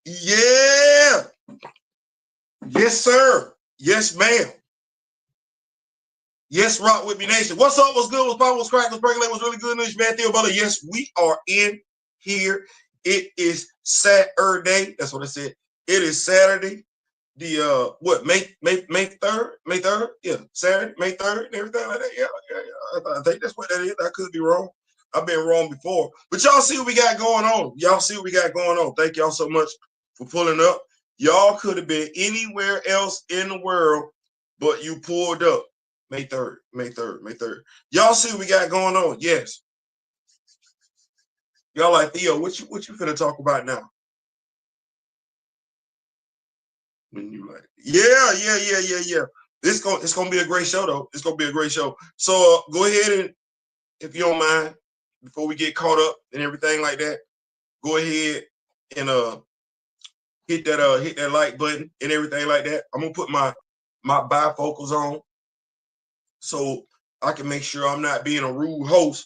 Yeah. Yes, sir. Yes, ma'am. Yes, Rock with me nation. What's up? What's good? What's poppin'? What's crackin'? What's breaking? What's really good news, man? Theo brother. Yes, we are in here. It is Saturday. That's what I said. It is Saturday. The what May 3rd? May 3rd? Yeah, Saturday, May 3rd, and everything like that. Yeah. I think that's what that is. I could be wrong. I've been wrong before. But y'all see what we got going on. Y'all see what we got going on. Thank y'all so much for pulling up. Y'all could have been anywhere else in the world, but you pulled up. May 3rd, May 3rd, May 3rd. Y'all see what we got going on? Yes. Y'all like, Theo, what you finna talk about now? When you like, yeah. It's gonna be a great show though. It's gonna be a great show. So go ahead and, if you don't mind, before we get caught up and everything like that, go ahead and hit that like button and everything like that. I'm gonna put my bifocals on so I can make sure I'm not being a rude host.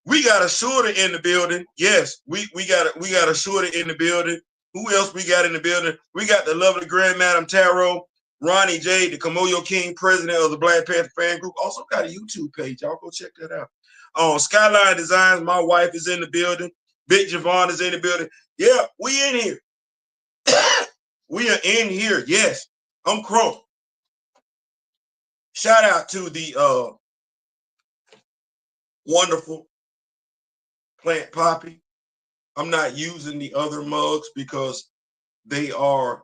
We got a shooter in the building. Yes, we got a shooter in the building. Who else we got in the building? We got the lovely Grand Madam Tarot, Ronnie J, the Kamoyo King, president of the Black Panther fan group. Also got a YouTube page. Y'all go check that out. Skyline Designs, my wife is in the building. Big Javon is in the building. Yeah, we in here. We are in here. Yes, I'm Crump. Shout out to the wonderful Plant Poppy. I'm not using the other mugs because they are,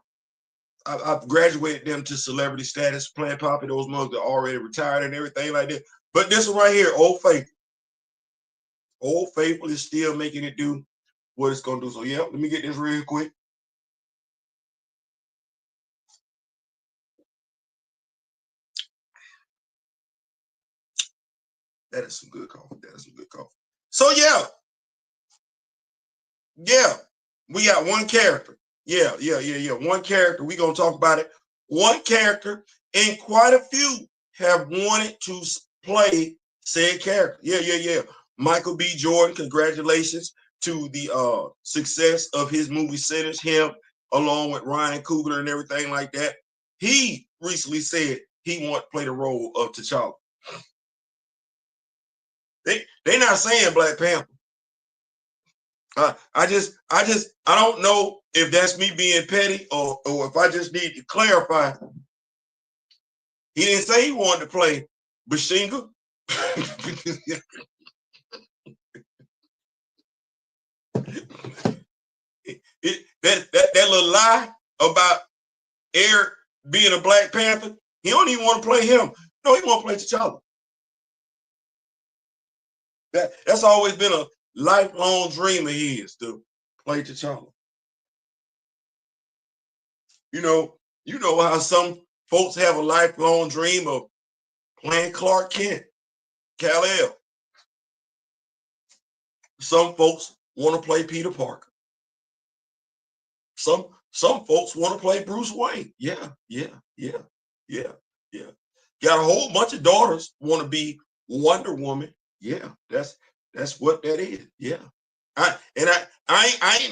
I've graduated them to celebrity status. Plant Poppy, those mugs are already retired and everything like that. But this one right here, Old Faithful. Old Faithful is still making it do what it's going to do. So, yeah, let me get this real quick. That is some good coffee. That is some good coffee. So, yeah, we got one character. Yeah. One character. We're going to talk about it. One character, and quite a few have wanted to play said character. Yeah. Michael B. Jordan, congratulations to the success of his movie Sinners, him along with Ryan Coogler and everything like that. He recently said he wanted to play the role of T'Challa. They're not saying Black Panther. I don't know if that's me being petty or if I just need to clarify. He didn't say he wanted to play Bashinga. That little lie about Eric being a Black Panther, he don't even want to play him. No, he want to play T'Challa. That's always been a lifelong dream of his, to play T'Challa. You know how some folks have a lifelong dream of playing Clark Kent, Kal-El. Some folks want to play Peter Parker. Some folks want to play Bruce Wayne. Yeah. Got a whole bunch of daughters want to be Wonder Woman. Yeah, that's what that is. Yeah. I ain't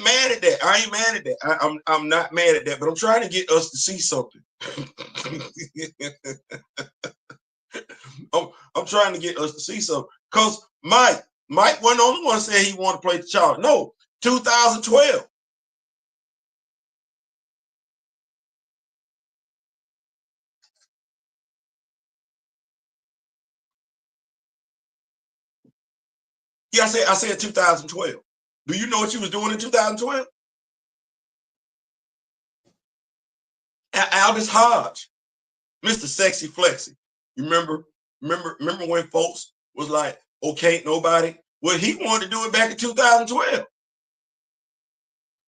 mad at that. I ain't mad at that. I'm not mad at that, but I'm trying to get us to see something. I'm trying to get us to see something. Because Mike wasn't the only one saying he wanted to play T'Challa. No, 2012. Yeah, I said 2012. Do you know what you was doing in 2012? Aldous Hodge, Mr. Sexy Flexy. You remember when folks was like, okay, nobody? Well, he wanted to do it back in 2012.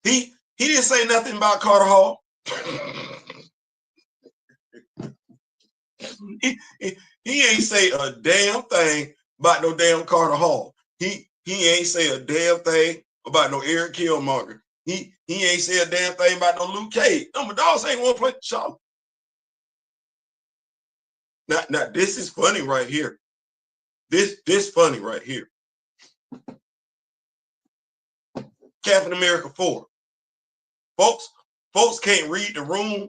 He didn't say nothing about Carter Hall. he ain't say a damn thing about no damn Carter Hall. He ain't say a damn thing about no Eric Killmonger. He ain't say a damn thing about no Luke Cage. No, my dogs ain't want to play the show. Now this is funny right here. This funny right here. Captain America 4. Folks can't read the room.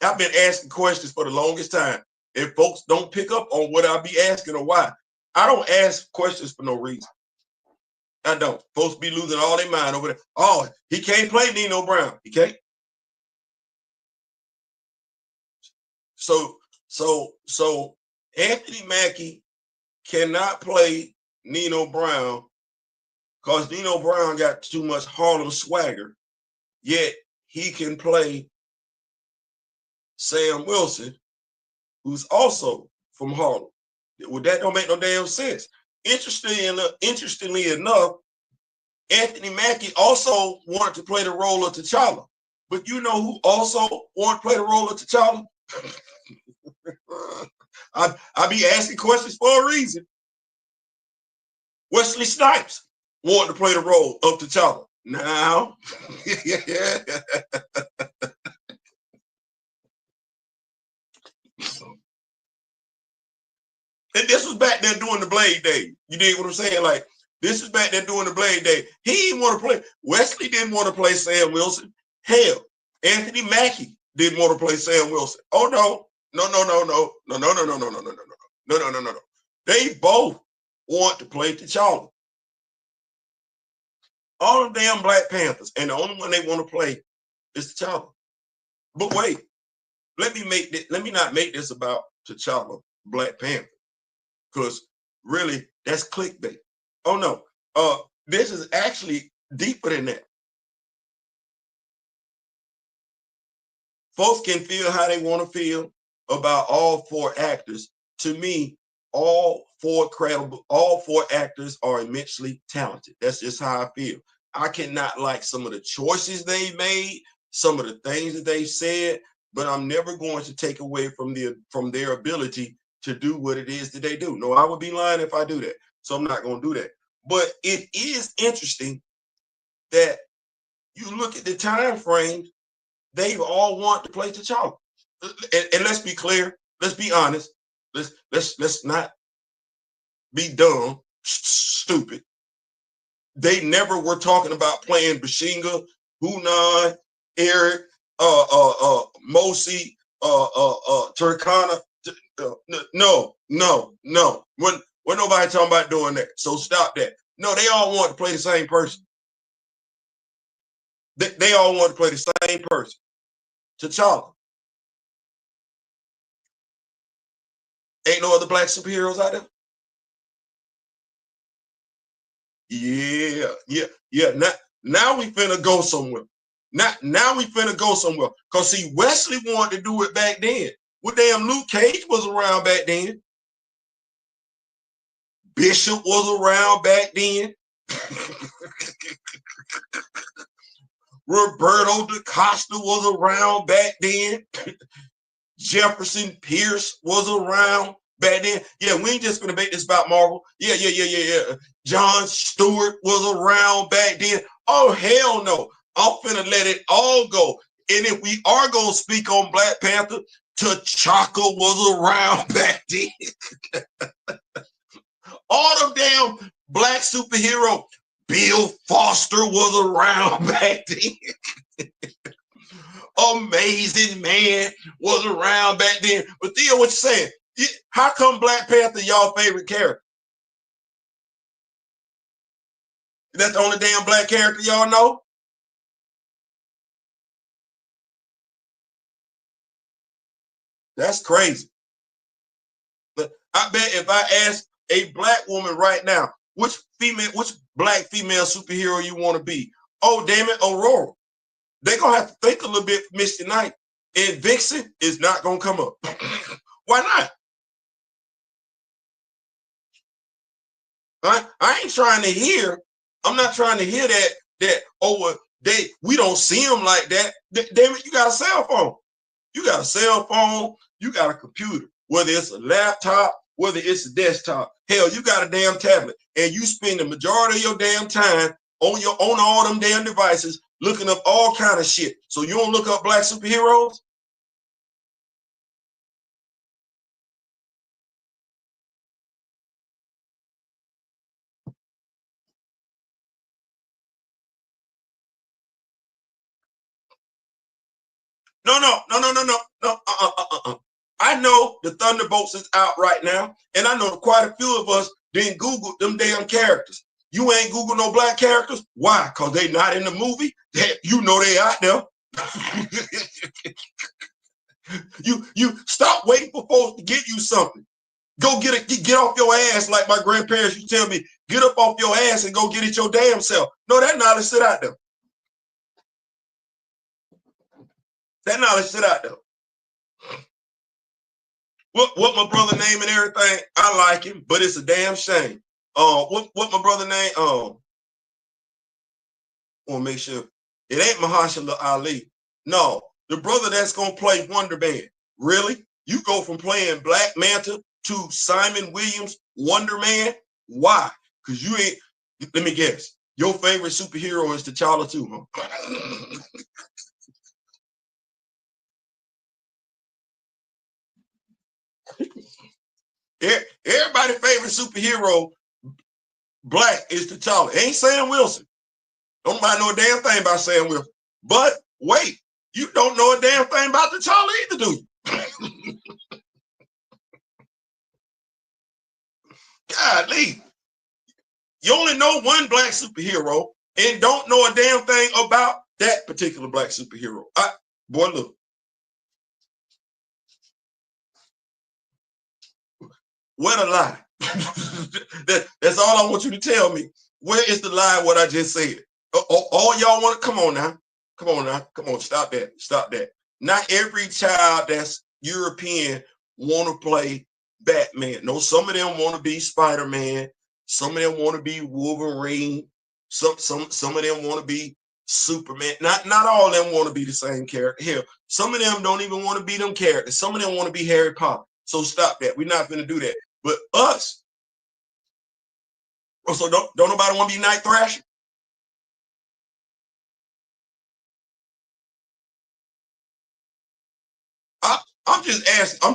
I've been asking questions for the longest time. If folks don't pick up on what I be asking or why, I don't ask questions for no reason. I don't. Folks be losing all their mind over there. Oh, he can't play Nino Brown. He can't. So Anthony Mackie cannot play Nino Brown because Nino Brown got too much Harlem swagger. Yet he can play Sam Wilson, who's also from Harlem. Well, that don't make no damn sense. Interestingly enough, Anthony Mackie also wanted to play the role of T'Challa. But you know who also wanted to play the role of T'Challa? I be asking questions for a reason. Wesley Snipes wanted to play the role of T'Challa. Now, and this was back there during the Blade Day. You dig what I'm saying? Like, this is back there during the Blade Day. He didn't want to play. Wesley didn't want to play Sam Wilson. Hell, Anthony Mackie didn't want to play Sam Wilson. Oh no. No. They both want to play T'Challa. All of damn Black Panthers, and the only one they want to play is T'Challa. But wait, let me not make this about T'Challa, Black Panther, because really that's clickbait. Oh no, this is actually deeper than that. Folks can feel how they want to feel about all four actors. To me, all four actors are immensely talented. That's just how I feel. I cannot like some of the choices they made, some of the things that they said, but I'm never going to take away from their ability to do what it is that they do. No, I would be lying if I do that. So I'm not going to do that. But it is interesting that you look at the time frame, they all want to play T'Challa. And let's be clear, let's be honest, let's not be dumb, stupid. They never were talking about playing Bashinga, Hunan, Eric, Mosi, Turkana. No. When nobody talking about doing that. So stop that. No, they all want to play the same person. They all want to play the same person. T'Challa. Ain't no other black superheroes out there. Yeah. Now we finna go somewhere. Now we finna go somewhere. Cause see, Wesley wanted to do it back then. Well, damn, Luke Cage was around back then. Bishop was around back then. Roberto DaCosta was around back then. Jefferson Pierce was around back then. Yeah, we ain't just gonna make this about Marvel. Yeah. John Stewart was around back then. Oh, hell no. I'm finna let it all go. And if we are gonna speak on Black Panther, T'Chaka was around back then. All them damn black superhero. Bill Foster was around back then. Amazing Man was around back then. But Theo, what you saying? How come Black Panther y'all favorite character? That's the only damn black character y'all know? That's crazy. But I bet if I ask a black woman right now, which black female superhero you want to be? Oh, damn it, Aurora. They're going to have to think a little bit for Misty Knight. And Vixen is not going to come up. Why not? I ain't trying to hear. I'm not trying to hear that we don't see them like that. Damn it, you got a cell phone. You got a cell phone. You got a computer. Whether it's a laptop, whether it's a desktop. Hell, you got a damn tablet, and you spend the majority of your damn time on all them damn devices looking up all kind of shit. So you don't look up black superheroes? No. I know the Thunderbolts is out right now, and I know quite a few of us didn't Google them damn characters. You ain't Google no black characters. Why? Because they not in the movie. You know they out there. You stop waiting for folks to get you something. Go get off your ass like my grandparents used to tell me. Get up off your ass and go get it your damn self. No, that knowledge sit out there. That knowledge sit out there. What my brother name and everything, I like him, but it's a damn shame. What my brother name? Want to make sure it ain't Mahershala Ali. No, the brother that's gonna play Wonder Man. Really? You go from playing Black Panther to Simon Williams Wonder Man? Why? Because you ain't. Let me guess. Your favorite superhero is T'Challa too, huh? Everybody's favorite superhero, black, is T'Challa. Ain't Sam Wilson. Don't nobody know a damn thing about Sam Wilson. But wait, you don't know a damn thing about T'Challa either, do you? Golly. You only know one black superhero and don't know a damn thing about that particular black superhero. Boy, look. What a lie. That's all I want you to tell me. Where is the lie what I just said? All y'all want to come on now. Come on, stop that. Not every child that's European want to play Batman. No, some of them want to be Spider-Man. Some of them want to be Wolverine. Some of them want to be Superman. Not all of them want to be the same character. Hell, some of them don't even want to be them characters. Some of them want to be Harry Potter. So stop that. We're not going to do that. But us, so don't nobody want to be Night Thrasher? I'm just asking. I'm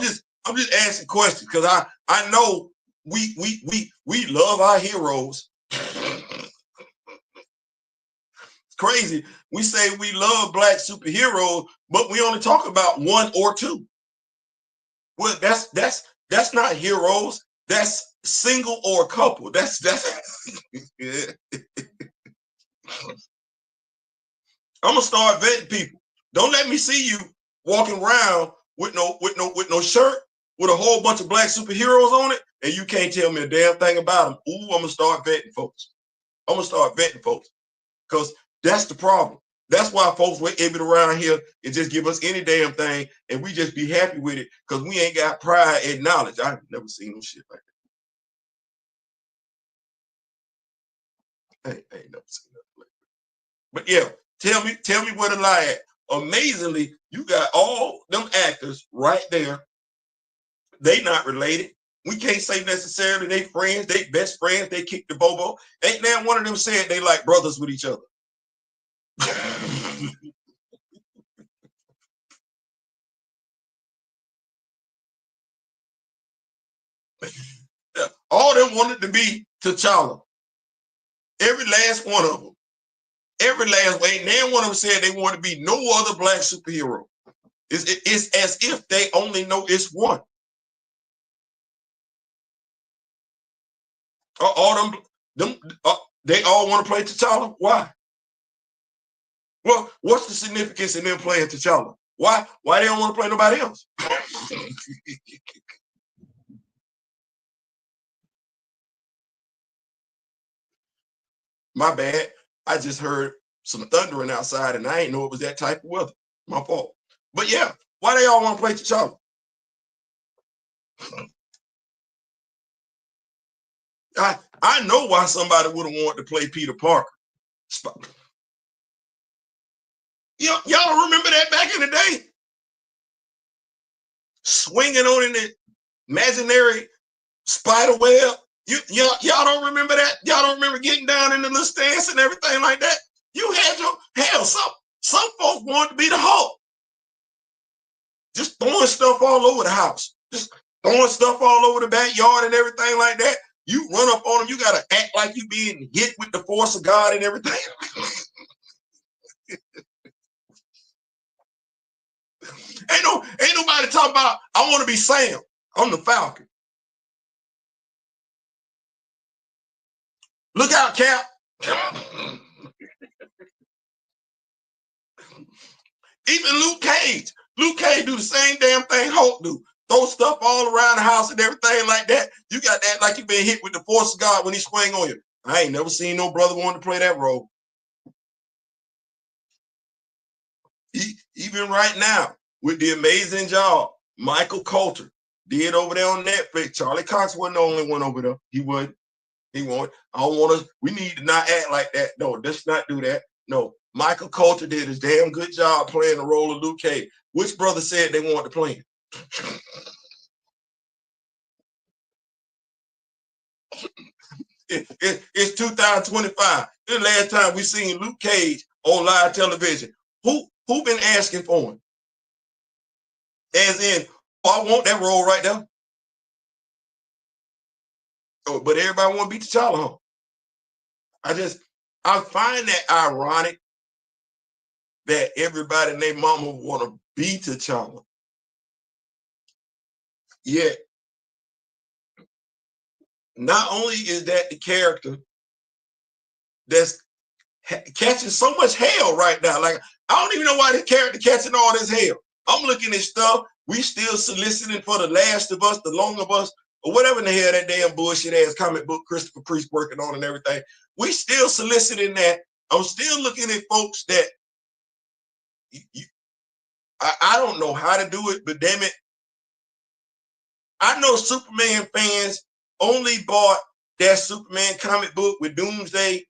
just asking questions because I know we love our heroes. It's crazy. We say we love black superheroes, but we only talk about one or two. Well, that's not heroes. That's single or a couple. That's yeah. I'm gonna start vetting people. Don't let me see you walking around with no shirt with a whole bunch of black superheroes on it, and you can't tell me a damn thing about them. Ooh, I'm gonna start vetting folks. Because that's the problem. That's why folks were able to around here and just give us any damn thing, and we just be happy with it because we ain't got pride and knowledge. I've never seen no shit like that. I ain't never seen nothing like that. But yeah, tell me where to lie at. Amazingly, you got all them actors right there. They not related. We can't say necessarily they friends, they best friends, they kick the bobo. Ain't now one of them said they like brothers with each other. All them wanted to be T'Challa. Every last one of them. Every last one. Ain't now one of them said they want to be no other black superhero. It's as if they only know it's one. All them they all want to play T'Challa. Why? Well, what's the significance in them playing T'Challa? Why they don't want to play nobody else? My bad. I just heard some thundering outside and I ain't know it was that type of weather. My fault. But yeah, why they all want to play T'Challa? I know why somebody would have wanted to play Peter Parker. Y'all remember that back in the day? Swinging on an imaginary spider web. Y'all don't remember that? Y'all don't remember getting down in the little stance and everything like that? You had your hell. Some folks wanted to be the Hulk. Just throwing stuff all over the house. Just throwing stuff all over the backyard and everything like that. You run up on them, you gotta act like you being hit with the force of God and everything. Ain't nobody talking about I want to be Sam. I'm the Falcon. Look out, Cap. Even Luke Cage. Luke Cage do the same damn thing Hulk do. Throw stuff all around the house and everything like that. You got that like you been hit with the force of God when he swing on you. I ain't never seen no brother want to play that role. Even right now, with the amazing job Michael Coulter did over there on Netflix. Charlie Cox wasn't the only one over there. He wasn't. He won't. I don't want to. We need to not act like that. No, let's not do that. No, Michael Coulter did his damn good job playing the role of Luke Cage. Which brother said they wanted to play him? It's 2025. The last time we seen Luke Cage on live television. Who been asking for him? As in, oh, I want that role right there. Oh, but everybody want to beat T'Challa, huh? I find that ironic that everybody and their mama want to be T'Challa. Yet, not only is that the character that's catching so much hell right now. Like, I don't even know why this character catching all this hell. I'm looking at stuff. We still soliciting for The Last of Us, The Long of Us, or whatever in the hell that damn bullshit ass comic book Christopher Priest working on and everything. We still soliciting that. I'm still looking at folks that I don't know how to do it, but damn it, I know Superman fans only bought that Superman comic book with Doomsday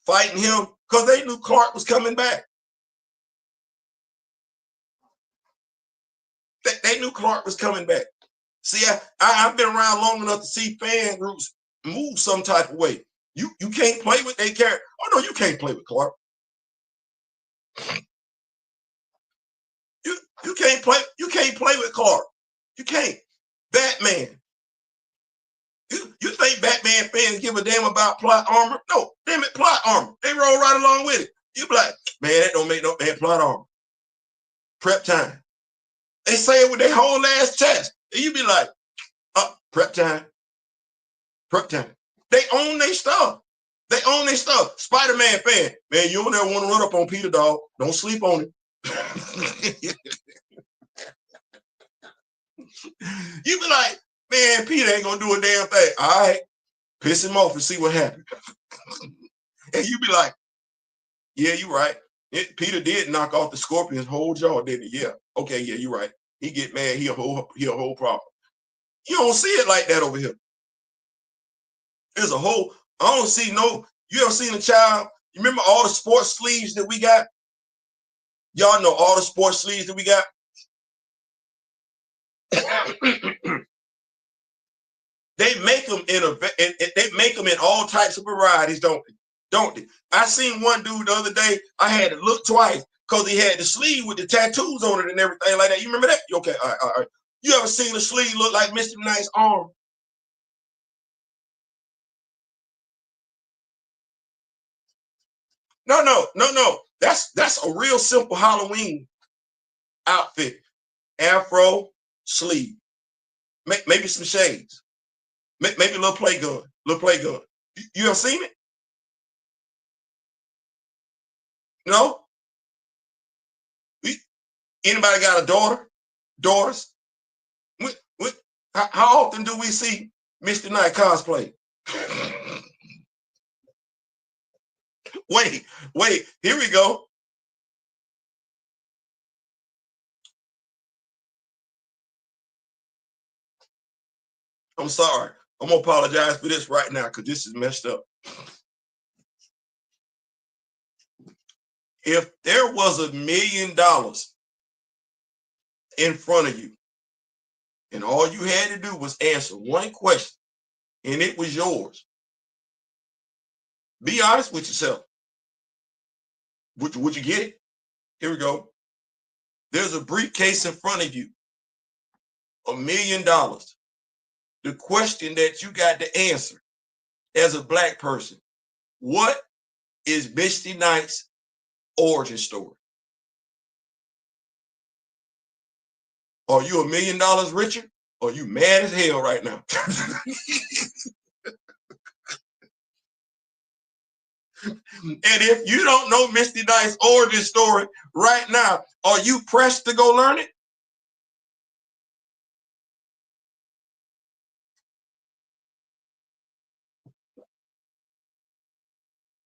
fighting him because they knew Clark was coming back. They knew Clark was coming back. See, I've been around long enough to see fan groups move some type of way. You can't play with their character. Oh no, you can't play with Clark. You can't play with Clark. You can't. Batman. You think Batman fans give a damn about plot armor? No, damn it, plot armor. They roll right along with it. You be like, man, that don't make no damn plot armor. Prep time. They say it with their whole ass chest. And you be like, prep time. Prep time. They own their stuff. They own their stuff. Spider-Man fan, man, you don't ever want to run up on Peter, dog. Don't sleep on it. You be like, man, Peter ain't gonna do a damn thing. All right, piss him off and see what happens. And you be like, yeah, you're right. Peter did knock off the Scorpion's whole jaw, didn't he? Yeah. Okay, yeah, you're right. He get mad, he a whole problem. You don't see it like that over here. There's a whole, I don't see no, you ever seen a child? You remember all the sports sleeves that we got? Y'all know all the sports sleeves that we got? They make them they make them in all types of varieties, don't they? I seen one dude the other day. I had to look twice because he had the sleeve with the tattoos on it and everything like that. You remember that? Okay, all right. You ever seen the sleeve look like Mr. Knight's arm? No. That's a real simple Halloween outfit. Afro, sleeve, maybe some shades, maybe a little play gun. You ever seen it? No? Anybody got a daughter? Daughters? How often do we see Mr. Knight cosplay? Wait, here we go. I'm sorry. I'm gonna apologize for this right now because this is messed up. If there was $1 million in front of you, and all you had to do was answer one question, and it was yours, be honest with yourself. Would you get it? Here we go. There's a briefcase in front of you, $1 million. The question that you got to answer as a Black person, what is Misty Knight's origin story? Are you $1 million richer? Or you mad as hell right now? And if you don't know Misty Knight's origin story right now, are you pressed to go learn it?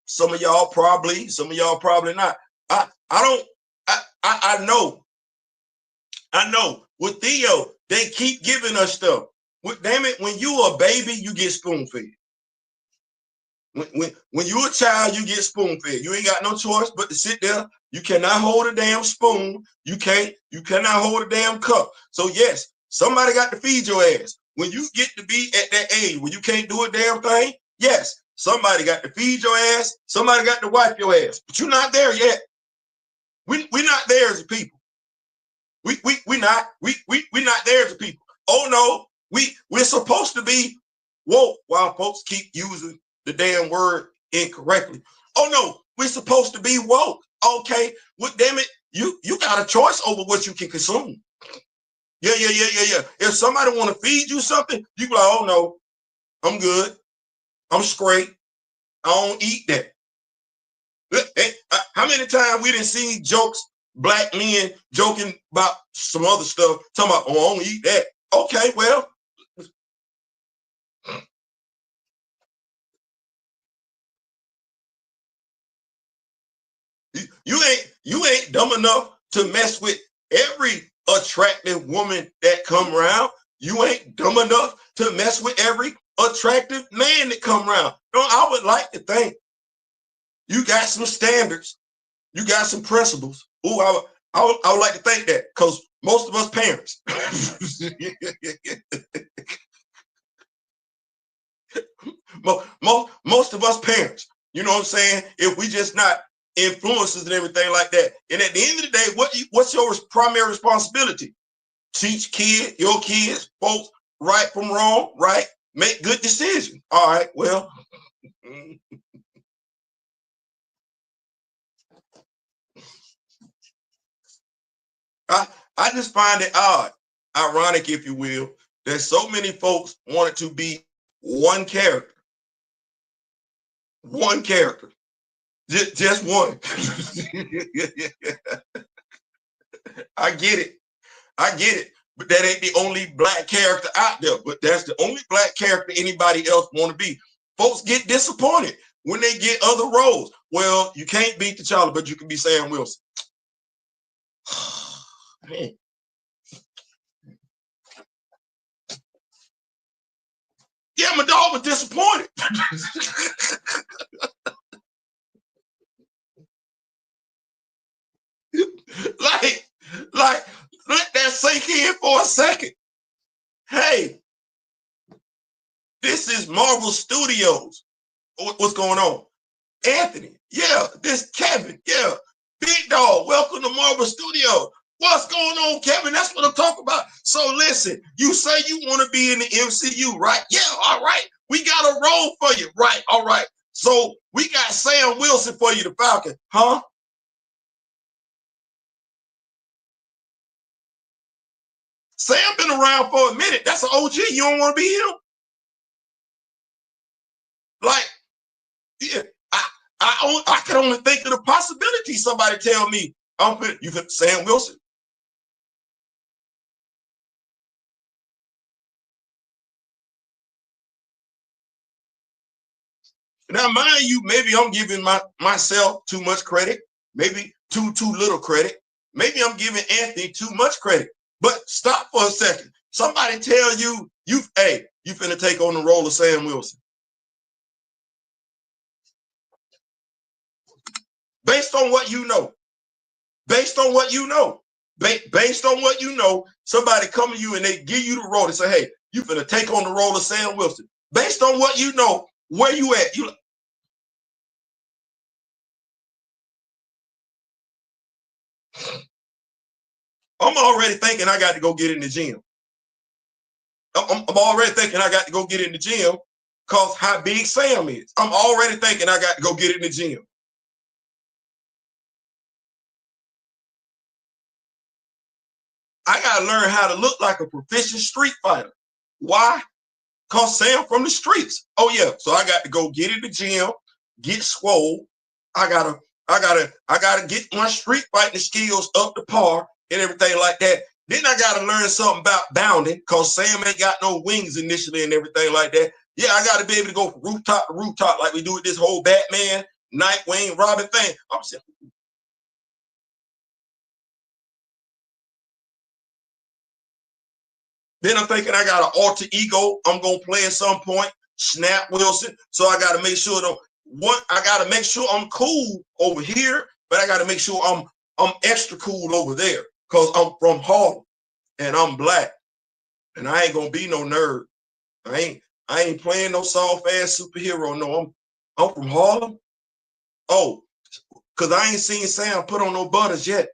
Some of y'all probably, some of y'all probably not. I know. I know. With Theo, they keep giving us stuff. Damn it, when you a baby, you get spoon fed. When you a child, you get spoon fed. You ain't got no choice but to sit there. You cannot hold a damn spoon. You cannot hold a damn cup. So yes, somebody got to feed your ass. When you get to be at that age where you can't do a damn thing, yes, somebody got to feed your ass. Somebody got to wipe your ass. But you're not there yet. We're not there as a people. We're not there as a people. Oh no, we're supposed to be woke while folks keep using the damn word incorrectly. Oh no, we're supposed to be woke. Okay, well, damn it, you got a choice over what you can consume. Yeah. If somebody want to feed you something, you be like, oh no, I'm good. I'm straight. I don't eat that. Hey, how many times we didn't see jokes, black men joking about some other stuff, talking about, oh, I don't eat that. Okay, well, you ain't dumb enough to mess with every attractive woman that come around. You ain't dumb enough to mess with every attractive man that come around. No, I would like to think you got some standards. You got some principles. Ooh, I would like to think that, because most of us parents, most of us parents, you know what I'm saying? If we just not influences and everything like that. And at the end of the day, what's your primary responsibility? Teach your kids, folks, right from wrong, right? Make good decisions. All right, well, I just find it odd, ironic, if you will, that so many folks wanted to be one character. One character. Just one. I get it. I get it. But that ain't the only black character out there. But that's the only black character anybody else want to be. Folks get disappointed when they get other roles. Well, you can't beat T'Challa, but you can be Sam Wilson. Man. Yeah, my dog was disappointed. like, let that sink in for a second. Hey, this is Marvel Studios. What's going on? Anthony, yeah, this Kevin, yeah. Big dog, welcome to Marvel Studios. What's going on, Kevin? That's what I'm talking about. So listen, you say you want to be in the MCU, right? Yeah, all right. We got a role for you, right? All right. So we got Sam Wilson for you, the Falcon, huh? Sam been around for a minute. That's an OG. You don't want to be him? Like, yeah, I can only think of the possibility. Somebody tell me, you fit Sam Wilson. Now, mind you, maybe I'm giving myself too much credit, maybe too little credit. Maybe I'm giving Anthony too much credit. But stop for a second. Somebody tell you, you finna take on the role of Sam Wilson. Based on what you know. Based on what you know. Based on what you know, somebody come to you and they give you the role and say, hey, you finna take on the role of Sam Wilson. Based on what you know, where you at? I'm already thinking I got to go get in the gym. I'm already thinking I got to go get in the gym because how big Sam is. I'm already thinking I got to go get in the gym. I gotta learn how to look like a proficient street fighter. Why? Cause Sam from the streets. Oh yeah. So I got to go get in the gym, get swole. I gotta get my street fighting skills up to par and everything like that. Then I gotta learn something about bounding, cause Sam ain't got no wings initially and everything like that. Yeah, I gotta be able to go from rooftop to rooftop like we do with this whole Batman, Nightwing, Robin thing. I'm saying, then I'm thinking I got an alter ego I'm gonna play at some point, Snap Wilson. So I gotta make sure I gotta make sure I'm cool over here, but I gotta make sure I'm extra cool over there. Cause I'm from Harlem and I'm black. And I ain't gonna be no nerd. I ain't playing no soft ass superhero. No, I'm from Harlem. Oh, cause I ain't seen Sam put on no butters yet.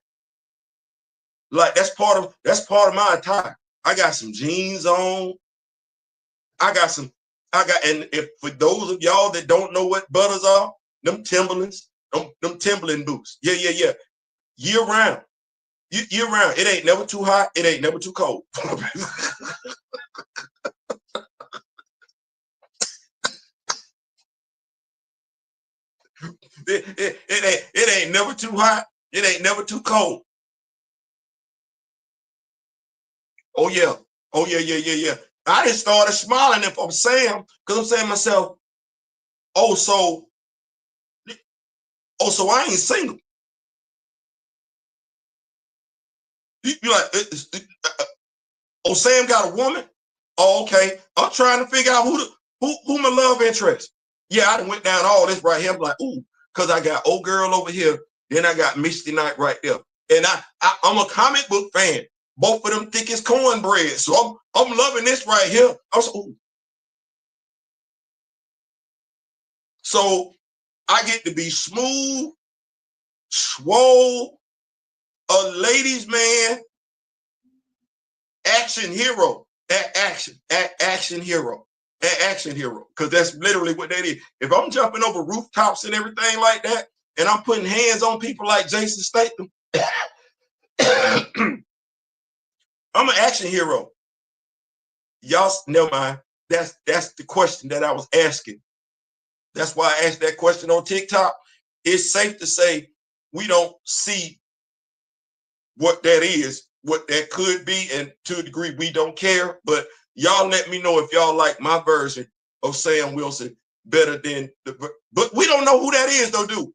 Like that's part of my attire. I got some jeans on. I got some. And if for those of y'all that don't know what butters are, them Timberlands, them Timberland boots. Yeah, yeah, yeah. Year round. Year round. It ain't never too hot. It ain't never too cold. it ain't never too hot. It ain't never too cold. Oh yeah. Oh yeah, yeah, yeah, yeah. I just started smiling if I'm Sam, because I'm saying to myself, oh, so I ain't single. You like, oh, Sam got a woman? Oh, okay. I'm trying to figure out who my love interest. Yeah, I done went down all this right here. I'm like, ooh, because I got old girl over here, then I got Misty Knight right there. And I'm a comic book fan. Both of them thick as cornbread. So I'm loving this right here. I was, ooh. So I get to be smooth, swole, a ladies' man, action hero, action hero, action hero. Because that's literally what that is. If I'm jumping over rooftops and everything like that, and I'm putting hands on people like Jason Statham, I'm an action hero. Y'all, never mind. That's the question that I was asking. That's why I asked that question on TikTok. It's safe to say we don't see what that is, what that could be, and to a degree we don't care. But y'all let me know if y'all like my version of Sam Wilson better than but we don't know who that is though, do.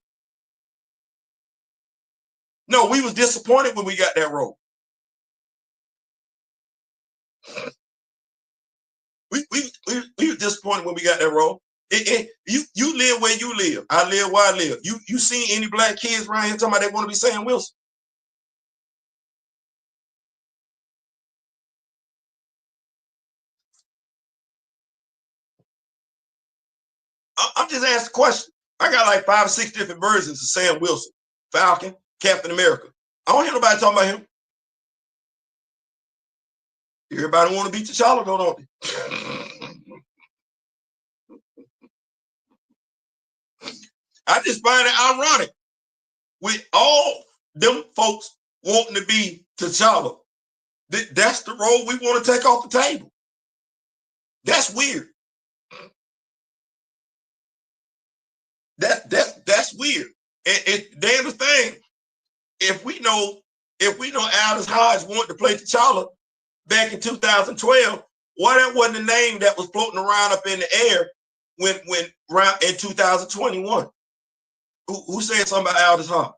No, we was disappointed when we got that role. We were disappointed when we got that role. You live where you live. I live where I live. You seen any black kids around here talking about they want to be Sam Wilson? I'm just asking a question. I got like 5 or 6 different versions of Sam Wilson, Falcon, Captain America. I don't hear nobody talking about him. Everybody want to be T'Challa, don't they? I just find it ironic with all them folks wanting to be T'Challa. That's the role we want to take off the table. That's weird. That's weird. And damn the thing, if we know Aldous Hodge wanted to play T'Challa back in 2012, why that wasn't the name that was floating around up in the air when around in 2021? Who said something about Aldous Hodge?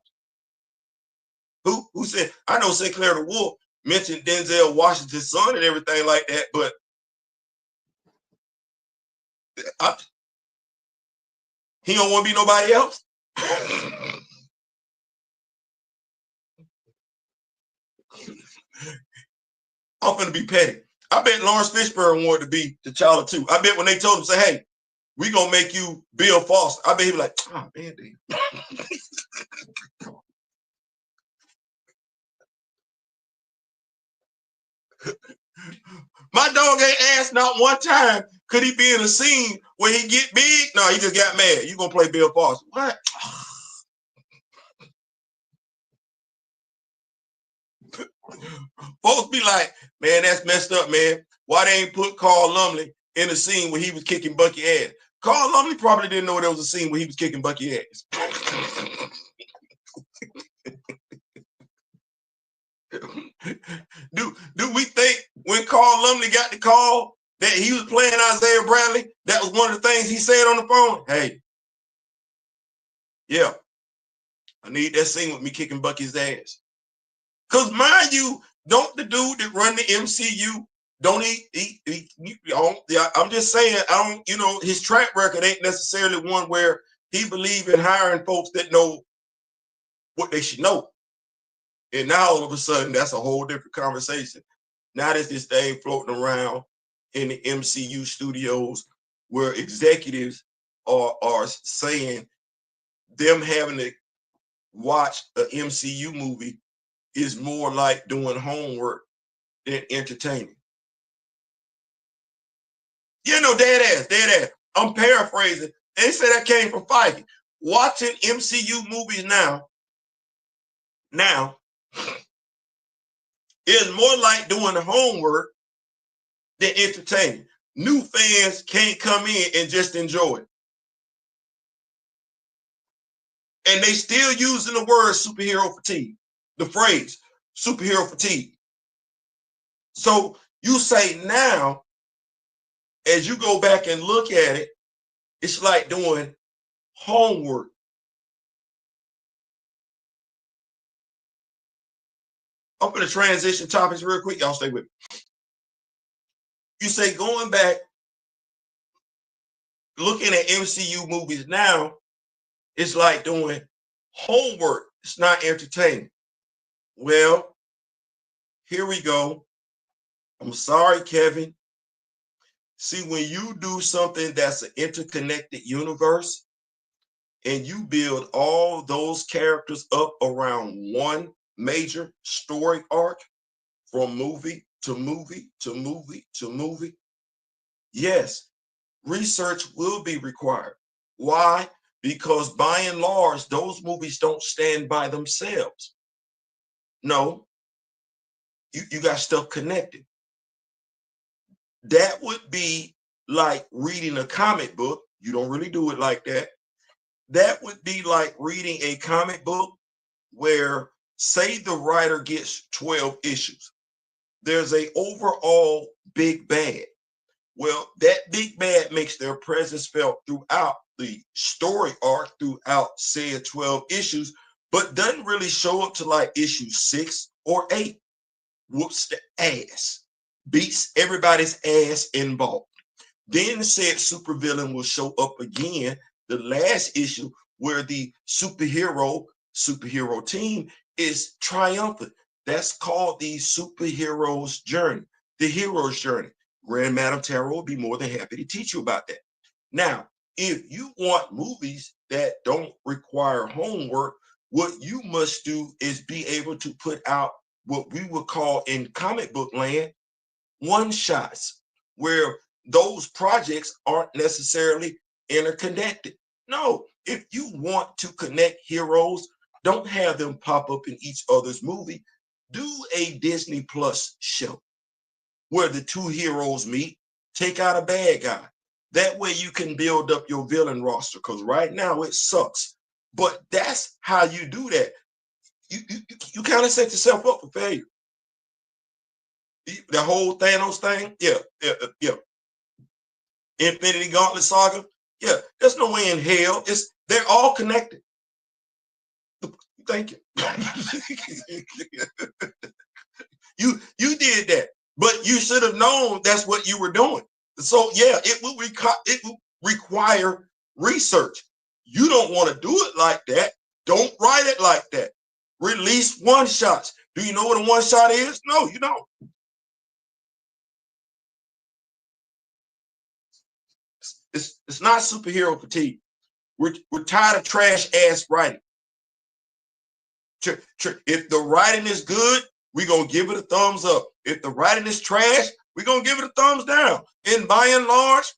Who said? I know Sinclair the Wolf mentioned Denzel Washington's son and everything like that, but he don't want to be nobody else. I'm gonna be petty. I bet Lawrence Fishburne wanted to be T'Challa too. I bet when they told him, say, "Hey, we gonna make you Bill Foster," I bet he was like, "Oh man, my dog ain't asked not one time could he be in a scene where he get big. No, he just got mad. You gonna play Bill Foster? What? Folks be like, man, that's messed up, man. Why they ain't put Carl Lumley in the scene where he was kicking Bucky ass? Carl Lumley probably didn't know there was a scene where he was kicking Bucky ass. Do we think when Carl Lumley got the call that he was playing Isaiah Bradley, that was one of the things he said on the phone? Hey, yeah, I need that scene with me kicking Bucky's ass. Because mind you, don't the dude that run the MCU, don't I'm just saying, I don't, his track record ain't necessarily one where he believe in hiring folks that know what they should know. And now all of a sudden, that's a whole different conversation. Now there's this thing floating around in the MCU studios where executives are saying them having to watch an MCU movie is more like doing homework than entertaining. Dead ass. I'm paraphrasing. They say that came from Feige. Watching MCU movies now is more like doing homework than entertaining. New fans can't come in and just enjoy it. And they still using the word superhero fatigue, the phrase superhero fatigue. So you say now, as you go back and look at it, it's like doing homework. I'm going to transition topics real quick. Y'all stay with me. You say going back, looking at MCU movies now, it's like doing homework. It's not entertaining. Well, here we go. I'm sorry, Kevin. See, when you do something that's an interconnected universe and you build all those characters up around one major story arc from movie to movie to movie to movie, yes, research will be required. Why? Because by and large, those movies don't stand by themselves. No, you got stuff connected. That would be like reading a comic book. You don't really do it like that. That would be like reading a comic book where, say, the writer gets 12 issues. There's a overall big bad. Well, that big bad makes their presence felt throughout the story arc, throughout, say, 12 issues, but doesn't really show up to like issue 6 or 8. Whoops the ass. Beats everybody's ass involved. Then said supervillain will show up again, the last issue, where the superhero team is triumphant. That's called the superhero's journey, the hero's journey. Grand Madam Tarot will be more than happy to teach you about that. Now, if you want movies that don't require homework, what you must do is be able to put out what we would call in comic book land one-shots, where those projects aren't necessarily interconnected. No, if you want to connect heroes, don't have them pop up in each other's movie. Do a Disney Plus show where the two heroes meet, take out a bad guy. That way you can build up your villain roster, because right now it sucks. But that's how you do that. You kind of set yourself up for failure. The whole Thanos thing, yeah. Infinity Gauntlet Saga, yeah. There's no way in hell. They're all connected. Thank you. You did that, but you should have known that's what you were doing. So yeah, it will require research. You don't want to do it like that. Don't write it like that. Release one-shots. Do you know what a one-shot is? No, you don't. It's not superhero fatigue. We're tired of trash ass writing. If the writing is good, we're gonna give it a thumbs up. If the writing is trash, we're gonna give it a thumbs down. And by and large,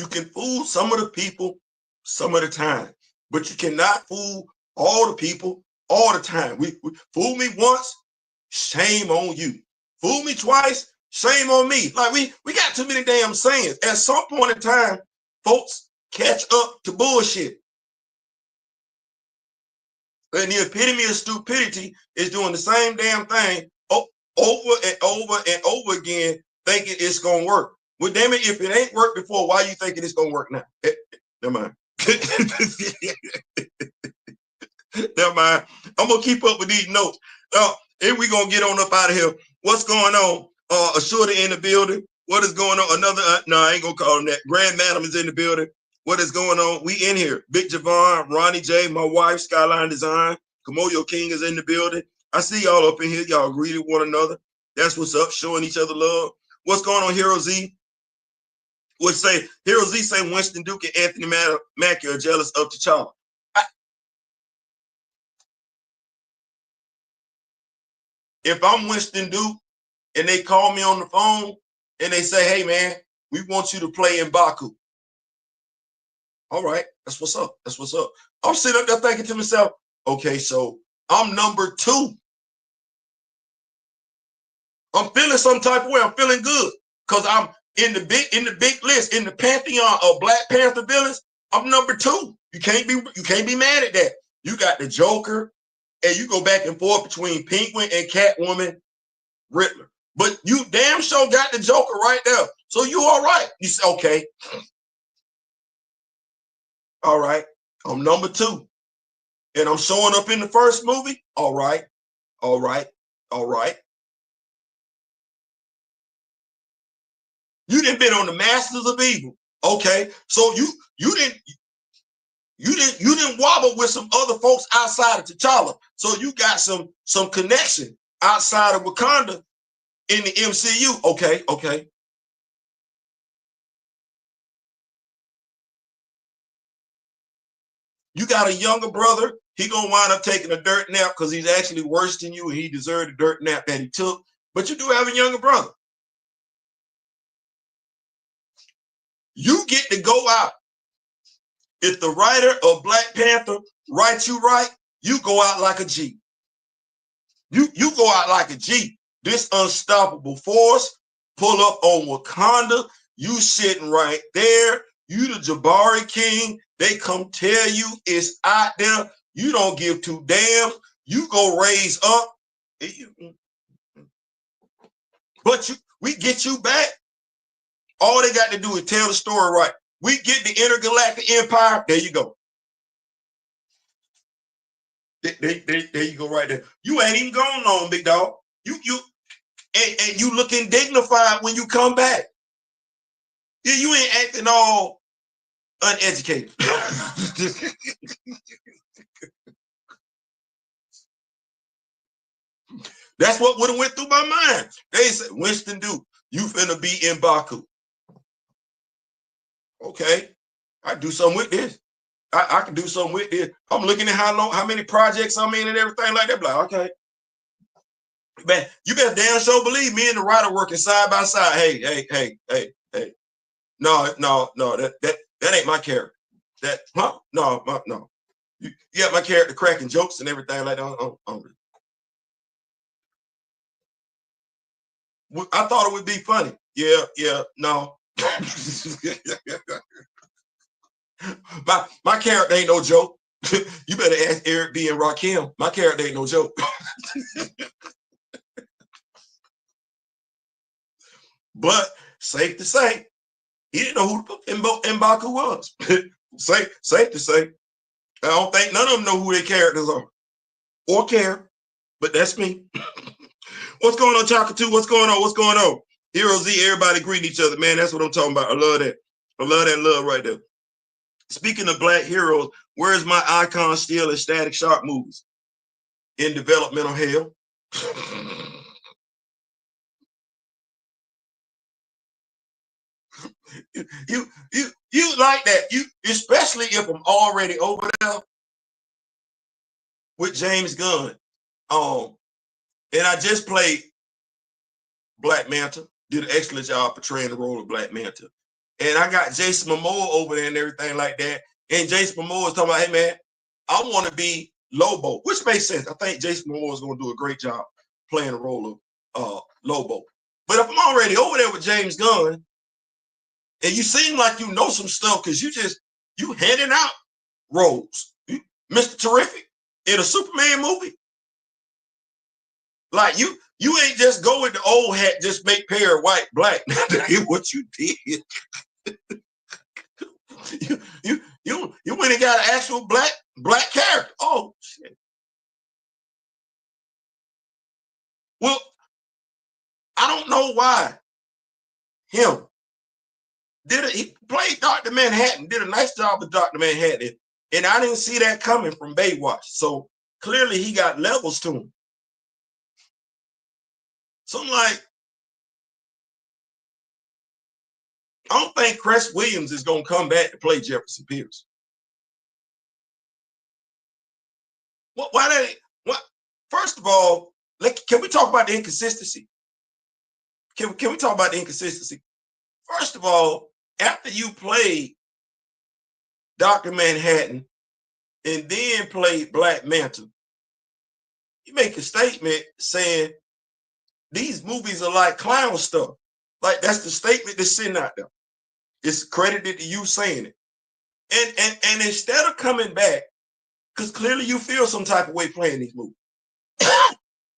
You can fool some of the people some of the time, but you cannot fool all the people all the time. We fool me once, shame on you. Fool me twice, shame on me. Like we got too many damn sayings. At some point in time, folks catch up to bullshit. And the epitome of stupidity is doing the same damn thing over and over and over again, thinking it's gonna work. Well, damn it, if it ain't worked before, why are you thinking it's gonna work now? Never mind. Never mind. I'm gonna keep up with these notes. And we gonna get on up out of here. What's going on? A shorter in the building. What is going on? Another no, I ain't gonna call him that. Grand Madam is in the building. What is going on? We in here. Big Javon, Ronnie J, my wife, Skyline Design. Kamoyo King is in the building. I see y'all up in here. Y'all greeted one another. That's what's up. Showing each other love. What's going on, Hero Z? Would say Hero Z say Winston Duke and Anthony Mackie are jealous of T'Challa. If I'm Winston Duke and they call me on the phone and they say, hey man, we want you to play in Baku. All right, that's what's up. That's what's up. I'm sitting up there thinking to myself, okay, so I'm number 2. I'm feeling some type of way. I'm feeling good because I'm in the big list, in the pantheon of Black Panther villains. I'm number 2. You can't be mad at that. You got the Joker, and you go back and forth between Penguin and Catwoman, Riddler. But you damn sure got the Joker right there. So you all right. You say, okay. All right. I'm number 2. And I'm showing up in the first movie. All right. All right. All right. You didn't been on the Masters of Evil. Okay. So you didn't wobble with some other folks outside of T'Challa. So you got some connection outside of Wakanda in the MCU. Okay, okay. You got a younger brother. He gonna wind up taking a dirt nap because he's actually worse than you and he deserved the dirt nap that he took. But you do have a younger brother. You get to go out. If the writer of Black Panther writes you right, you go out like a G. You go out like a G. This unstoppable force pull up on Wakanda. You sitting right there. You the Jabari King. They come tell you it's out there. You don't give 2 damns. You go raise up. But we get you back. All they got to do is tell the story right. We get the intergalactic empire. There you go. There you go right there. You ain't even gone long, big dog. And you looking dignified when you come back. Yeah, you ain't acting all uneducated. That's what would have went through my mind. They said, Winston Duke, you finna be in Baku. Okay, I do something with this. I can do something with this. I'm looking at how many projects I'm in and everything like that. Like, okay. Man, you better damn sure believe me and the writer working side by side. Hey. No, that ain't my character. That, huh? No. You got my character cracking jokes and everything like that. I thought it would be funny. Yeah, no. my character ain't no joke. You better ask Eric B. and Rakim. My character ain't no joke. But safe to say, he didn't know who M'Baku was. safe to say. I don't think none of them know who their characters are or care, but that's me. What's going on, Chaka 2? What's going on? Hero Z, everybody greeting each other. Man, that's what I'm talking about. I love that. I love that love right there. Speaking of Black heroes, where's my icon still in Static Shock movies? In developmental hell. you like that. You especially if I'm already over there with James Gunn. And I just played Black Manta, did an excellent job portraying the role of Black Manta. and I got Jason Momoa over there and everything like that. And Jason Momoa is talking about, hey man, I want to be Lobo, which makes sense. I think Jason Momoa is going to do a great job playing the role of Lobo. But if I'm already over there with James Gunn, and you seem like you know some stuff because you handing out roles, Mr. Terrific in a Superman movie, like you ain't just go with the old hat, just make pair white black. That ain't what you did. You went and got an actual black character. Oh shit. Well, I don't know why him he played Dr. Manhattan, did a nice job with Dr. Manhattan, and I didn't see that coming from Baywatch. So clearly he got levels to him. So I'm like, I don't think Cress Williams is gonna come back to play Jefferson Pierce. Why that? What? First of all, can we talk about the inconsistency? Can we talk about the inconsistency? First of all, after you played Dr. Manhattan and then played Black Panther, you make a statement saying these movies are like clown stuff. Like that's the statement that's sitting out there. It's credited to you saying it. And instead of coming back, because clearly you feel some type of way playing these movies,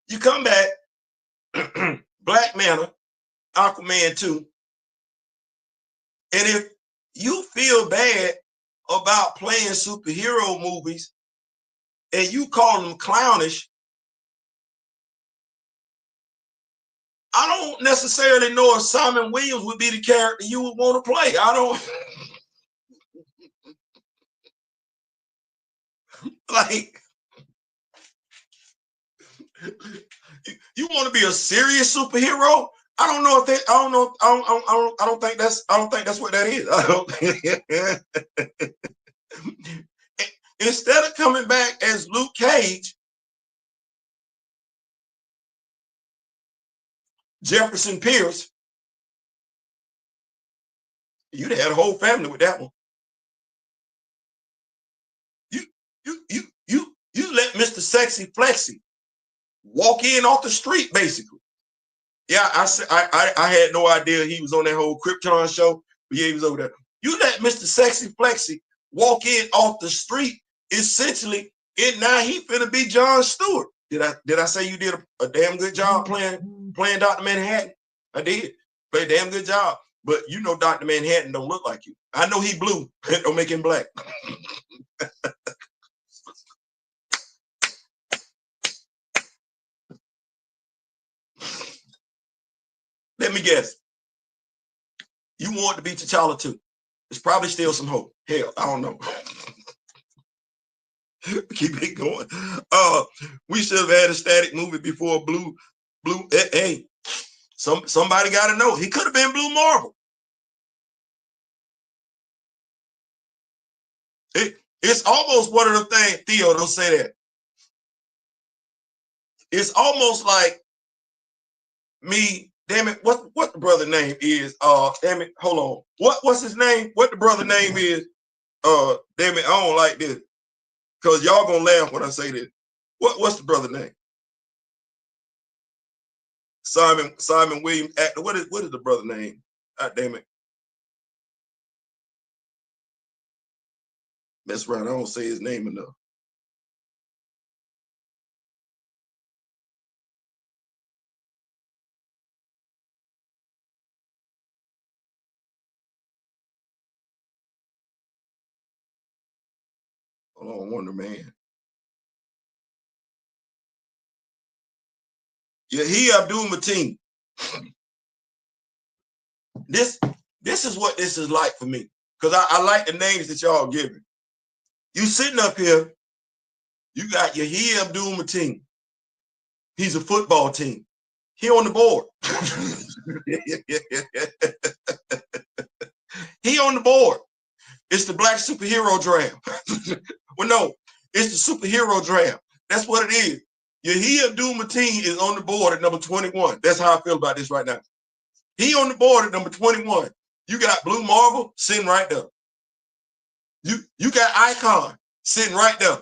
you come back, Black Panther, Aquaman 2, and if you feel bad about playing superhero movies and you call them clownish, I don't necessarily know if Simon Williams would be the character you would want to play. I don't like. You want to be a serious superhero? I don't know if that. I don't know. I don't think that's. I don't think that's what that is. I don't. Instead of coming back as Luke Cage, Jefferson Pierce, you'd have had a whole family with that one. You let Mr. Sexy Flexy walk in off the street, basically. Yeah, I had no idea he was on that whole Krypton show, but yeah, he was over there. You let Mr. Sexy Flexy walk in off the street, essentially, and now he finna be Jon Stewart. Did I say you did a damn good job playing Dr. Manhattan? I did. Play a damn good job. But you know Dr. Manhattan don't look like you. I know he blue. Don't make him black. Let me guess. You want to be T'Challa too. There's probably still some hope. Hell, I don't know. Keep it going. We should have had a static movie before Blue. Hey, somebody got to know. He could have been Blue Marvel. It's almost one of the things. Theo, don't say that. It's almost like me. Damn it, what the brother name is? Damn it, hold on. What's his name? What the brother name is? Damn it, I don't like this. Cause y'all gonna laugh when I say this. What's the brother name? Simon Williams. What is the brother name? God damn it. That's right. I don't say his name enough. Hold on, Wonder Man. Yeah, he Abdul Mateen. This is what this is like for me. Because I like the names that y'all giving. You sitting up here, you got Yahya Abdul Mateen. He's a football team. He on the board. He on the board. It's the black superhero draft. Well, no, it's the superhero draft. That's what it is. Yahya Abdul Mateen is on the board at number 21. That's how I feel about this right now. He on the board at number 21. You got Blue Marvel sitting right there. You got Icon sitting right there.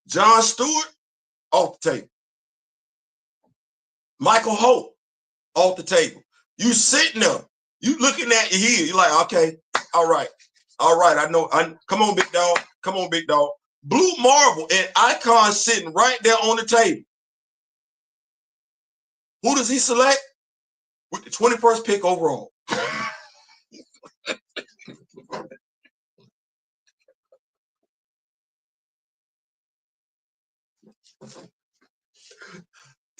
John Stewart off the table. Michael Holt off the table. You sitting there. You looking at your heel. You're like, okay, all right. I know. Come on, big dog. Come on, big dog. Blue Marvel and Icon sitting right there on the table. Who does he select? With the 21st pick overall.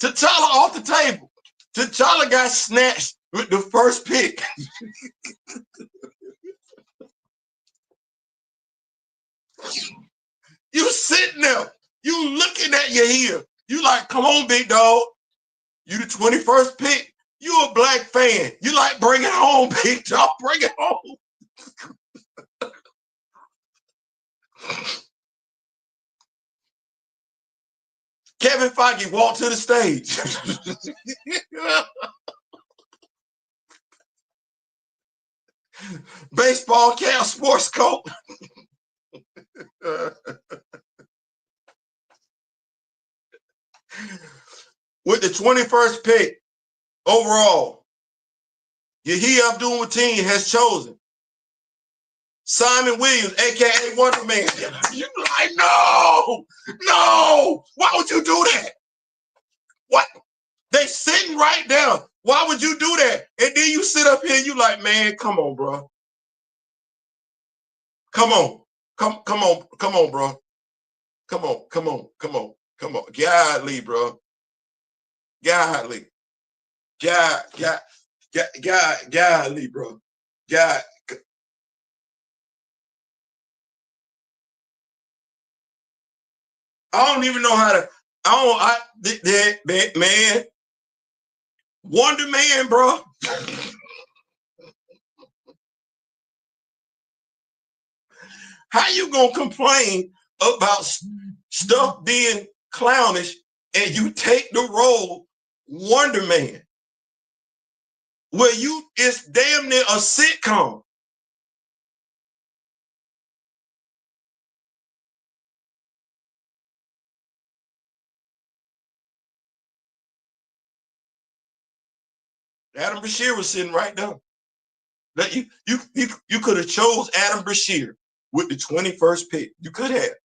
T'Challa off the table. T'Challa got snatched with the first pick. You sitting there. You looking at your heel. You like, come on, big dog. You the 21st pick. You a Black fan. You like, bring it home, big dog. Bring it home. Kevin Feige walked to the stage. Baseball cap, sports coat. With the 21st pick overall, Yahya Abdul-Mateen has chosen Simon Williams, aka Wonder Man. You like, no, why would you do that? What? They sitting right there. Why would you do that? And then you sit up here and you like, man, come on, bro. Come on, bro. Come on. Godly, bro. Godly, bro. God. I don't even know how to. Man, Wonder Man, bro. How you gonna complain about stuff being clownish and you take the role Wonder Man, where it's damn near a sitcom? Adam Bashir was sitting right there. That you could have chose Adam Bashir with the 21st pick. You could have.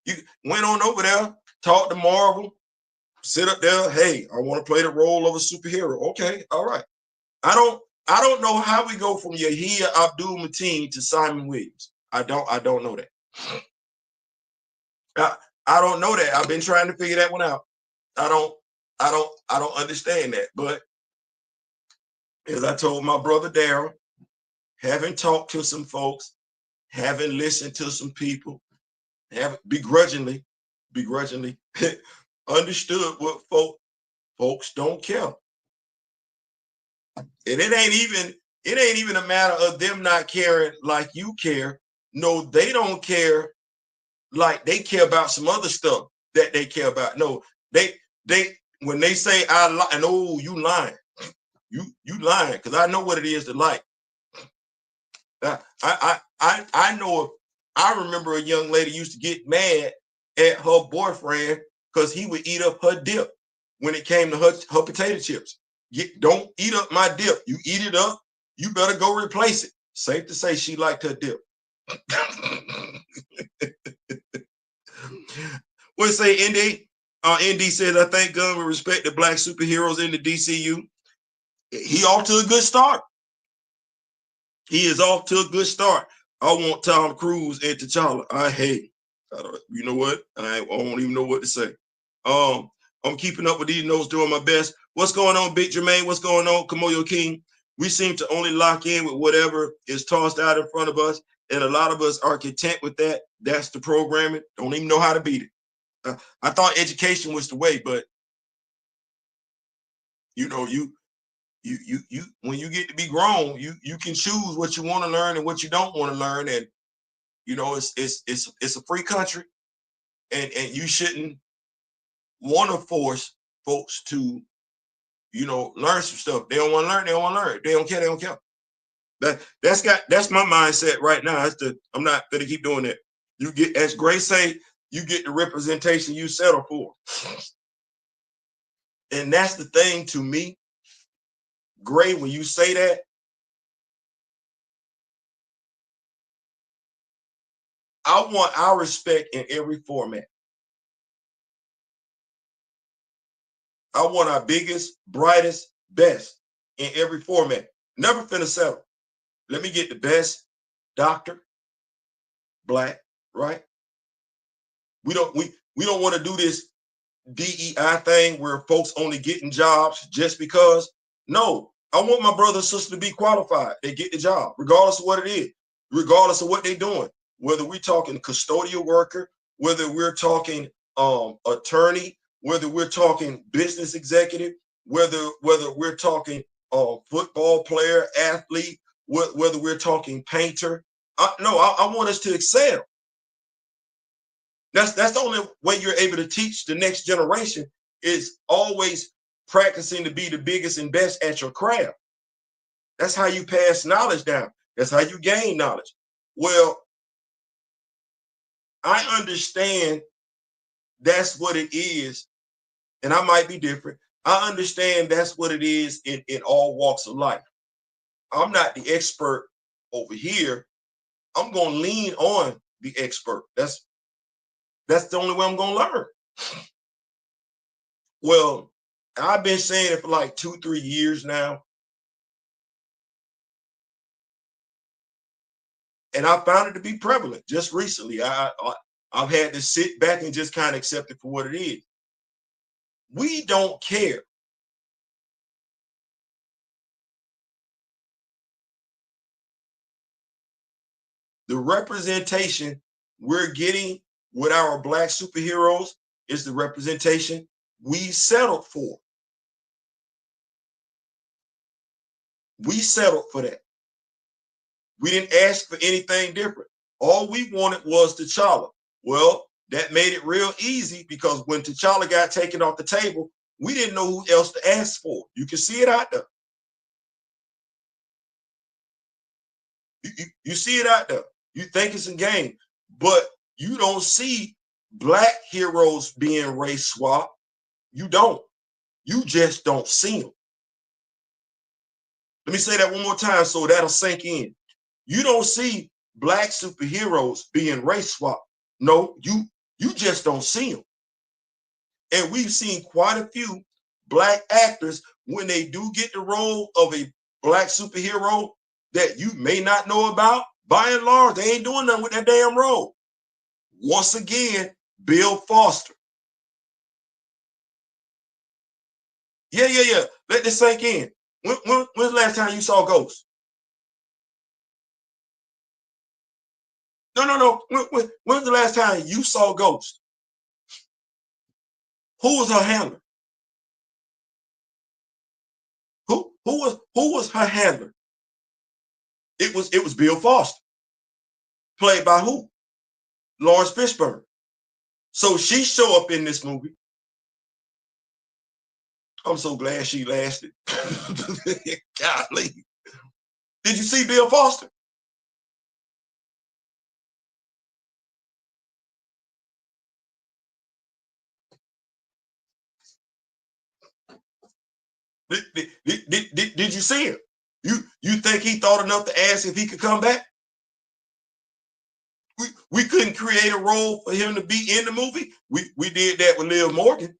You went on over there, talked to Marvel, sit up there. Hey, I want to play the role of a superhero. Okay, all right. I don't know how we go from Yahya Abdul-Mateen to Simon Williams. I don't know that. I don't know that. I've been trying to figure that one out. I don't understand that. But as I told my brother Daryl, having talked to some folks, having listened to some people, have begrudgingly understood what folks don't care. And it ain't even a matter of them not caring like you care. No, they don't care like they care about some other stuff that they care about. No, they when they say I know you lying. You lying, because I know what it is to like. I know. I remember a young lady used to get mad at her boyfriend because he would eat up her dip when it came to her potato chips. Don't eat up my dip. You eat it up, you better go replace it. Safe to say she liked her dip. What say ND? ND says, I thank God we respect the Black superheroes in the DCU. He off to a good start. He is off to a good start. I want Tom Cruise and T'Challa. You know what? I don't even know what to say. I'm keeping up with these notes, doing my best. What's going on, Big Jermaine? What's going on, Kamoyo King? We seem to only lock in with whatever is tossed out in front of us, and a lot of us are content with that. That's the programming. Don't even know how to beat it. I thought education was the way, but you know, you when you get to be grown, you can choose what you want to learn and what you don't want to learn, and you know it's a free country, and you shouldn't want to force folks to learn some stuff. They don't want to learn. They don't want to learn. They don't care. They don't care. That's my mindset right now. I'm not gonna keep doing that. You get, as Grace say, you get the representation you settle for. And that's the thing to me, Gray, when you say that, I want our respect in every format. I want our biggest, brightest, best in every format. Never finna settle. Let me get the best doctor, Black, right? We don't want to do this DEI thing where folks only getting jobs just because. No, I want my brother and sister to be qualified. They get the job, regardless of what it is, regardless of what they're doing. Whether we're talking custodial worker, whether we're talking attorney, whether we're talking business executive, whether we're talking football player, athlete, whether we're talking painter. I want us to excel. That's the only way you're able to teach the next generation, is always practicing to be the biggest and best at your craft. That's how you pass knowledge down. That's how you gain knowledge. Well, I understand that's what it is, and I might be different. I understand that's what it is in all walks of life. I'm not the expert over here. I'm going to lean on the expert. That's the only way I'm going to learn. Well, I've been saying it for like 2-3 years now. And I found it to be prevalent just recently. I've had to sit back and just kind of accept it for what it is. We don't care. The representation we're getting with our Black superheroes is the representation we settled for. We settled for that. We didn't ask for anything different. All we wanted was T'Challa. Well, that made it real easy, because when T'Challa got taken off the table, we didn't know who else to ask for. You can see it out there. You see it out there. You think it's a game, but you don't see Black heroes being race swapped. You don't. You just don't see them. Let me say that one more time so that'll sink in. You don't see Black superheroes being race swapped. No, you just don't see them. And we've seen quite a few Black actors, when they do get the role of a Black superhero that you may not know about, by and large, they ain't doing nothing with that damn role. Once again, Bill Foster. Yeah. Let this sink in. When's the last time you saw Ghost? No. When's the last time you saw Ghost? Who was her handler? Who was her handler? It was Bill Foster. Played by who? Lawrence Fishburne. So she show up in this movie. I'm so glad she lasted. Golly. Did you see Bill Foster? Did you see him? You think he thought enough to ask if he could come back? We couldn't create a role for him to be in the movie. We did that with Liv Morgan.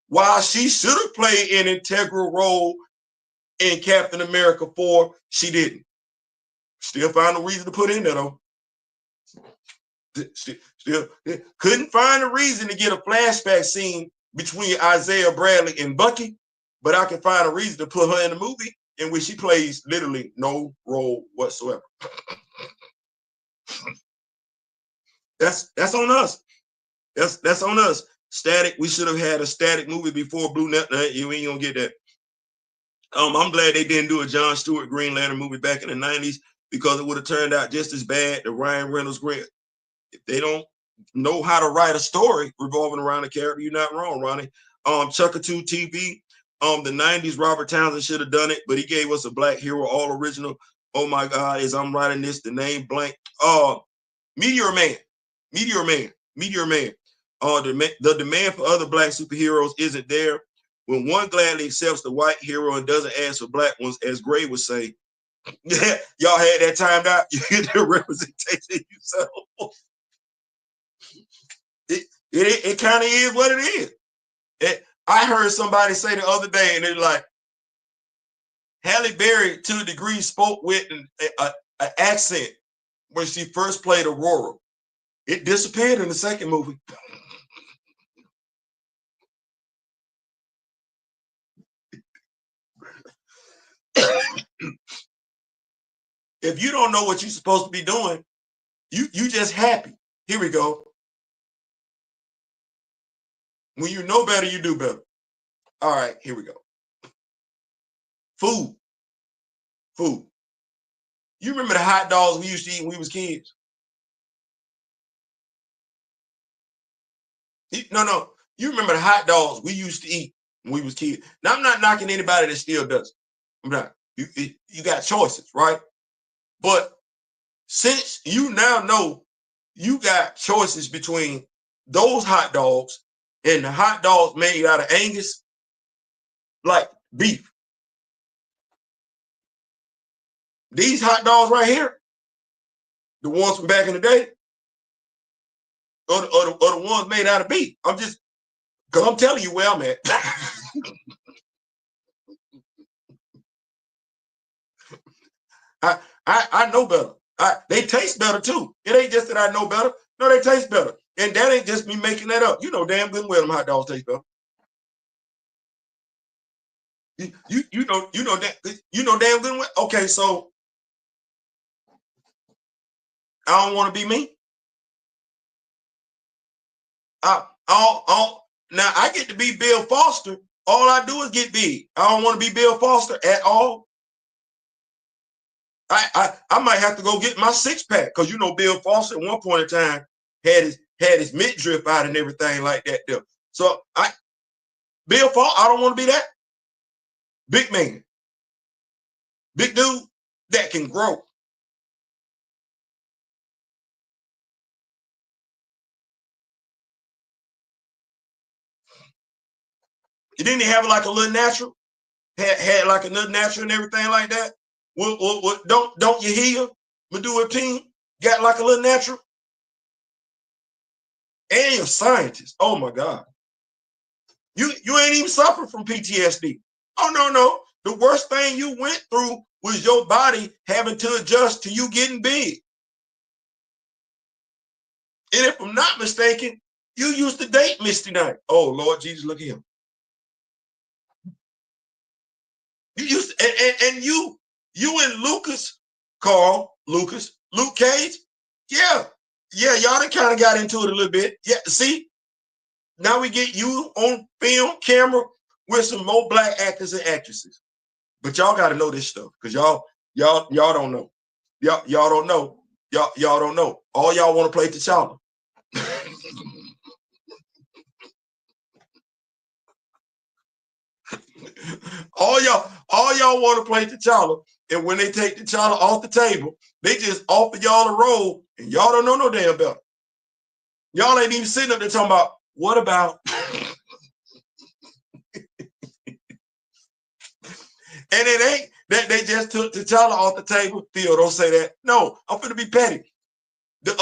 While she should have played an integral role in Captain America 4, she didn't. Still found a reason to put in there though. Still couldn't find a reason to get a flashback scene between Isaiah Bradley and Bucky, but I can find a reason to put her in the movie in which she plays literally no role whatsoever. That's on us. That's on us. Static. We should have had a Static movie before Blue Net. You ain't gonna get that. I'm glad they didn't do a John Stewart Green Lantern movie back in the 90s, because it would have turned out just as bad. The Ryan Reynolds Green. If they don't know how to write a story revolving around a character, you're not wrong, Ronnie. Chuckatoo TV. The 90s, Robert Townsend should have done it, but he gave us a black hero, all original. Oh my God, as I'm writing this, the name blank. Meteor Man. Meteor Man. Meteor Man. The demand for other black superheroes isn't there. When one gladly accepts the white hero and doesn't ask for black ones, as Gray would say, yeah, y'all had that timed out. You get the representation yourself. It kind of is what it is. I heard somebody say the other day, and they're like, Halle Berry, to a degree, spoke with an accent when she first played Aurora. It disappeared in the second movie. If you don't know what you're supposed to be doing, you just happy. Here we go. When you know better, you do better. All right, here we go. Food. Food. You remember the hot dogs we used to eat when we was kids? No. You remember the hot dogs we used to eat when we was kids. Now, I'm not knocking anybody that still does. I'm not. You got choices, right? But since you now know you got choices between those hot dogs and the hot dogs made out of Angus, like beef. These hot dogs right here, the ones from back in the day, or the ones made out of beef. Because I'm telling you where I'm at. I know better. They taste better too. It ain't just that I know better. No, they taste better. And that ain't just me making that up. You know damn good well them hot dogs taste better. You know damn good well. Okay, so I don't want to be me. Now I get to be Bill Foster. All I do is get big. I don't want to be Bill Foster at all. I might have to go get my six-pack because you know Bill Foster at one point in time had his midriff out and everything like that there. So Bill Foster, I don't want to be that. Big man. Big dude that can grow. You didn't have like a little natural? Had like a little natural and everything like that? Don't you hear? Medulla team got like a little natural? And you're a scientist. Oh my God. You ain't even suffer from PTSD. Oh no. The worst thing you went through was your body having to adjust to you getting big. And if I'm not mistaken, you used to date Misty Knight. Oh Lord Jesus, look at him. You used to, and you and Lucas, Luke Cage, yeah, y'all done kind of got into it a little bit. Yeah, see, now we get you on film, camera with some more black actors and actresses. But y'all got to know this stuff because y'all don't know. Y'all don't know. Y'all don't know. All y'all want to play T'Challa. all y'all want to play T'Challa, and when they take T'Challa off the table, they just offer y'all a role, and y'all don't know no damn better. Y'all ain't even sitting up there talking about what about. And it ain't that they just took T'Challa off the table. Theo, don't say that. No, I'm finna be petty. The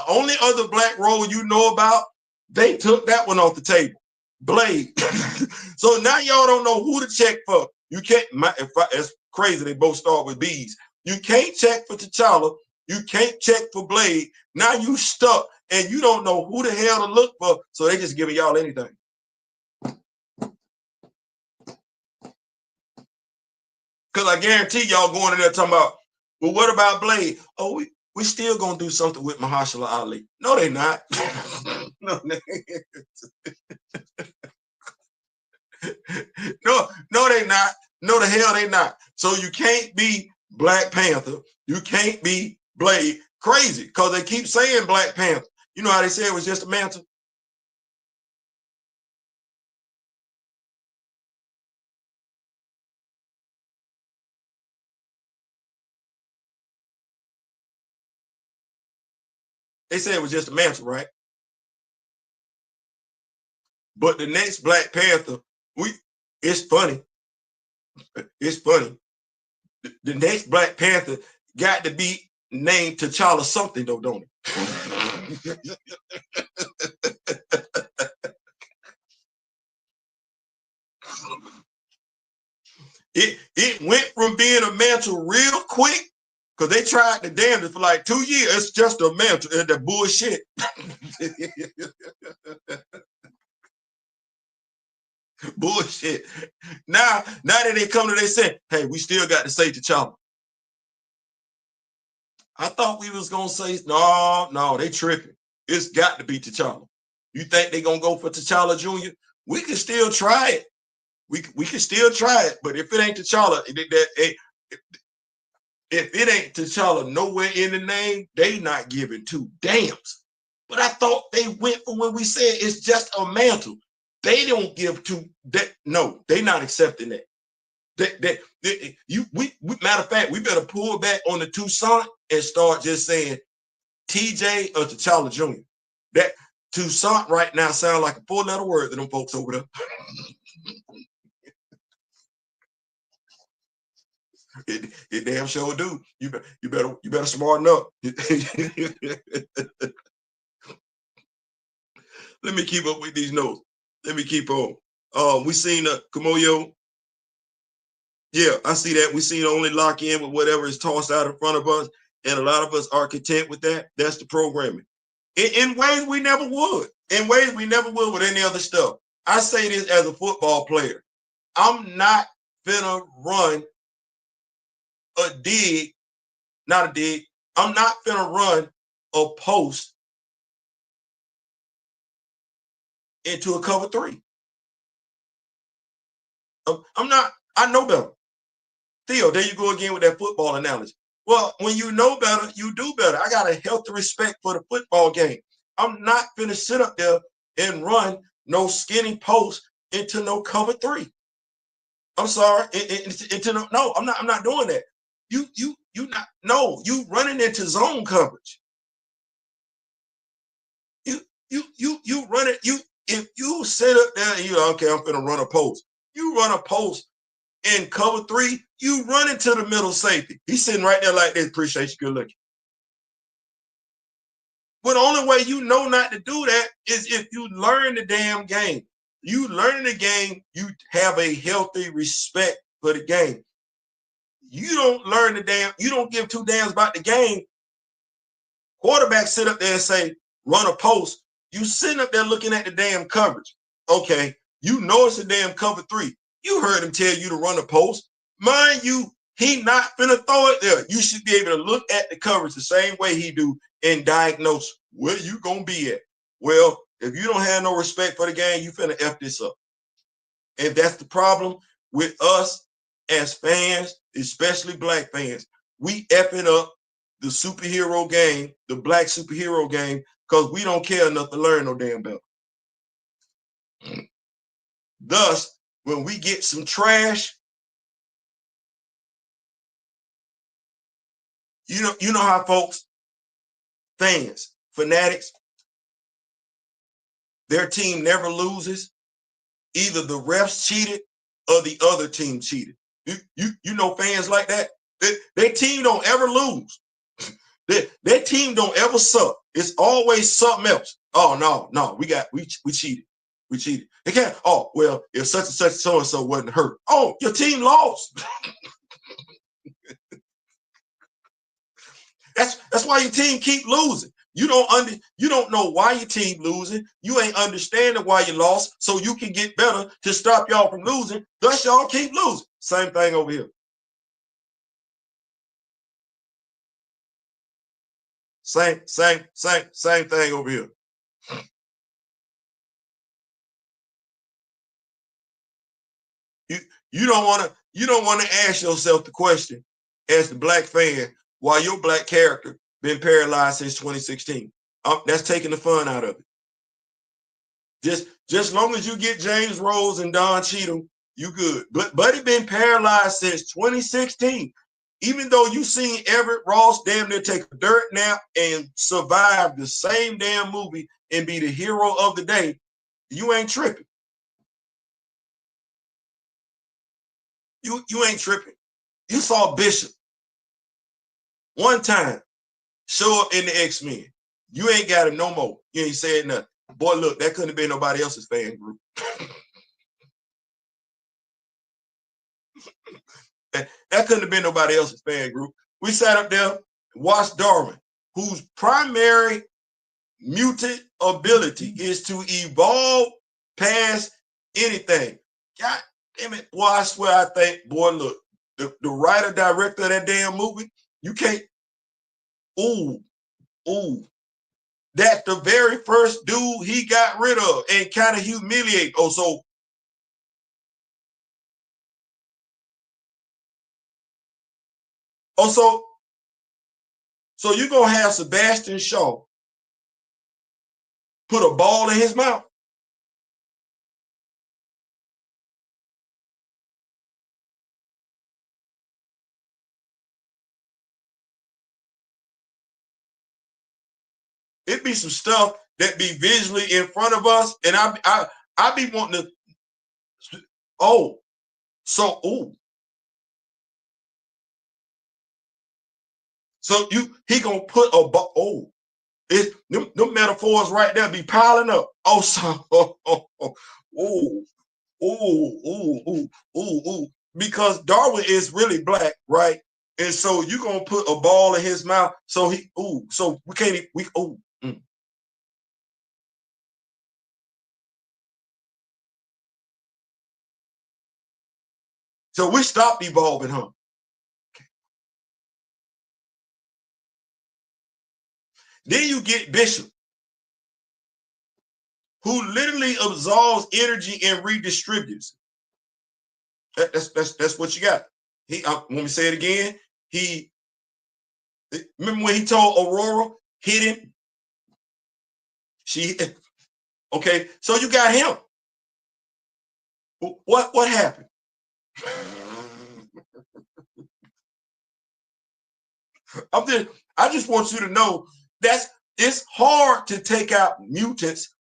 only other black role you know about, they took that one off the table. Blade. So now y'all don't know who to check for. You can't. It's crazy. They both start with B's. You can't check for T'Challa. You can't check for Blade. Now you stuck, and you don't know who the hell to look for. So they just giving y'all anything. Because I guarantee y'all going in there talking about, well, what about Blade? Oh, we still gonna do something with Mahershala Ali. No, they're not. No, they not. No, the hell they not. So you can't be Black Panther. You can't be Blade. Crazy, because they keep saying Black Panther. You know how they say it was just a mantle? They said it was just a mantle, right? But the next Black Panther, it's funny. It's funny. The next Black Panther got to be named T'Challa something, though, don't it? It went from being a mantle real quick, because they tried to damn it for like 2 years. It's just a mantle. And the bullshit. Bullshit. Now that they come to, they say, hey, we still got to say T'Challa. I thought we was gonna say no, they tripping. It's got to be T'Challa. You think they gonna go for T'Challa Jr.? We can still try it. We can still try it, but if it ain't T'Challa, if it ain't T'Challa nowhere in the name, they not giving two damns. But I thought they went for when we said it's just a mantle. They don't give two. No, they not accepting that. Matter of fact, we better pull back on the Toussaint and start just saying TJ or T'Challa Jr. That Toussaint right now sound like a 4-letter word to them folks over there. It damn sure do. You better smarten up. Let me keep up with these notes. Let me keep on. We seen Kamoyo. Yeah, I see that. We seen only lock in with whatever is tossed out in front of us, and a lot of us are content with that. That's the programming. In ways we never would. In ways we never would with any other stuff. I say this as a football player. I'm not finna run a dig, not a dig. I'm not finna run a post into a cover 3. I'm not. I know better. Theo, there you go again with that football analogy. Well, when you know better, you do better. I got a healthy respect for the football game. I'm not finna sit up there and run no skinny post into no cover 3. I'm sorry. No, I'm not doing that. You running into zone coverage. You run it. If you sit up there and you're okay, I'm gonna run a post. You run a post in cover 3, you run into the middle safety. He's sitting right there like this. Appreciate you. Good looking. But the only way you know not to do that is if you learn the damn game. You learn the game, you have a healthy respect for the game. You don't learn you don't give 2 damns about the game. Quarterbacks sit up there and say, run a post. You sitting up there looking at the damn coverage. Okay, you know it's a damn cover 3. You heard him tell you to run a post. Mind you, he not finna throw it there. You should be able to look at the coverage the same way he do and diagnose where you gonna be at. Well, if you don't have no respect for the game, you finna F this up. And that's the problem with us as fans, especially black fans. We effing up the superhero game, the black superhero game, because we don't care enough to learn no damn better. Thus, when we get some trash, you know how folks, fans, fanatics, their team never loses. Either the refs cheated or the other team cheated. You know fans like that. Their team don't ever lose. Their team don't ever suck. It's always something else. Oh no, we cheated. We cheated. They can't. Oh well, if such and such so and so wasn't hurt. Oh, your team lost. That's why your team keep losing. You don't know why your team losing. You ain't understanding why you lost, so you can get better to stop y'all from losing. Thus, y'all keep losing. Same thing over here. Same thing over here. You don't want to ask yourself the question as the black fan why your black character been paralyzed since 2016. That's taking the fun out of it. Just long as you get James Rose and Don Cheadle, you good. But Buddy been paralyzed since 2016. Even though you seen Everett Ross damn near take a dirt nap and survive the same damn movie and be the hero of the day, you ain't tripping. You ain't tripping. You saw Bishop one time show up in the X-Men. You ain't got him no more. You ain't said nothing. Boy, look, that couldn't have been nobody else's fan group. That couldn't have been nobody else's fan group. We sat up there, watched Darwin, whose primary mutant ability is to evolve past anything. God damn it. Boy, I swear I think, boy, look, the writer, director of that damn movie, you can't, ooh, that's the very first dude he got rid of and kind of humiliate. Oh, so you're gonna have Sebastian Shaw put a ball in his mouth? It be some stuff that be visually in front of us, and I be wanting to. Oh, so so he gonna put a ball. Oh, them metaphors right there be piling up. Oh, so ooh. Because Darwin is really black, right? And so you gonna put a ball in his mouth. So so we can't So we stopped evolving, huh? Then you get Bishop, who literally absorbs energy and redistributes. That's what you got. Let me say it again. Remember when he told Aurora, hit him? Okay, so you got him. What happened? I just want you to know it's hard to take out mutants,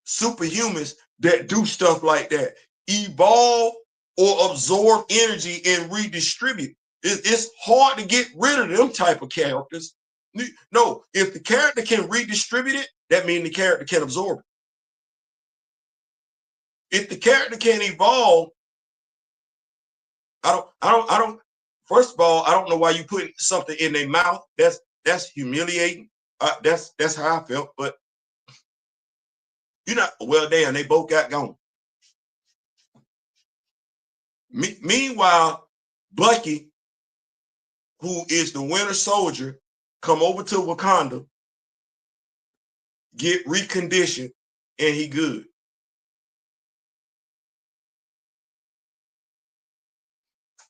superhumans that do stuff like that, evolve or absorb energy and redistribute. It's hard to get rid of them type of characters. No, if the character can redistribute it, that means the character can absorb it. If the character can evolve, I don't. First of all, I don't know why you put something in their mouth. That's humiliating. That's how I felt. But you're not. Well, damn, they both got gone. Meanwhile, Bucky, who is the Winter Soldier, come over to Wakanda, get reconditioned, and he good.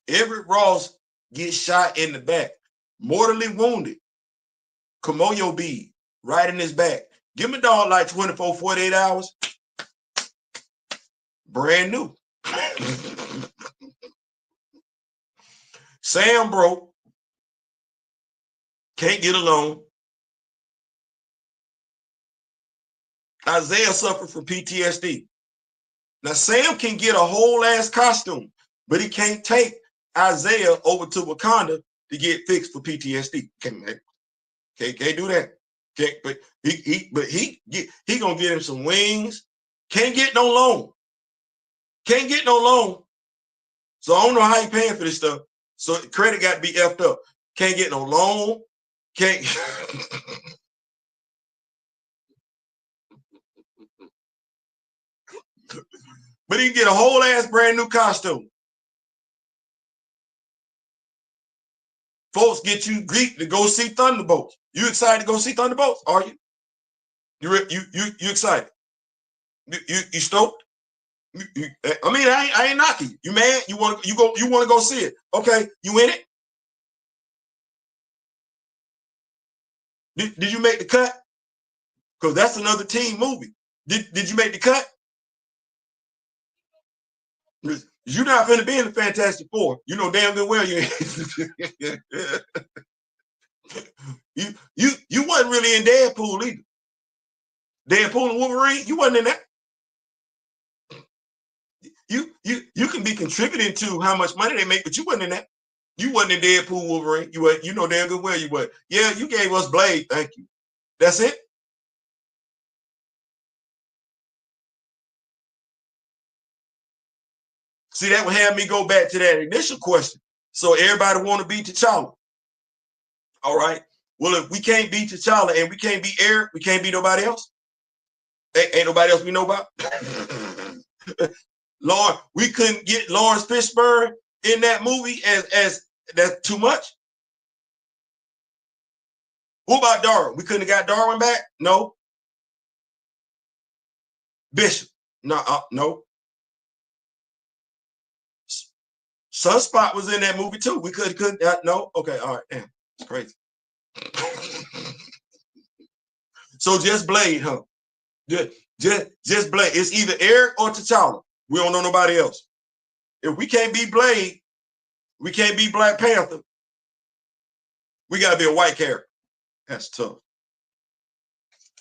Everett Ross gets shot in the back, mortally wounded. Komoyo bead right in his back. Give me dog like 24, 48 hours. Brand new. Sam broke. Can't get along. Isaiah suffered from PTSD. Now, Sam can get a whole ass costume, but he can't take Isaiah over to Wakanda to get fixed for PTSD. Can't do that. But he gonna get him some wings. Can't get no loan. Can't get no loan. So I don't know how he paying for this stuff. So credit got to be effed up. Can't get no loan. Can't. But he can get a whole ass brand new costume. Folks get you geeked to go see Thunderbolts. You excited to go see Thunderbolts? Are you? You excited? You stoked? I mean, I ain't knocking you. You mad? You want to go see it? Okay, you in it? Did you make the cut? Because that's another team movie. Did you make the cut? You're not finna be in the Fantastic Four. You know damn good well you ain't. you wasn't really in Deadpool either. Deadpool and Wolverine, you wasn't in that. You can be contributing to how much money they make, but you wasn't in that. You wasn't in Deadpool, Wolverine. You know damn good well you was. Yeah, you gave us Blade. Thank you. That's it. See, that would have me go back to that initial question. So everybody want to be T'Challa. All right. Well, if we can't be T'Challa and we can't be Eric, we can't be nobody else. Ain't nobody else we know about. Lord, we couldn't get Lawrence Fishburne in that movie as that's too much. What about Darwin? We couldn't have got Darwin back? No. Bishop? No, no. Sunspot was in that movie too. We couldn't no. Okay, all right. Damn, it's crazy. So just Blade, huh? Just Blade. It's either Eric or T'Challa. We don't know nobody else. If we can't be Blade, we can't be Black Panther. We gotta be a white character. That's tough.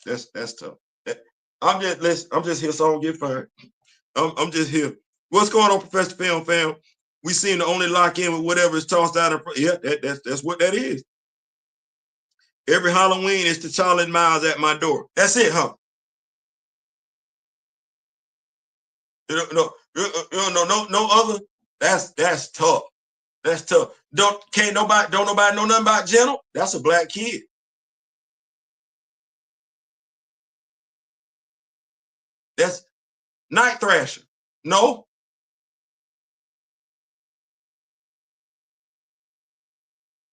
That's tough. I'm just here so I don't get fired. I'm just here. What's going on, Professor Film Fam? We seem to only lock in with whatever is tossed out of. Yeah, that's what that is. Every Halloween is T'Challa and Miles at my door. That's it, huh? No other. That's tough. That's tough. Don't nobody know nothing about Gentle? That's a black kid. That's Night Thrasher. No.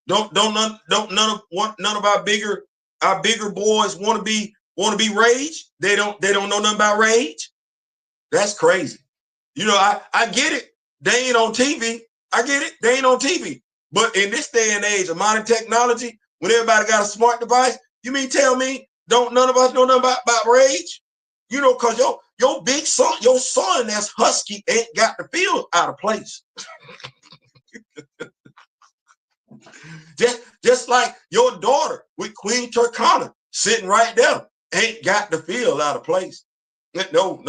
Don't none of our bigger boys want to be Rage. They don't know nothing about Rage. That's crazy. You know, I get it. They ain't on TV. I get it. They ain't on TV. But in this day and age of modern technology, when everybody got a smart device, you mean tell me don't none of us know nothing about Rage? You know, because your big son, your son that's husky ain't got the feel out of place. just like your daughter with Queen Turkana sitting right there ain't got the feel out of place. No.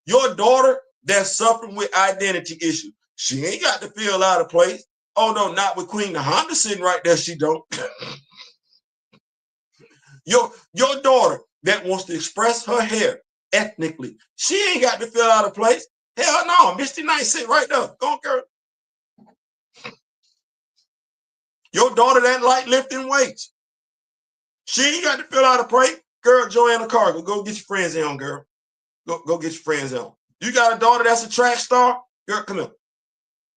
Your daughter that's suffering with identity issues, she ain't got to feel out of place. Oh no, not with Queen Honda sitting right there. She don't. Your daughter that wants to express her hair ethnically, she ain't got to feel out of place. Hell no, Misty Knight sitting right there. Go on, girl. Your daughter that like lifting weights, she ain't got to feel out of place. Girl, Joanna Carter, go get your friends in, girl. Go get your friends in. You got a daughter that's a track star? Girl, come here.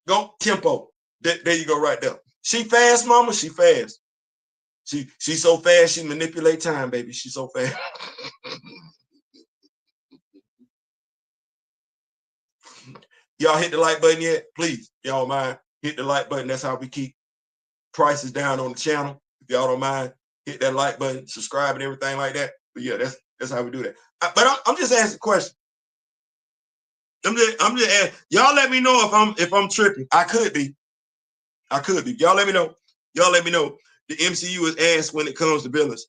Go tempo. There you go right there. She fast, mama. She fast. She's so fast, she manipulate time, baby. She's so fast. Y'all hit the like button yet? Please, y'all mind, hit the like button. That's how we keep prices down on the channel. If y'all don't mind, hit that like button, subscribe and everything like that. But yeah, that's how we do that. But I'm just asking a question. I'm just asking. Y'all let me know if I'm tripping. I could be. Y'all let me know. The MCU is ass when it comes to villains.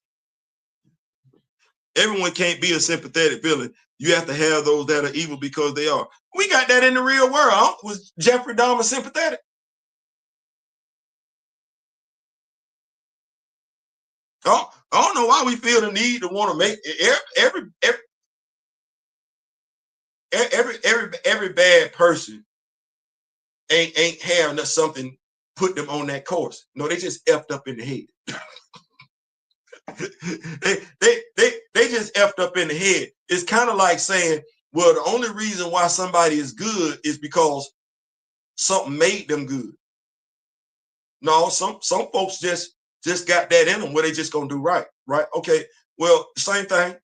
Everyone can't be a sympathetic villain. You have to have those that are evil because they are. We got that in the real world. Was Jeffrey Dahmer sympathetic? I don't know why we feel the need to want to make every bad person ain't having something put them on that course. No, they just effed up in the head. they just effed up in the head. It's kind of like saying, well, the only reason why somebody is good is because something made them good. No, some folks just got that in them where they just gonna do right. Okay, well, same thing.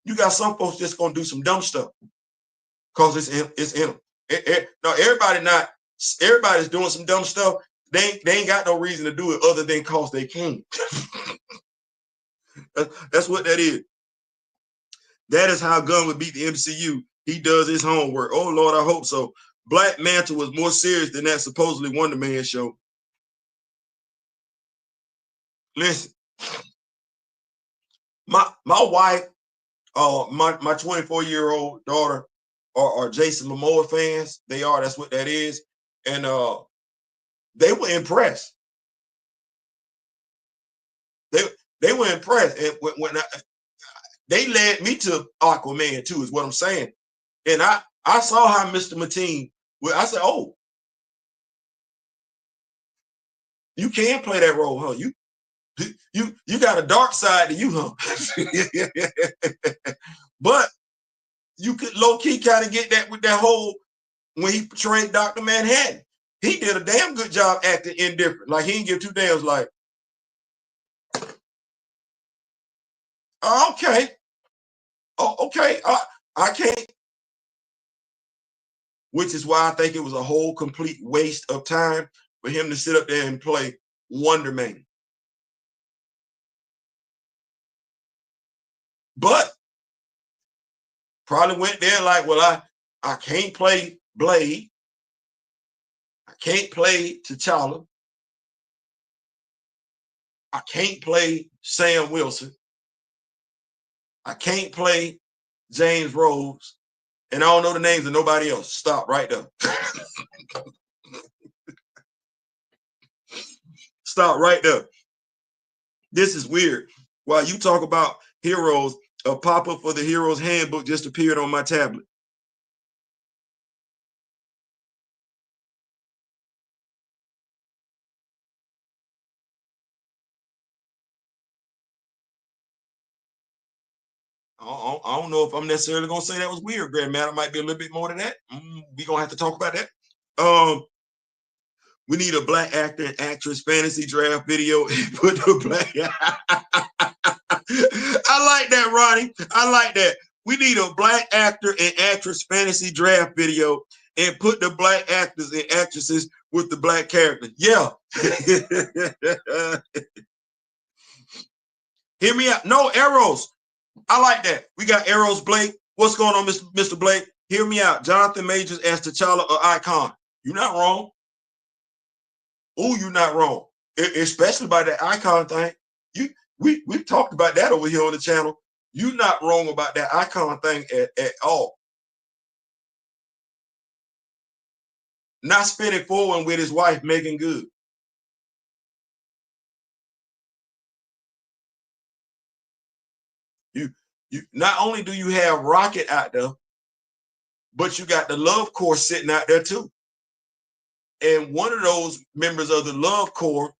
You got some folks just gonna do some dumb stuff because it's in them. No, everybody's doing some dumb stuff. They ain't got no reason to do it other than cause they can. That's what that is. That is how Gunn would beat the MCU. He does his homework. Oh Lord, I hope so. Black Panther was more serious than that supposedly Wonder Man show. Listen, my wife, my 24-year-old daughter are Jason Momoa fans. They are. That's what that is. And they were impressed. They were impressed. And when they led me to Aquaman too, is what I'm saying. And I saw how Mr. Mateen. I said, oh, you can play that role, huh? You got a dark side to you, huh? But you could low-key kind of get that with that whole, when he portrayed Dr. Manhattan. He did a damn good job acting indifferent. Like, he didn't give two damns, like, okay. Oh, okay. I can't. Which is why I think it was a whole complete waste of time for him to sit up there and play Wonder Man. But probably went there like, well, I can't play Blade. I can't play T'Challa. I can't play Sam Wilson. I can't play James Rhodes. And I don't know the names of nobody else. Stop right there. Stop right there. This is weird. While you talk about heroes, a pop-up for the Heroes Handbook just appeared on my tablet. I don't know if I'm necessarily going to say that was weird, Grand Man. It might be a little bit more than that. We're going to have to talk about that. We need a black actor and actress fantasy draft video and put the black. I like that, Ronnie. I like that. We need a black actor and actress fantasy draft video and put the black actors and actresses with the black character. Yeah. Hear me out. No arrows. I like that. We got Arrows Blake. What's going on, Mr. Blake? Hear me out. Jonathan Majors as T'Challa or Icon. You're not wrong. Oh, you're not wrong. Especially by that Icon thing. We've talked about that over here on the channel. You're not wrong about that Icon thing at all. Not spending forward with his wife, Megan Good. You not only do you have Rocket out there, but you got the Love Corps sitting out there too. And one of those members of the Love Corps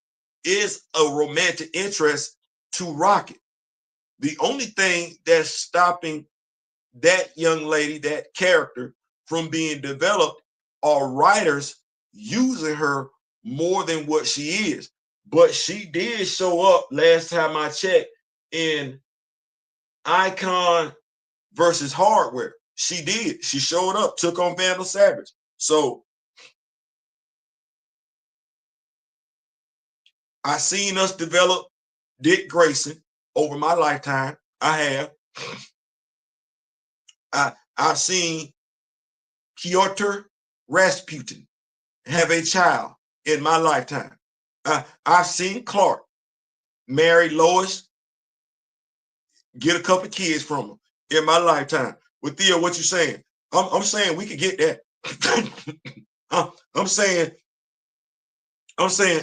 is a romantic interest to Rocket. The only thing that's stopping that young lady, that character, from being developed are writers using her more than what she is. But she did show up last time I checked in Icon versus Hardware. She did. She showed up, took on Vandal Savage. So I seen us develop Dick Grayson over my lifetime. I have. I've seen Piotr Rasputin have a child in my lifetime. I've seen Clark marry Lois, get a couple kids from him in my lifetime. With Theo, what you saying? I'm saying we could get that. I'm saying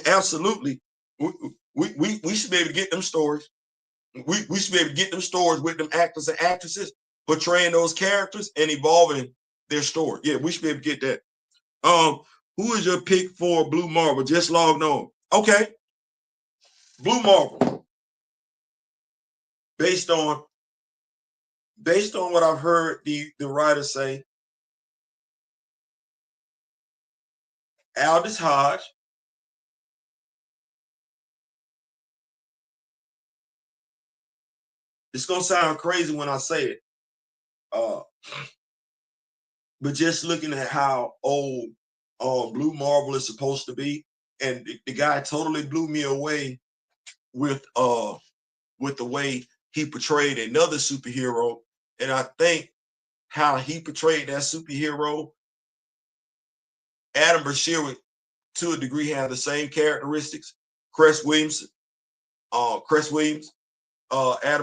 absolutely. We should be able to get them stories. We should be able to get them stories with them actors and actresses portraying those characters and evolving their story. Yeah, we should be able to get that. Who is your pick for Blue Marvel? Just logged on. Okay. Blue Marvel. Based on what I've heard the writers say, Aldous Hodge, it's gonna sound crazy when I say it, but just looking at how old Blue Marvel is supposed to be, and the guy totally blew me away with the way he portrayed another superhero, and I think how he portrayed that superhero Adam Bashir would, to a degree, have the same characteristics. Cress Williams, Adam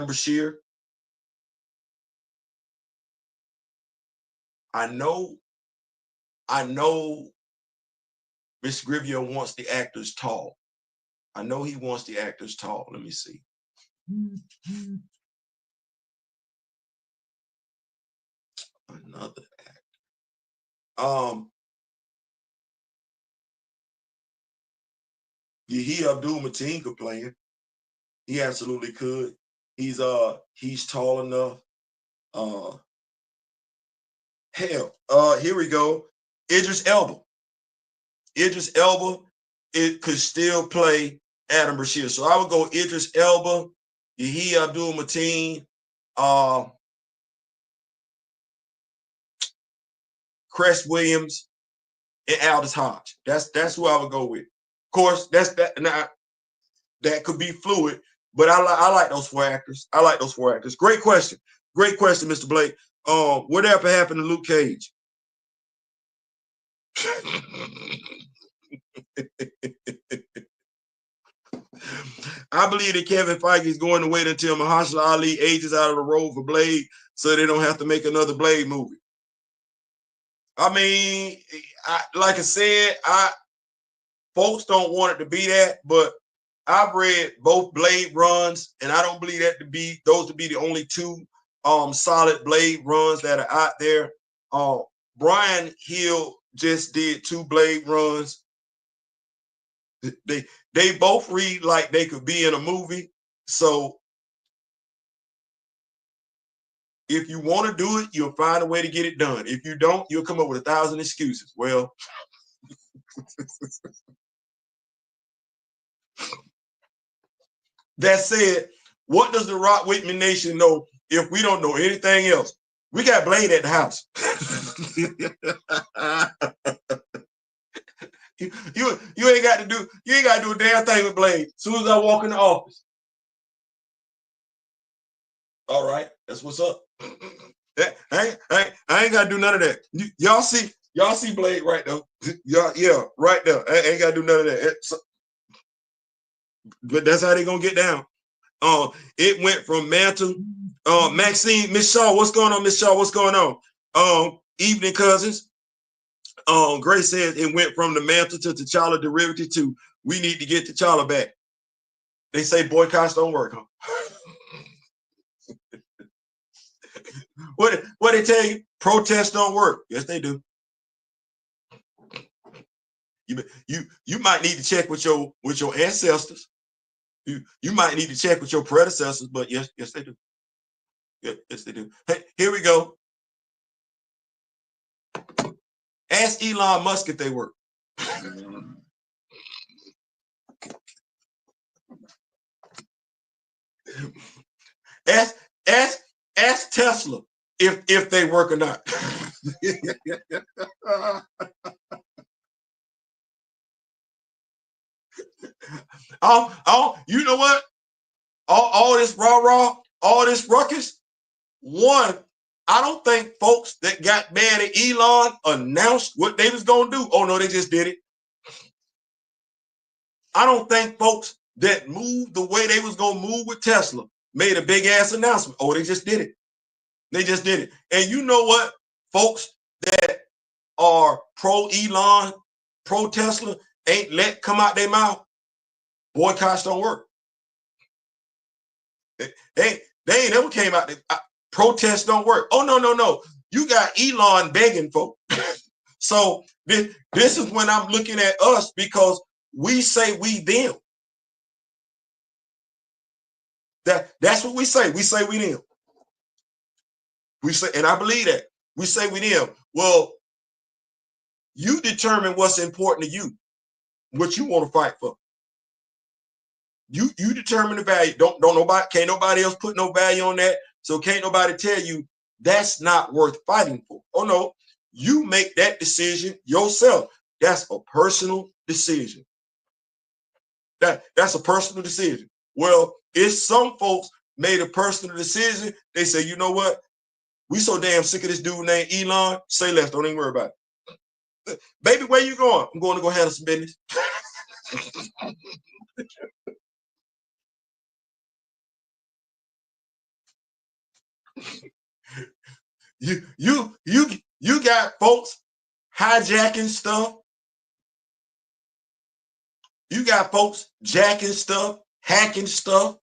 Bashir. I know Mr. Grivio wants the actors tall. I know he wants the actors tall. Let me see. Another actor. Yahi Abdul Mateen could play him. He absolutely could. He's tall enough. Hell, here we go. Idris Elba. Idris Elba, it could still play Adam Bashir. So I would go Idris Elba, Yahi Abdul Mateen, Cress Williams, and Aldous Hodge. That's who I would go with. Of course, that could be fluid, but I like those four actors. I like those four actors. Great question, Mr. Blake. Whatever happened to Luke Cage? I believe that Kevin Feige is going to wait until Mahershala Ali ages out of the role for Blade, so they don't have to make another Blade movie. I mean, like I said, folks don't want it to be that, but I've read both Blade runs, and I don't believe that those to be the only two solid Blade runs that are out there. Brian Hill just did 2 Blade runs. They both read like they could be in a movie. So if you want to do it, you'll find a way to get it done. If you don't, you'll come up with 1,000 excuses. Well, that said, what does the Rock Whitman Nation know if we don't know anything else? We got Blade at the house. you ain't got to do a damn thing with Blade. As soon as I walk in the office. All right, that's what's up. I ain't got to do none of that. Y'all see Blade right there. Yeah, right there. I ain't got to do none of that. But that's how they gonna get down. It went from mantle. Maxine, Miss Shaw, what's going on, Miss Shaw? What's going on? Evening, cousins. Grace says it went from the mantle to T'Challa derivative to we need to get T'Challa back. They say boycotts don't work, huh? What they tell you? Protests don't work. Yes, they do. You might need to check with your ancestors. You might need to check with your predecessors, but yes, they do. Yes, they do. Hey, here we go. Ask Elon Musk if they work. Ask Tesla if they work or not. You know what? All this rah-rah, all this ruckus. One, I don't think folks that got mad at Elon announced what they was gonna do. Oh no, they just did it. I don't think folks that moved the way they was gonna move with Tesla made a big ass announcement. Oh, they just did it. They just did it. And you know what? Folks that are pro Elon, pro Tesla, ain't let come out their mouth. Boycotts don't work. They ain't ever came out. Protests don't work. Oh, no. You got Elon begging folks. So this is when I'm looking at us, because we say we them. That's what we say. We say we them. We say, and I believe that. We say we them. Well, you determine what's important to you, what you want to fight for. You determine the value. Can't nobody else put no value on that. So can't nobody tell you that's not worth fighting for. Oh no, you make that decision yourself. That's a personal decision. That's a personal decision. Well, if some folks made a personal decision, they say, you know what? We so damn sick of this dude named Elon. Say less. Don't even worry about it. Baby, where you going? I'm going to go handle some business. You got folks hijacking stuff. You got folks jacking stuff, hacking stuff,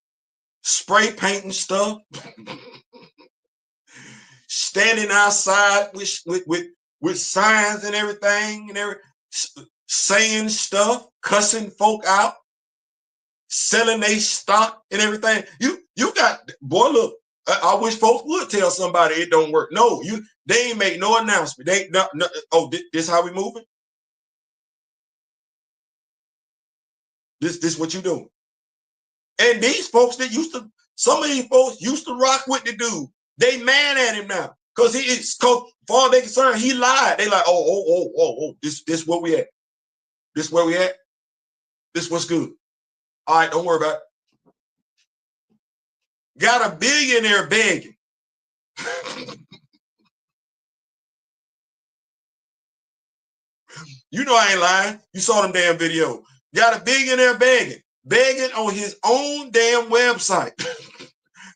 spray painting stuff, standing outside with signs and everything, saying stuff, cussing folk out, selling their stock and everything. You got, boy, look, I wish folks would tell somebody it don't work. No, they ain't make no announcement. They no, oh, this how we moving? This what you doing? And these folks that some of these folks used to rock with the dude. They mad at him now. Because for all they concerned, he lied. They like, oh, this where we at. This where we at. This what's good. All right, don't worry about it. Got a billionaire begging. You know I ain't lying. You saw them damn video. Got a billionaire begging on his own damn website.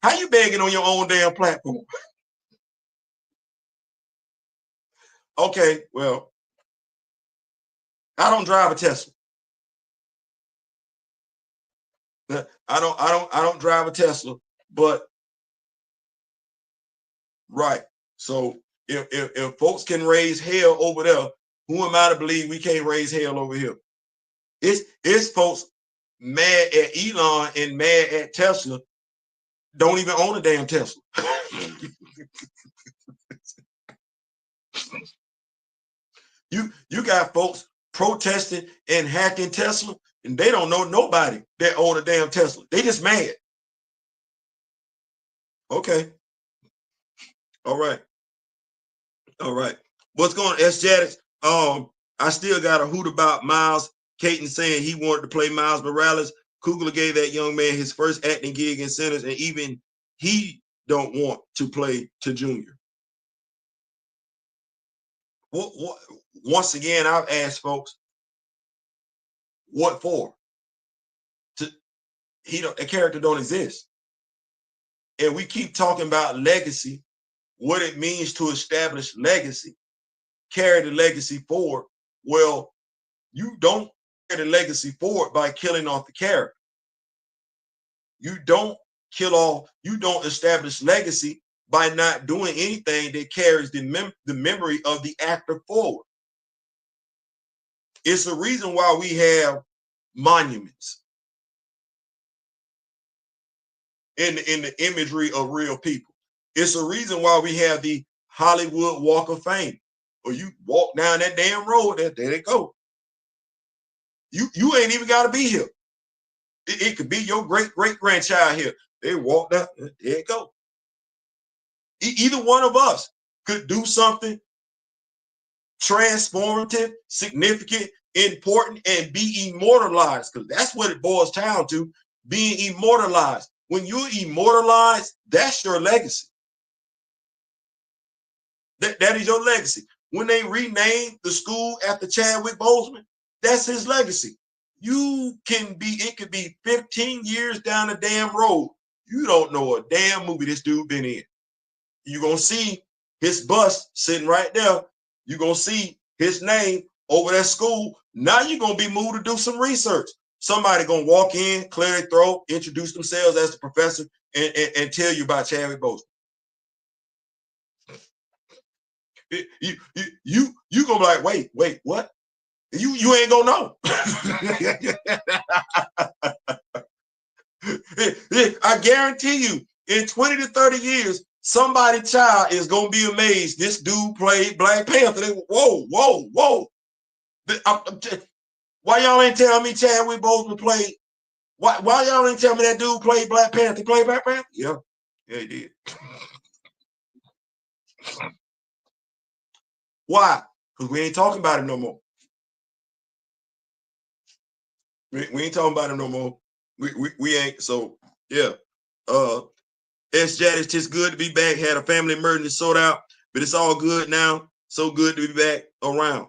How you begging on your own damn platform? Okay, well, I don't drive a Tesla. I don't drive a Tesla, but right. So if folks can raise hell over there, who am I to believe we can't raise hell over here? It's folks mad at Elon and mad at Tesla, don't even own a damn Tesla. You got folks protesting and hacking Tesla, and they don't know nobody that own a damn Tesla. They just mad. Okay. All right. All right. What's going on, S. Jadis? I still got a hoot about Miles Caton saying he wanted to play Miles Morales. Kugler gave that young man his first acting gig in Centers, and even he don't want to play to Junior. Once again, I've asked folks, what for? A character don't exist. And we keep talking about legacy, what it means to establish legacy, carry the legacy forward. Well, you don't carry the legacy forward by killing off the character. You don't establish legacy by not doing anything that carries the memory of the actor forward. It's the reason why we have monuments in the imagery of real people. It's the reason why we have the Hollywood Walk of Fame. Or you walk down that damn road, there they go. You ain't even got to be here. It could be your great-great-grandchild here. They walk down, there it go. Either one of us could do something transformative, significant, important, and be immortalized, because that's what it boils down to, being immortalized. When you're immortalized, that's your legacy. That is your legacy. When they renamed the school after Chadwick Boseman, that's his legacy. It could be 15 years down the damn road. You don't know a damn movie this dude been in. You're going to see his bust sitting right there. You're going to see his name over that school. Now you're going to be moved to do some research. Somebody going to walk in, clear their throat, introduce themselves as the professor, and tell you about Chadwick Boseman. You gonna be like, wait, what? You ain't gonna know. I guarantee you, in 20 to 30 years, somebody's child is gonna be amazed. This dude played Black Panther. Whoa. Why y'all ain't tell me Chadwick Boseman played? Why y'all ain't tell me that dude played Black Panther? He played Black Panther? Yeah, he did. Why? Because we ain't talking about it no more. We ain't talking about it no more. We ain't. So yeah. S. Jad, it's just good to be back. Had a family emergency sort out, but it's all good now. So good to be back around.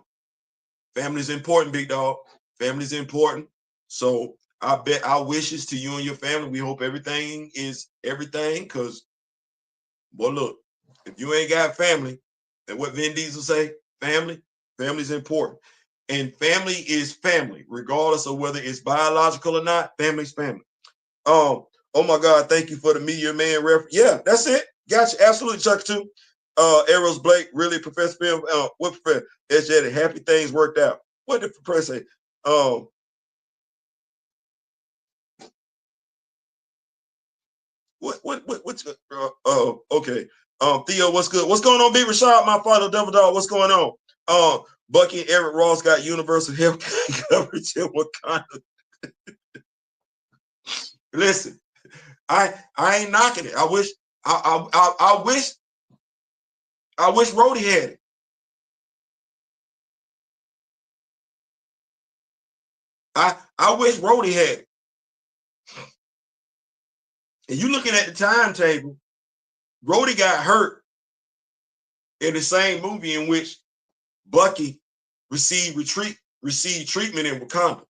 Family's important, big dog. Family's important. So I bet our wishes to you and your family. We hope everything is everything. Because, well, look, if you ain't got family, and what Vin Diesel say, family's important. And family is family, regardless of whether it's biological or not. Family's family. Oh my God, thank you for the Meteor Man reference. Yeah, that's it. Gotcha. Absolutely, Chuck, too. Arrows Blake, really, Professor Bill, what Professor SJ, happy things worked out. What did the press say? What's okay. Theo, what's good? What's going on, B Rashad, my father, Double Dog? What's going on? Bucky and Eric Ross got universal health coverage in Wakanda. Listen, I ain't knocking it. I wish Rhodey had it. I wish Rhodey had it. And you looking at the timetable, Rhodey got hurt in the same movie in which Bucky received treatment in Wakanda.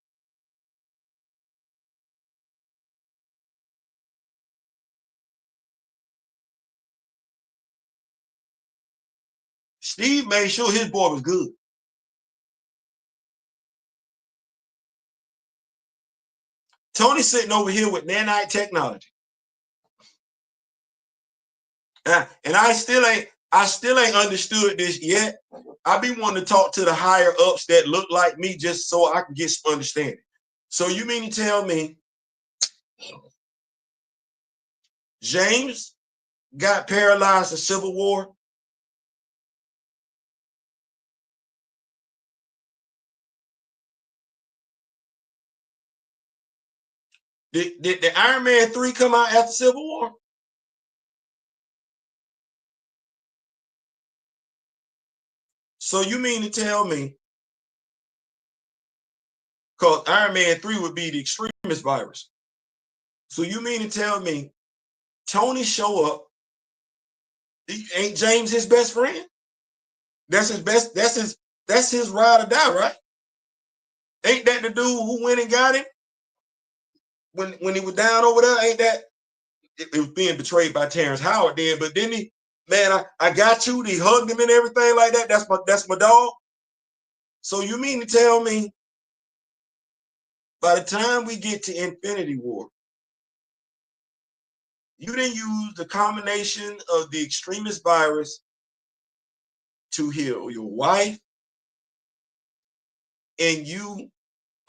Steve made sure his boy was good. Tony's sitting over here with nanite technology. And I still ain't understood this yet. I be wanting to talk to the higher ups that look like me just so I can get some understanding. So you mean to tell me James got paralyzed in Civil War? Did the Iron Man 3 come out after Civil War? So you mean to tell me, because Iron Man 3 would be the extremist virus. So you mean to tell me Tony show up, ain't James his best friend? That's his ride or die, right? Ain't that the dude who went and got him when he was down over there? Ain't that it was being betrayed by Terrence Howard then? But didn't he? Man, I got you. He hugged him and everything like that. That's my dog. So you mean to tell me by the time we get to Infinity War, you didn't use the combination of the extremist virus to heal your wife, and you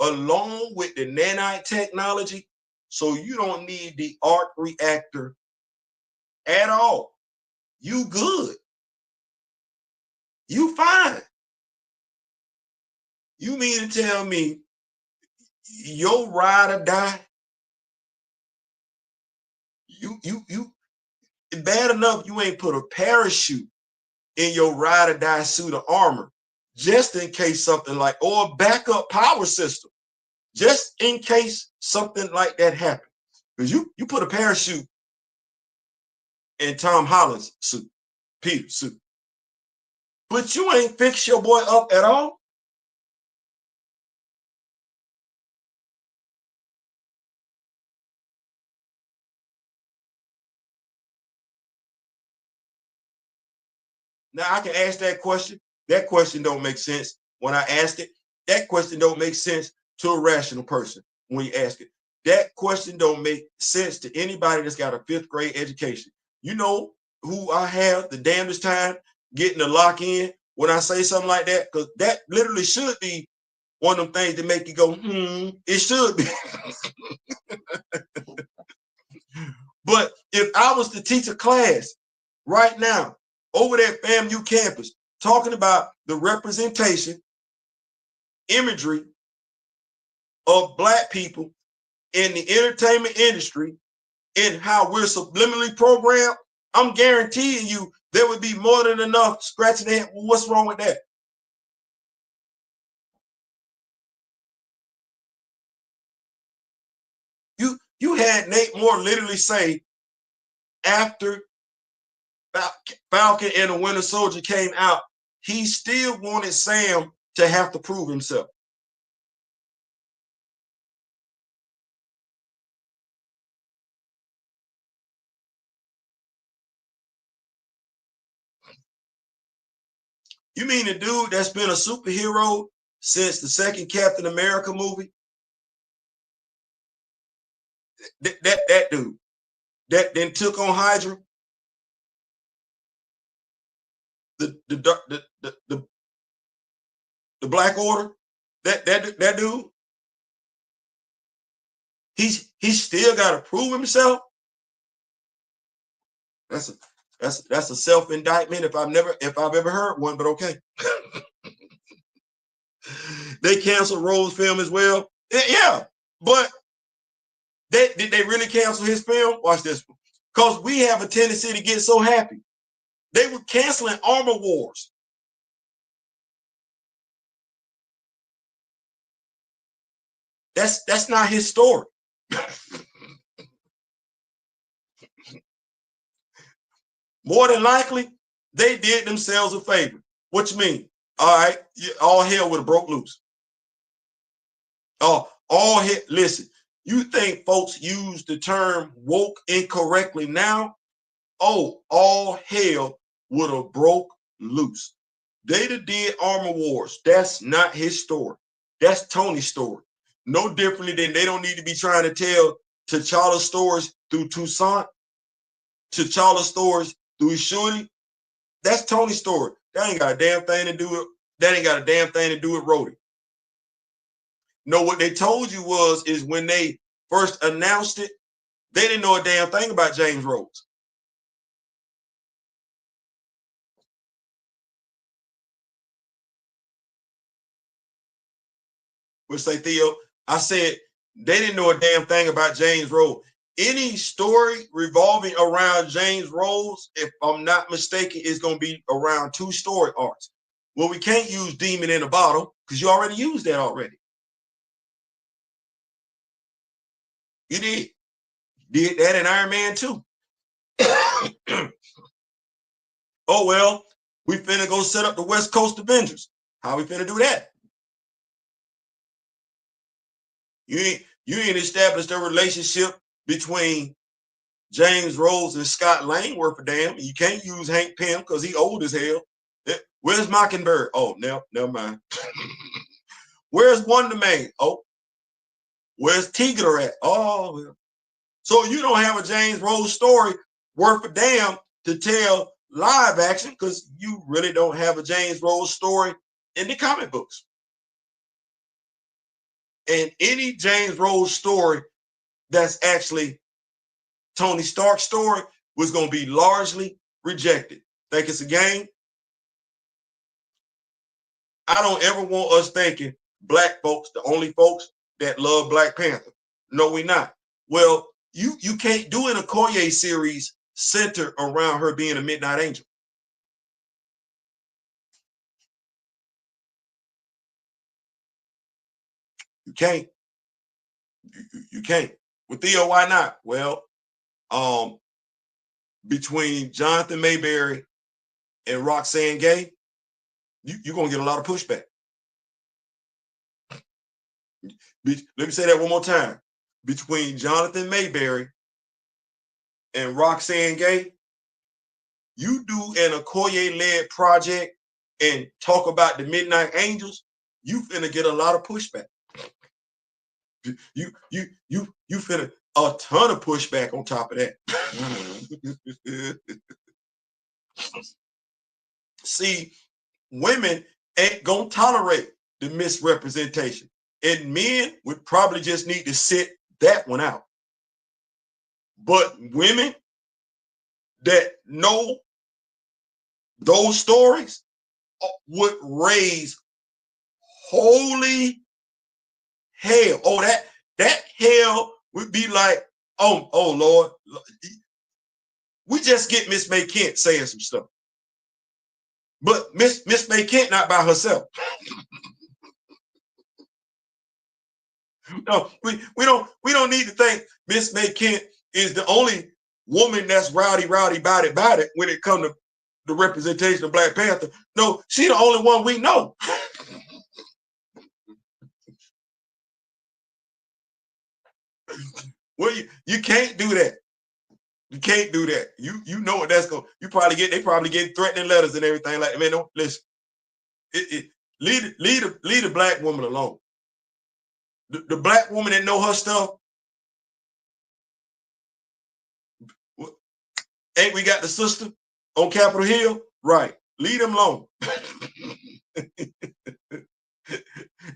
along with the nanite technology, so you don't need the arc reactor at all. You good. You fine. You mean to tell me your ride or die? You bad enough you ain't put a parachute in your ride or die suit of armor just in case something like, or a backup power system just in case something like that happened. Because you put a parachute in Tom Holland's suit, Peter's suit, but you ain't fixed your boy up at all. Now I can ask that question. That question don't make sense when I ask it. That question don't make sense to a rational person when you ask it. That question don't make sense to anybody that's got a 5th grade education. You know who I have the damnedest time getting to lock in when I say something like that? Because that literally should be one of them things that make you go, it should be. But if I was to teach a class right now over at FAMU campus talking about the representation, imagery of Black people in the entertainment industry and how we're subliminally programmed, I'm guaranteeing you there would be more than enough scratching their head. What's wrong with that? You had Nate Moore literally say after Falcon and the Winter Soldier came out, he still wanted Sam to have to prove himself. You mean the dude that's been a superhero since the second Captain America movie? That dude that then took on Hydra, the Black Order, that dude, he's still got to prove himself. That's a self-indictment if I've ever heard one, but okay. They canceled Rose's film as well. Yeah, but did they really cancel his film? Watch this one. Because we have a tendency to get so happy. They were canceling Armor Wars. That's not his story. More than likely, they did themselves a favor. What you mean? All right, all hell would have broke loose. Oh, all hell. Listen, you think folks use the term woke incorrectly now? Oh, all hell would have broke loose. They did Armor Wars. That's not his story. That's Tony's story. No differently than they don't need to be trying to tell T'Challa stories through Toussaint, T'Challa stories through Shuri. That's Tony's story. That ain't got a damn thing to do with. That ain't got a damn thing to do with Rhodey. No, what they told you is when they first announced it, they didn't know a damn thing about James Rhodes. Which say, Theo, I said they didn't know a damn thing about James Rhodes. Any story revolving around James Rhodes, if I'm not mistaken, is going to be around two story arcs. Well, we can't use Demon in a Bottle because you already used that already. You did that in Iron Man 2. Oh, well, we finna go set up the West Coast Avengers. How we finna do that? You ain't established a relationship between James Rhodes and Scott Lang worth a damn. You can't use Hank Pym because he old as hell. Where's Mockingbird? Oh, never mind. Where's Wonder Man? Oh, where's Tigger at? Oh, so you don't have a James Rhodes story worth a damn to tell live action because you really don't have a James Rhodes story in the comic books. And any James Rhodes story that's actually Tony Stark's story was going to be largely rejected. Think it's a game? I don't ever want us thinking black folks, the only folks that love Black Panther. No, we're not. Well, you can't do an Okoye series centered around her being a Midnight Angel. You can't. You can't. With Theo, why not? Well, between Jonathan Mayberry and Roxane Gay, you're going to get a lot of pushback. Let me say that one more time. Between Jonathan Mayberry and Roxane Gay, you do an Okoye-led project and talk about the Midnight Angels, you finna get a lot of pushback. You finna a ton of pushback on top of that. See, women ain't gonna tolerate the misrepresentation, and men would probably just need to sit that one out. But women that know those stories would raise holy hell. Oh, that hell would be like, oh Lord, we just get Miss May Kent saying some stuff, but Miss May Kent not by herself. No, we don't need to think Miss May Kent is the only woman that's rowdy about it when it comes to the representation of Black Panther. No, she the only one we know. Well, you can't do that. You can't do that. You know what that's going. They probably get threatening letters and everything like that. Man, don't listen. Leave the black woman alone. The black woman that know her stuff. Ain't we got the sister on Capitol Hill? Right. Leave them alone.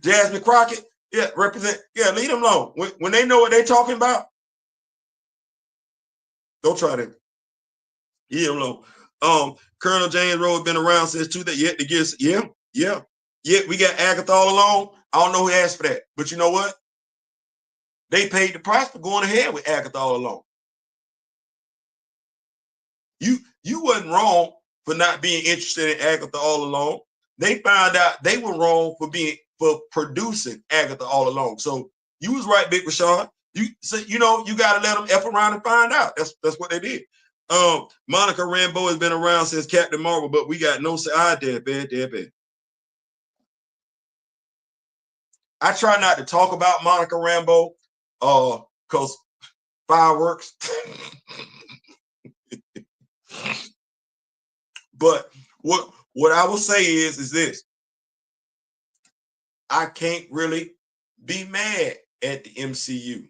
Jasmine Crockett, yeah, leave them alone. When they know what they're talking about, don't try that. Leave them alone. Colonel James Rose been around since 2000. Yet to get, yeah. We got Agatha all along. I don't know who asked for that, but you know what? They paid the price for going ahead with Agatha all along. You wasn't wrong for not being interested in Agatha all along. They found out they were wrong for producing Agatha all along. So you was right, Big Rashad. You gotta let them F around and find out. That's what they did. Monica Rambeau has been around since Captain Marvel, but we got no say. Bad. I try not to talk about Monica Rambeau, because fireworks. But what I will say is this. I can't really be mad at the MCU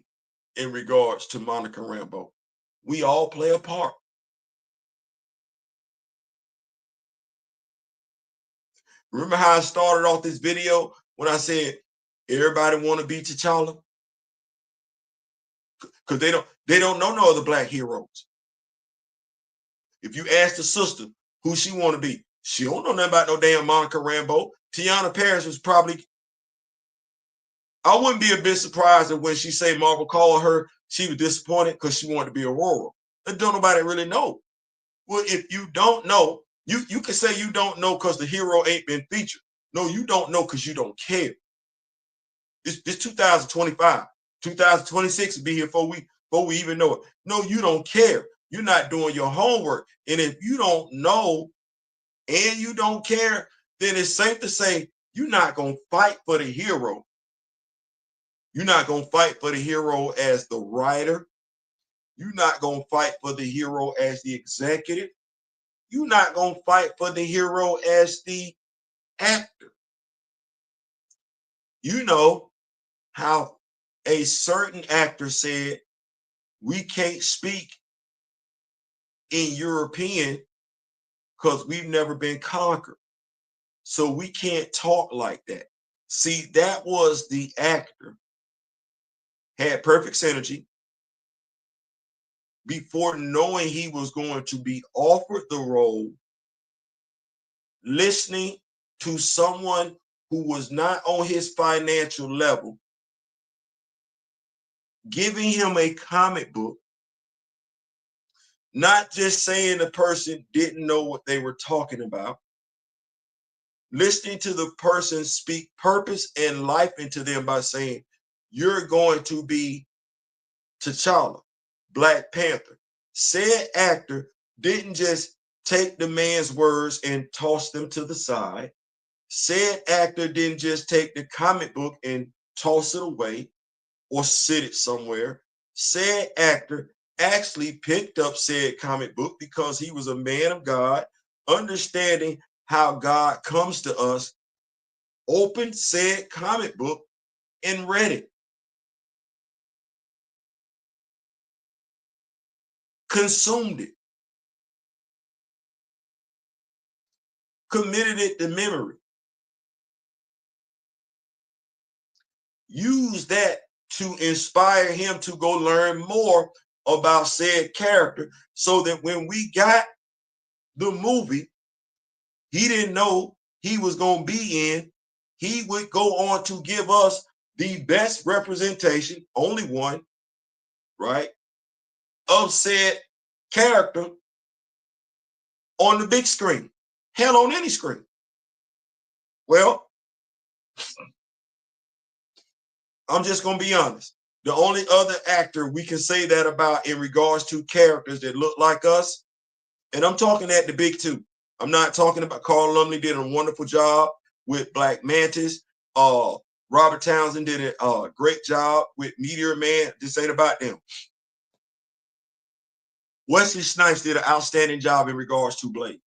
in regards to Monica Rambeau. We all play a part. Remember how I started off this video when I said everybody want to be T'Challa? Because they don't know no other black heroes. If you ask the sister who she want to be, she don't know nothing about no damn Monica Rambeau. Tiana Paris was probably. I wouldn't be a bit surprised if when she say Marvel called her, she was disappointed because she wanted to be Aurora. But don't nobody really know. Well, if you don't know, you can say you don't know because the hero ain't been featured. No, you don't know because you don't care. It's 2025. 2026 will be here before we even know it. No, you don't care. You're not doing your homework. And if you don't know and you don't care, then it's safe to say you're not going to fight for the hero. You're not going to fight for the hero as the writer. You're not going to fight for the hero as the executive. You're not going to fight for the hero as the actor. You know how a certain actor said, we can't speak in European because we've never been conquered. So we can't talk like that. See, that was the actor. Had perfect synergy. Before knowing he was going to be offered the role, listening to someone who was not on his financial level, giving him a comic book, not just saying the person didn't know what they were talking about, listening to the person speak purpose and life into them by saying, you're going to be T'Challa, Black Panther. Said actor didn't just take the man's words and toss them to the side. Said actor didn't just take the comic book and toss it away or sit it somewhere. Said actor actually picked up said comic book because he was a man of God, understanding how God comes to us, opened said comic book and read it. Consumed it. Committed it to memory. Use that to inspire him to go learn more about said character so that when we got the movie he didn't know he was going to be in, he would go on to give us the best representation, only one, right, of said character on the big screen. Hell, on any screen. Well, I'm just going to be honest. The only other actor we can say that about in regards to characters that look like us, and I'm talking at the big two. I'm not talking about Carl Lumley did a wonderful job with Black Mantis. Robert Townsend did a great job with Meteor Man. This ain't about them. Wesley Snipes did an outstanding job in regards to Blade.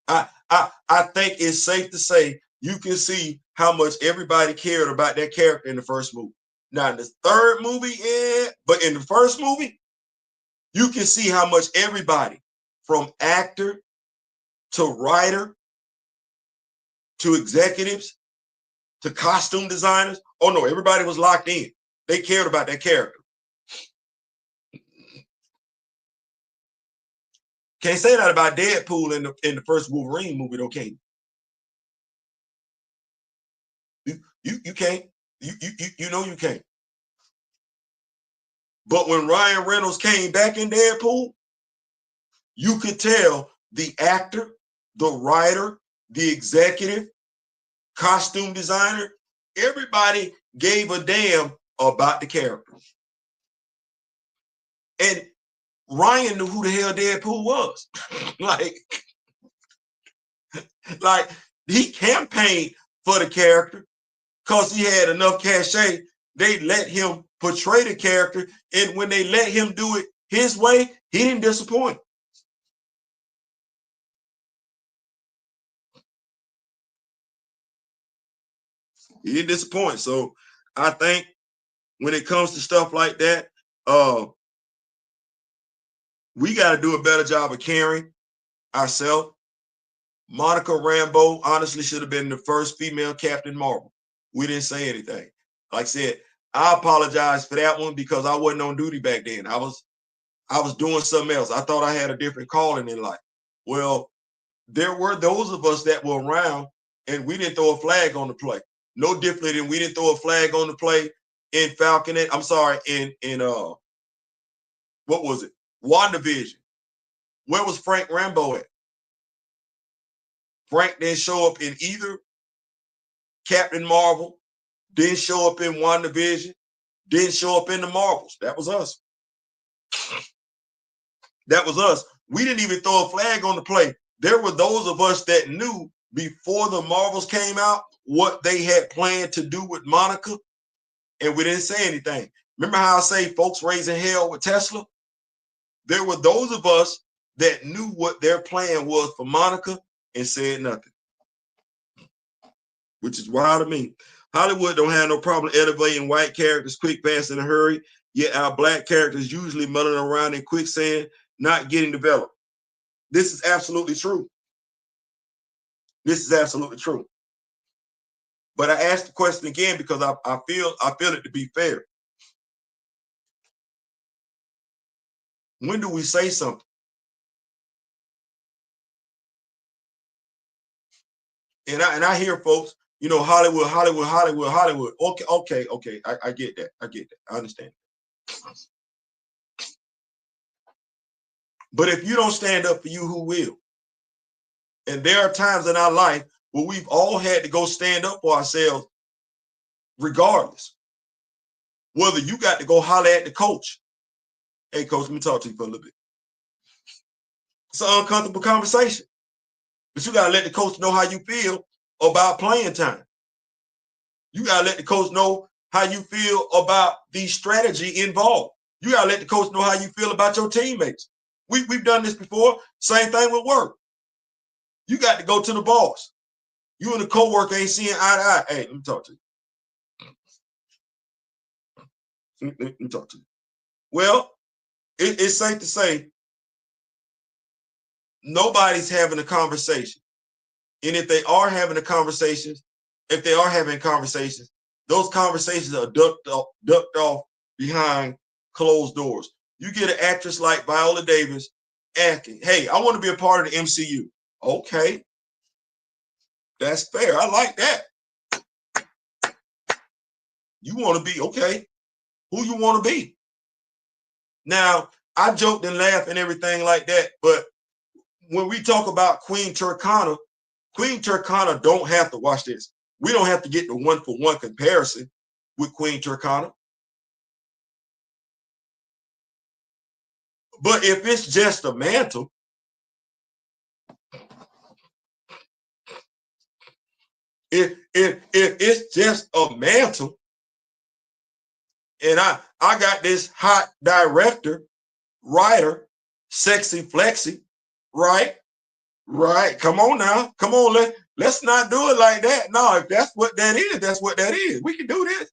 I think it's safe to say you can see how much everybody cared about that character in the first movie. Now in the third movie, yeah, but in the first movie, you can see how much everybody, from actor to writer to executives to costume designers, oh no, everybody was locked in. They cared about that character. Can't say that about Deadpool in the first Wolverine movie, though, can you? You can't. You know you can't. But when Ryan Reynolds came back in Deadpool, you could tell the actor, the writer, the executive, costume designer, everybody gave a damn about the character. And Ryan knew who the hell Deadpool was. like he campaigned for the character because he had enough cachet. They let him portray the character, and when they let him do it his way, he didn't disappoint. He didn't disappoint. So I think when it comes to stuff like that, we got to do a better job of caring ourselves. Monica Rambeau honestly should have been the first female Captain Marvel. We didn't say anything. Like I said, I apologize for that one because I wasn't on duty back then. I was doing something else. I thought I had a different calling in life. Well, there were those of us that were around and we didn't throw a flag on the play. No differently than we didn't throw a flag on the play in Falcon. I'm sorry, in what was it? WandaVision. Where was Frank Rambeau at? Frank didn't show up in either Captain Marvel, didn't show up in WandaVision, didn't show up in the Marvels. That was us. That was us. We didn't even throw a flag on the play. There were those of us that knew before the Marvels came out what they had planned to do with Monica, and we didn't say anything. Remember how I say folks raising hell with Tesla? There were those of us that knew what their plan was for Monica and said nothing, which is wild to me. Hollywood don't have no problem elevating white characters quick, fast, in a hurry, yet our black characters usually muddling around in quicksand, not getting developed. This is absolutely true. This is absolutely true. But I asked the question again because I feel it to be fair. When do we say something? And I hear folks, you know, Hollywood. Okay. I get that. I understand. But if you don't stand up for you, who will? And there are times in our life where we've all had to go stand up for ourselves, regardless. Whether you got to go holler at the coach. Hey, coach, let me talk to you for a little bit. It's an uncomfortable conversation. But you got to let the coach know how you feel about playing time. You got to let the coach know how you feel about the strategy involved. You got to let the coach know how you feel about your teammates. We've done this before. Same thing with work. You got to go to the boss. You and the coworker ain't seeing eye to eye. Hey, let me talk to you. Let me talk to you. Well, it's safe to say nobody's having a conversation. And if they are having conversations, those conversations are ducked off behind closed doors. You get an actress like Viola Davis asking, hey, I want to be a part of the MCU. Okay. That's fair. I like that. You want to be, okay. Who you want to be? Now, I joked and laughed and everything like that, but when we talk about Queen Turkana don't have to watch this. We don't have to get the one-for-one comparison with Queen Turkana. But if it's just a mantle, if it's just a mantle, and I got this hot director, writer, sexy flexy, right? Right. Come on now. Come on. Let's not do it like that. No, if that's what that is, that's what that is. We can do this.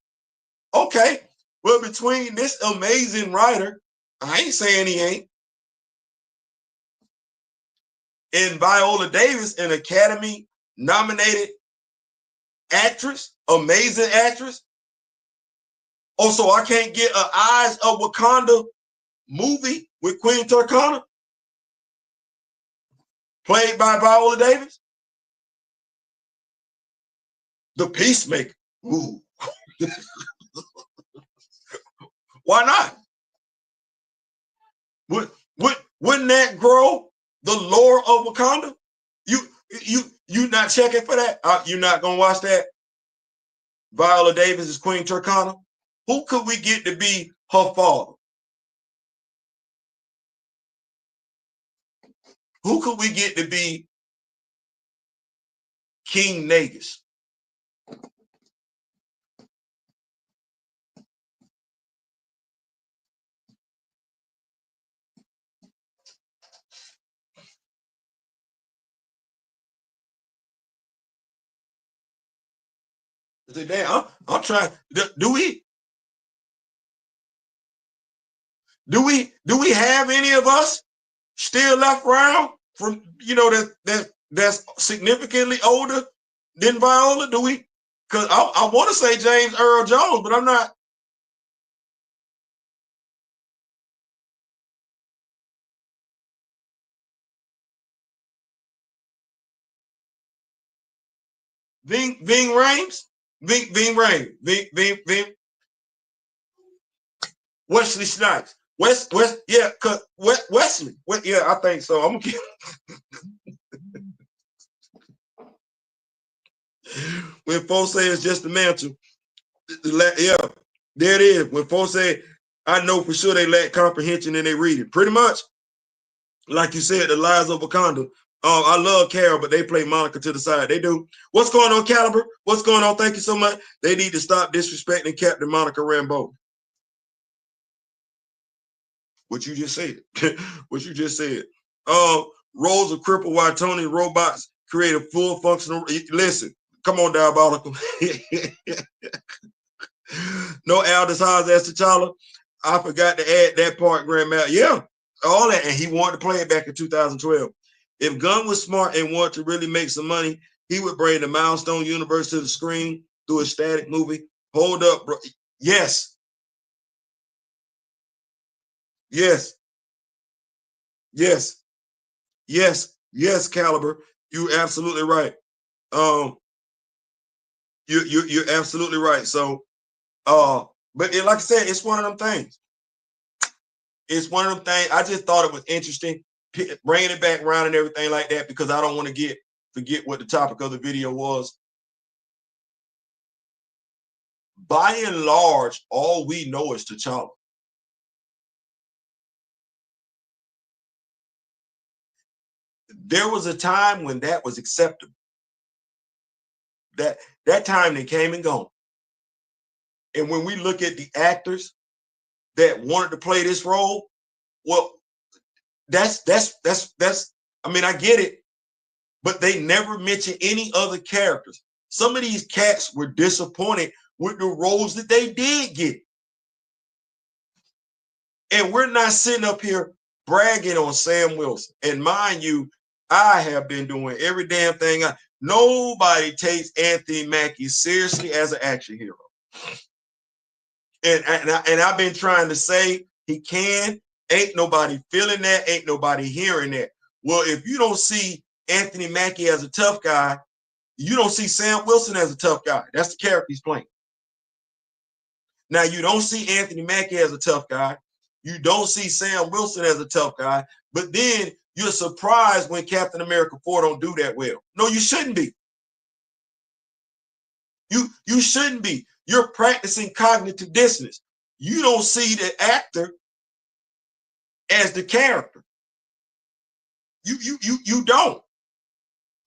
Okay. Well, between this amazing writer, I ain't saying he ain't, and Viola Davis, an Academy nominated actress, amazing actress. Oh, so I can't get an Eyes of Wakanda movie with Queen Turkana, played by Viola Davis? The Peacemaker. Ooh. Why not? Wouldn't that grow the lore of Wakanda? You not checking for that? You're not gonna watch that? Viola Davis is Queen Turkana. Who could we get to be her father? Who could we get to be King Nagus? Damn, I'm trying. Do we have any of us still left around from that's significantly older than Viola? Do we? Because I want to say James Earl Jones, but I'm not. Ving Rhames, Ving Rhames, Ving Wesley Snipes, yeah, cause Wesley, yeah, I think so. I'm gonna keep. When folks say it's just a mantle, yeah, there it is. When folks say, I know for sure they lack comprehension in their reading. Pretty much, like you said, the Lies of Wakanda. I love Carol, but they play Monica to the side. They do. What's going on, Caliber? What's going on? Thank you so much. They need to stop disrespecting Captain Monica Rambeau. What you just said. What you just said. Roles of cripple while Tony robots create a full functional. Listen, come on, Diabolical. No Aldous Hodge as T'Challa. I forgot to add that part, Grandma. Yeah, all that. And he wanted to play it back in 2012. If Gunn was smart and wanted to really make some money, he would bring the Milestone universe to the screen through a static movie. Hold up, bro. Yes. Yes. Yes. Yes. Yes, Caliber. You're absolutely right. You're absolutely right. So, but like I said, it's one of them things. It's one of them things. I just thought it was interesting, bringing it back around and everything like that, because I don't want to forget what the topic of the video was. By and large, all we know is T'Challa. There was a time when that was acceptable. That time they came and gone. And when we look at the actors that wanted to play this role, well, that's I mean, I get it, but they never mention any other characters. Some of these cats were disappointed with the roles that they did get. And we're not sitting up here bragging on Sam Wilson. And mind you, I have been doing every damn thing. Nobody takes Anthony Mackie seriously as an action hero. And I've been trying to say he can. Ain't nobody feeling that. Ain't nobody hearing that. Well, if you don't see Anthony Mackie as a tough guy, you don't see Sam Wilson as a tough guy. That's the character he's playing. Now, you don't see Anthony Mackie as a tough guy. You don't see Sam Wilson as a tough guy. But then you're surprised when Captain America 4 don't do that well. No, you shouldn't be. You shouldn't be. You're practicing cognitive dissonance. You don't see the actor as the character. You don't.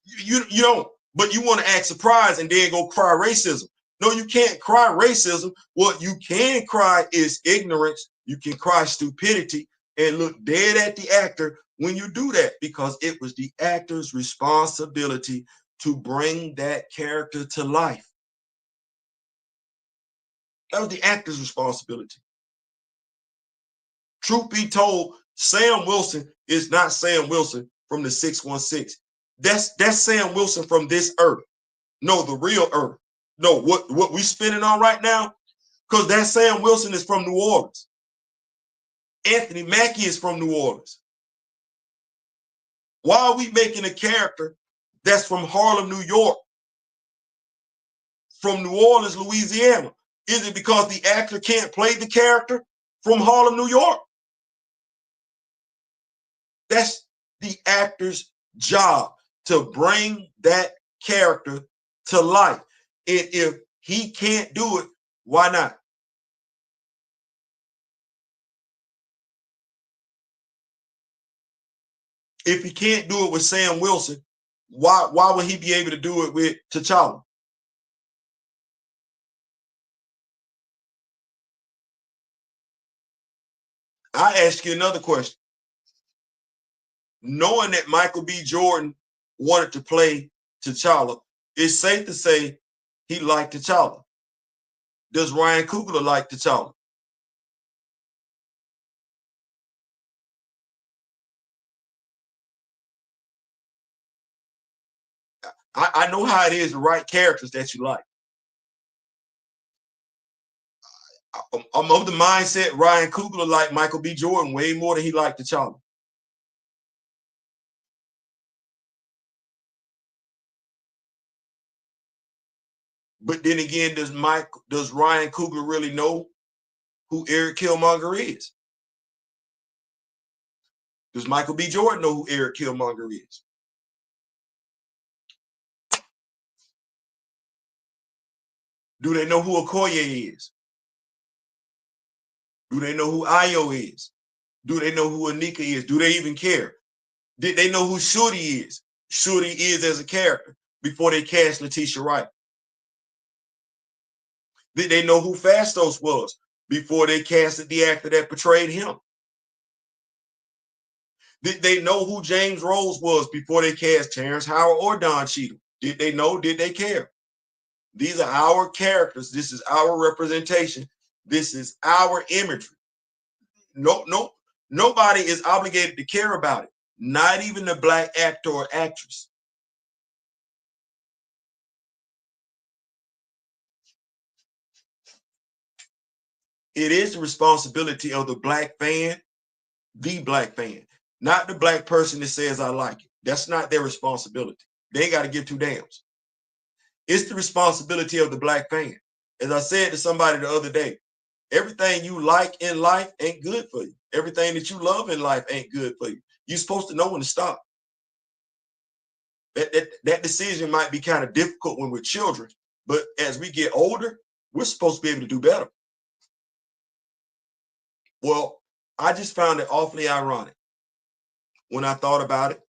You don't. But you want to act surprised and then go cry racism. No, you can't cry racism. What you can cry is ignorance. You can cry stupidity and look dead at the actor when you do that, because it was the actor's responsibility to bring that character to life. That was the actor's responsibility. Truth be told, Sam Wilson is not Sam Wilson from the 616. That's Sam Wilson from this earth. No, the real earth. No, what we spinning on right now, because that Sam Wilson is from New Orleans. Anthony Mackie is from New Orleans. Why are we making a character that's from Harlem, New York, from New Orleans, Louisiana? Is it because the actor can't play the character from Harlem, New York? That's the actor's job, to bring that character to life. And if he can't do it, why not? If he can't do it with Sam Wilson, why would he be able to do it with T'Challa? I ask you another question. Knowing that Michael B. Jordan wanted to play T'Challa, it's safe to say he liked T'Challa. Does Ryan Coogler like T'Challa? I know how it is to write characters that you like. I'm of the mindset Ryan Coogler liked Michael B. Jordan way more than he liked T'Challa. But then again, does Ryan Coogler really know who Eric Killmonger is? Does Michael B. Jordan know who Eric Killmonger is? Do they know who Okoye is? Do they know who Ayo is? Do they know who Anika is? Do they even care? Did they know who Shorty is? Shorty is as a character before they cast Letitia Wright. Did they know who Fastos was before they casted the actor that portrayed him? Did they know who James Rose was before they cast Terrence Howard or Don Cheadle? Did they know? Did they care? These are our characters. This is our representation. This is our imagery. Nobody is obligated to care about it. Not even the black actor or actress. It is the responsibility of the black fan, not the black person that says I like it. That's not their responsibility. They ain't got to give two damns. It's the responsibility of the black fan. As I said to somebody the other day, everything you like in life ain't good for you. Everything that you love in life ain't good for you. You're supposed to know when to stop. That decision might be kind of difficult when we're children, but as we get older, we're supposed to be able to do better. Well, I just found it awfully ironic when I thought about it.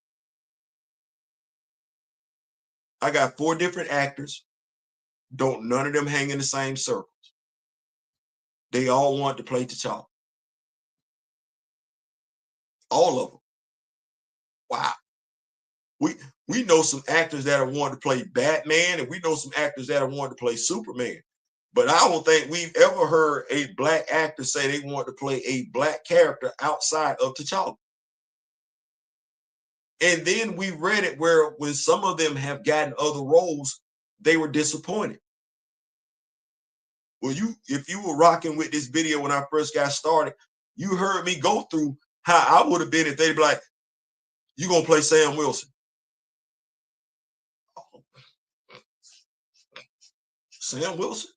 I got 4 different actors. Don't none of them hang in the same circles. They all want to play T'Challa. All of them. Wow. We know some actors that are wanting to play Batman, and we know some actors that are wanting to play Superman. But I don't think we've ever heard a black actor say they want to play a black character outside of T'Challa. And then we read it where when some of them have gotten other roles, they were disappointed. Well, if you were rocking with this video when I first got started, you heard me go through how I would have been if they'd be like, "You gonna play Sam Wilson?" Sam Wilson?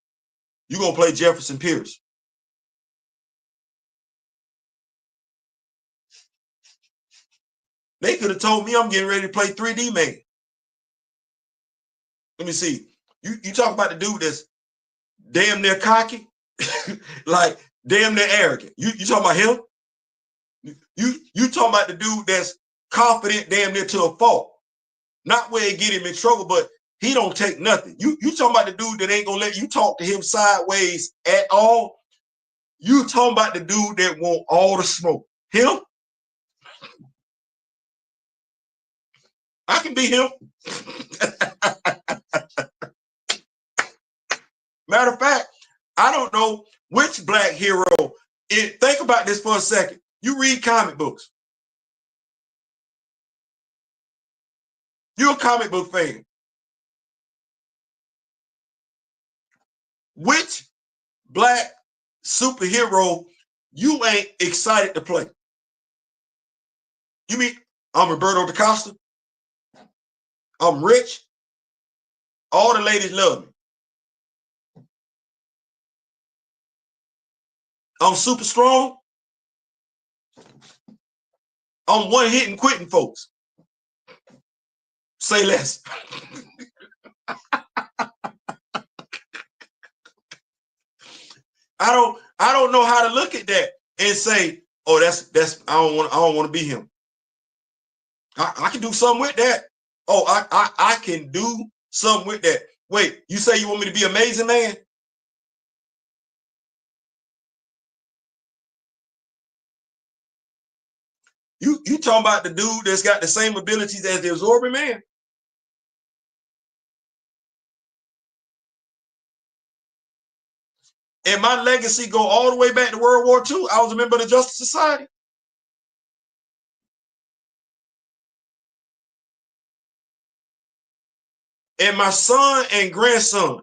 You gonna play Jefferson Pierce? They could have told me I'm getting ready to play 3D Man. Let me see. You talk about the dude that's damn near cocky, like damn near arrogant. You talking about him? You talking about the dude that's confident damn near to a fault. Not where it get him in trouble, but He don't take nothing. You talking about the dude that ain't gonna let you talk to him sideways at all. You talking about the dude that want all the smoke. Him? I can be him. Matter of fact, I don't know which black hero. Think about this for a second. You read comic books. You're a comic book fan. Which black superhero you ain't excited to play? You mean I'm Roberto da Costa? I'm rich. All the ladies love me. I'm super strong. I'm one hitting quitting folks. Say less. I don't know how to look at that and say, oh, that's I don't want to be him. I can do something with that. Oh, I can do something with that. Wait, you say you want me to be Amazing Man? You talking about the dude that's got the same abilities as the Absorbing Man? And my legacy go all the way back to World War II. I was a member of the Justice Society. And my son and grandson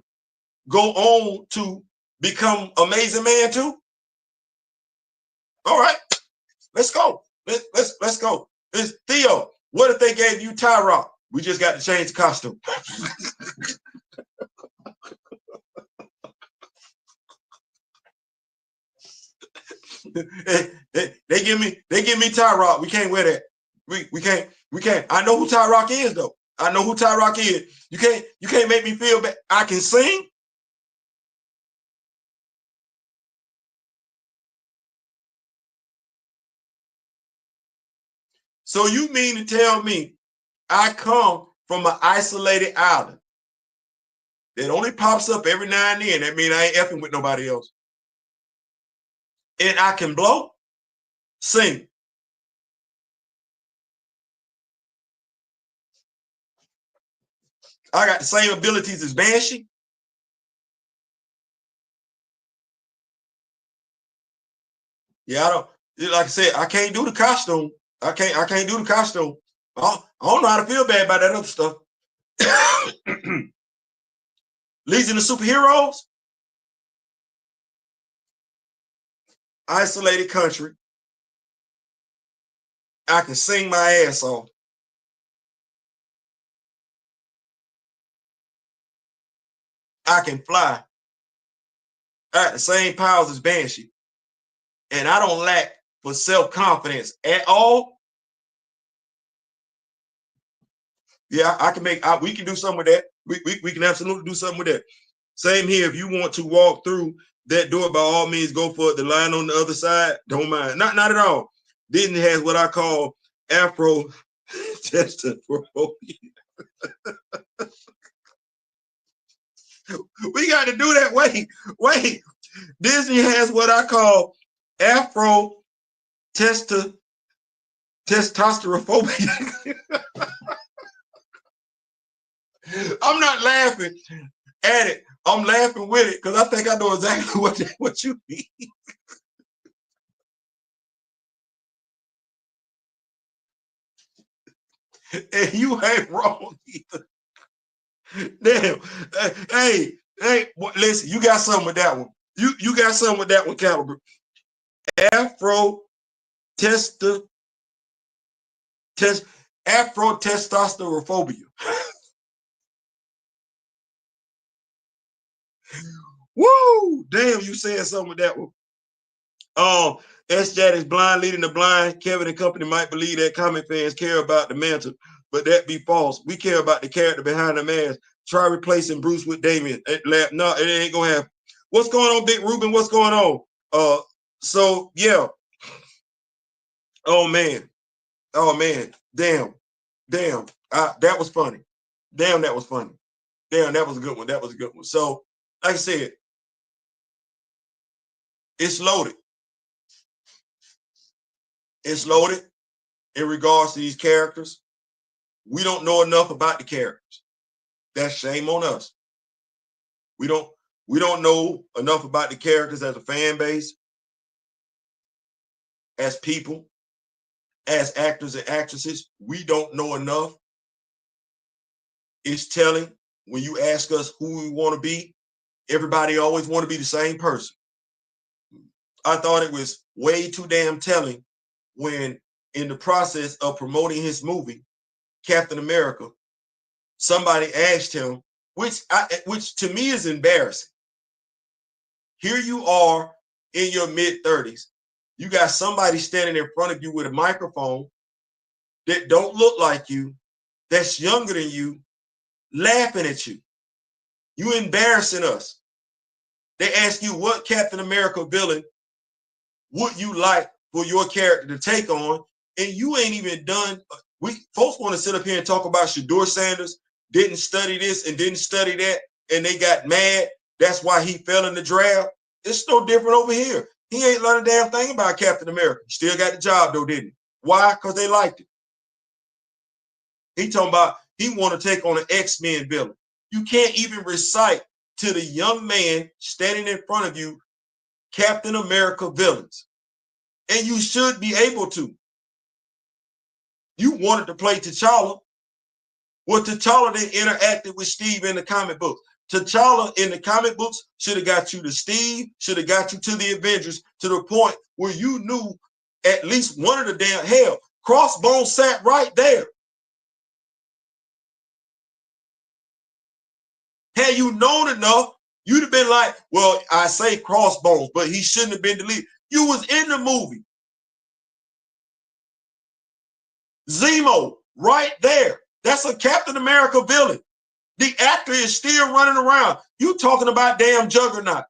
go on to become Amazing Man too. All right, let's go. Let's go. It's Theo. What if they gave you Ty Rock? We just got to change the costume. they give me Ty Rock. We can't wear that. We can't. I know who Ty Rock is though. I know who Ty Rock is. You can't make me feel bad. I can sing. So you mean to tell me I come from an isolated island that only pops up every now and then? That means I ain't effing with nobody else. And I can blow, sing. I got the same abilities as Banshee. Yeah, I don't. Like I said, I can't do the costume. I can't do the costume. I don't know how to feel bad about that other stuff. Legion of Superheroes, isolated country. I can sing my ass off. I can fly. I got the same powers as Banshee. And I don't lack for self-confidence at all. Yeah, I can we can do something with that. We can absolutely do something with that. Same here. If you want to walk through that door, by all means, go for it. The line on the other side, don't mind. Not at all. Disney has what I call Afro testophobia. We got to do that. Wait. Disney has what I call Afro testosterophobia. I'm not laughing at it. I'm laughing with it because I think I know exactly what you mean. And you ain't wrong either. Damn. Hey, listen, you got something with that one. You got something with that one, Caliber. Afro testosterophobia. Woo! Damn, you saying something with that one. S. is blind leading the blind. Kevin and company might believe that comic fans care about the mantle, but that be false. We care about the character behind the mask. Try replacing Bruce with Damien. No, it ain't gonna happen. What's going on, Big Ruben? What's going on? So yeah. Oh man. Damn. That was funny. Damn, that was funny. Damn, that was a good one. That was a good one. So, like I said, it's loaded. It's loaded in regards to these characters. We don't know enough about the characters. That's shame on us. We don't know enough about the characters as a fan base, as people, as actors and actresses. We don't know enough. It's telling when you ask us who we want to be, everybody always want to be the same person. I thought it was way too damn telling when in the process of promoting his movie, Captain America, somebody asked him, which to me is embarrassing. Here you are in your mid-30s. You got somebody standing in front of you with a microphone that don't look like you, that's younger than you, laughing at you. You embarrassing us. They ask you what Captain America villain would you like for your character to take on, and you ain't even done. Folks want to sit up here and talk about Shedeur Sanders didn't study this and didn't study that, and they got mad. That's why he fell in the draft. It's no different over here. He ain't learned a damn thing about Captain America. He still got the job though, didn't he? Why? Because they liked it. He talking about he want to take on an X-Men villain. You can't even recite to the young man standing in front of you Captain America villains. And you should be able to. You wanted to play T'Challa. Well, T'Challa then interacted with Steve in the comic books. T'Challa in the comic books should have got you to Steve, should have got you to the Avengers, to the point where you knew at least one of the damn, hell, Crossbones sat right there. Had you known enough, you'd have been like, well, I say Crossbones, but he shouldn't have been deleted. You was in the movie. Zemo, right there. That's a Captain America villain. The actor is still running around. You talking about damn Juggernaut.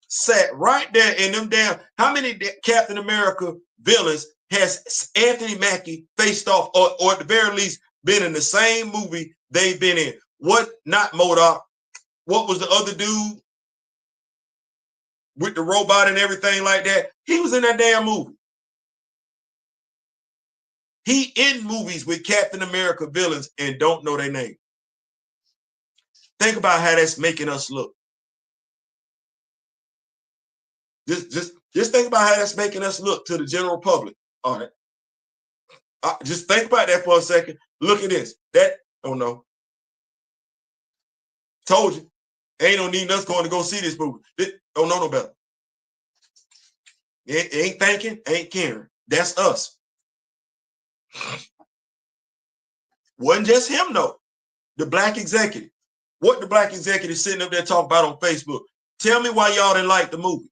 Sat right there in them damn, how many Captain America villains has Anthony Mackie faced off, or at the very least been in the same movie they've been in? What, not MODOK, what was the other dude with the robot and everything like that? He was in that damn movie. He in movies with Captain America villains and don't know their name. Think about how that's making us look. Just think about how that's making us look to the general public. All right. Just think about that for a second. Look at this. That, oh no. Told you. Ain't no need us going to go see this movie. Don't know no better. It ain't thinking, ain't caring. That's us. Wasn't just him though. The black executive. What the black executive sitting up there talking about on Facebook? Tell me why y'all didn't like the movie.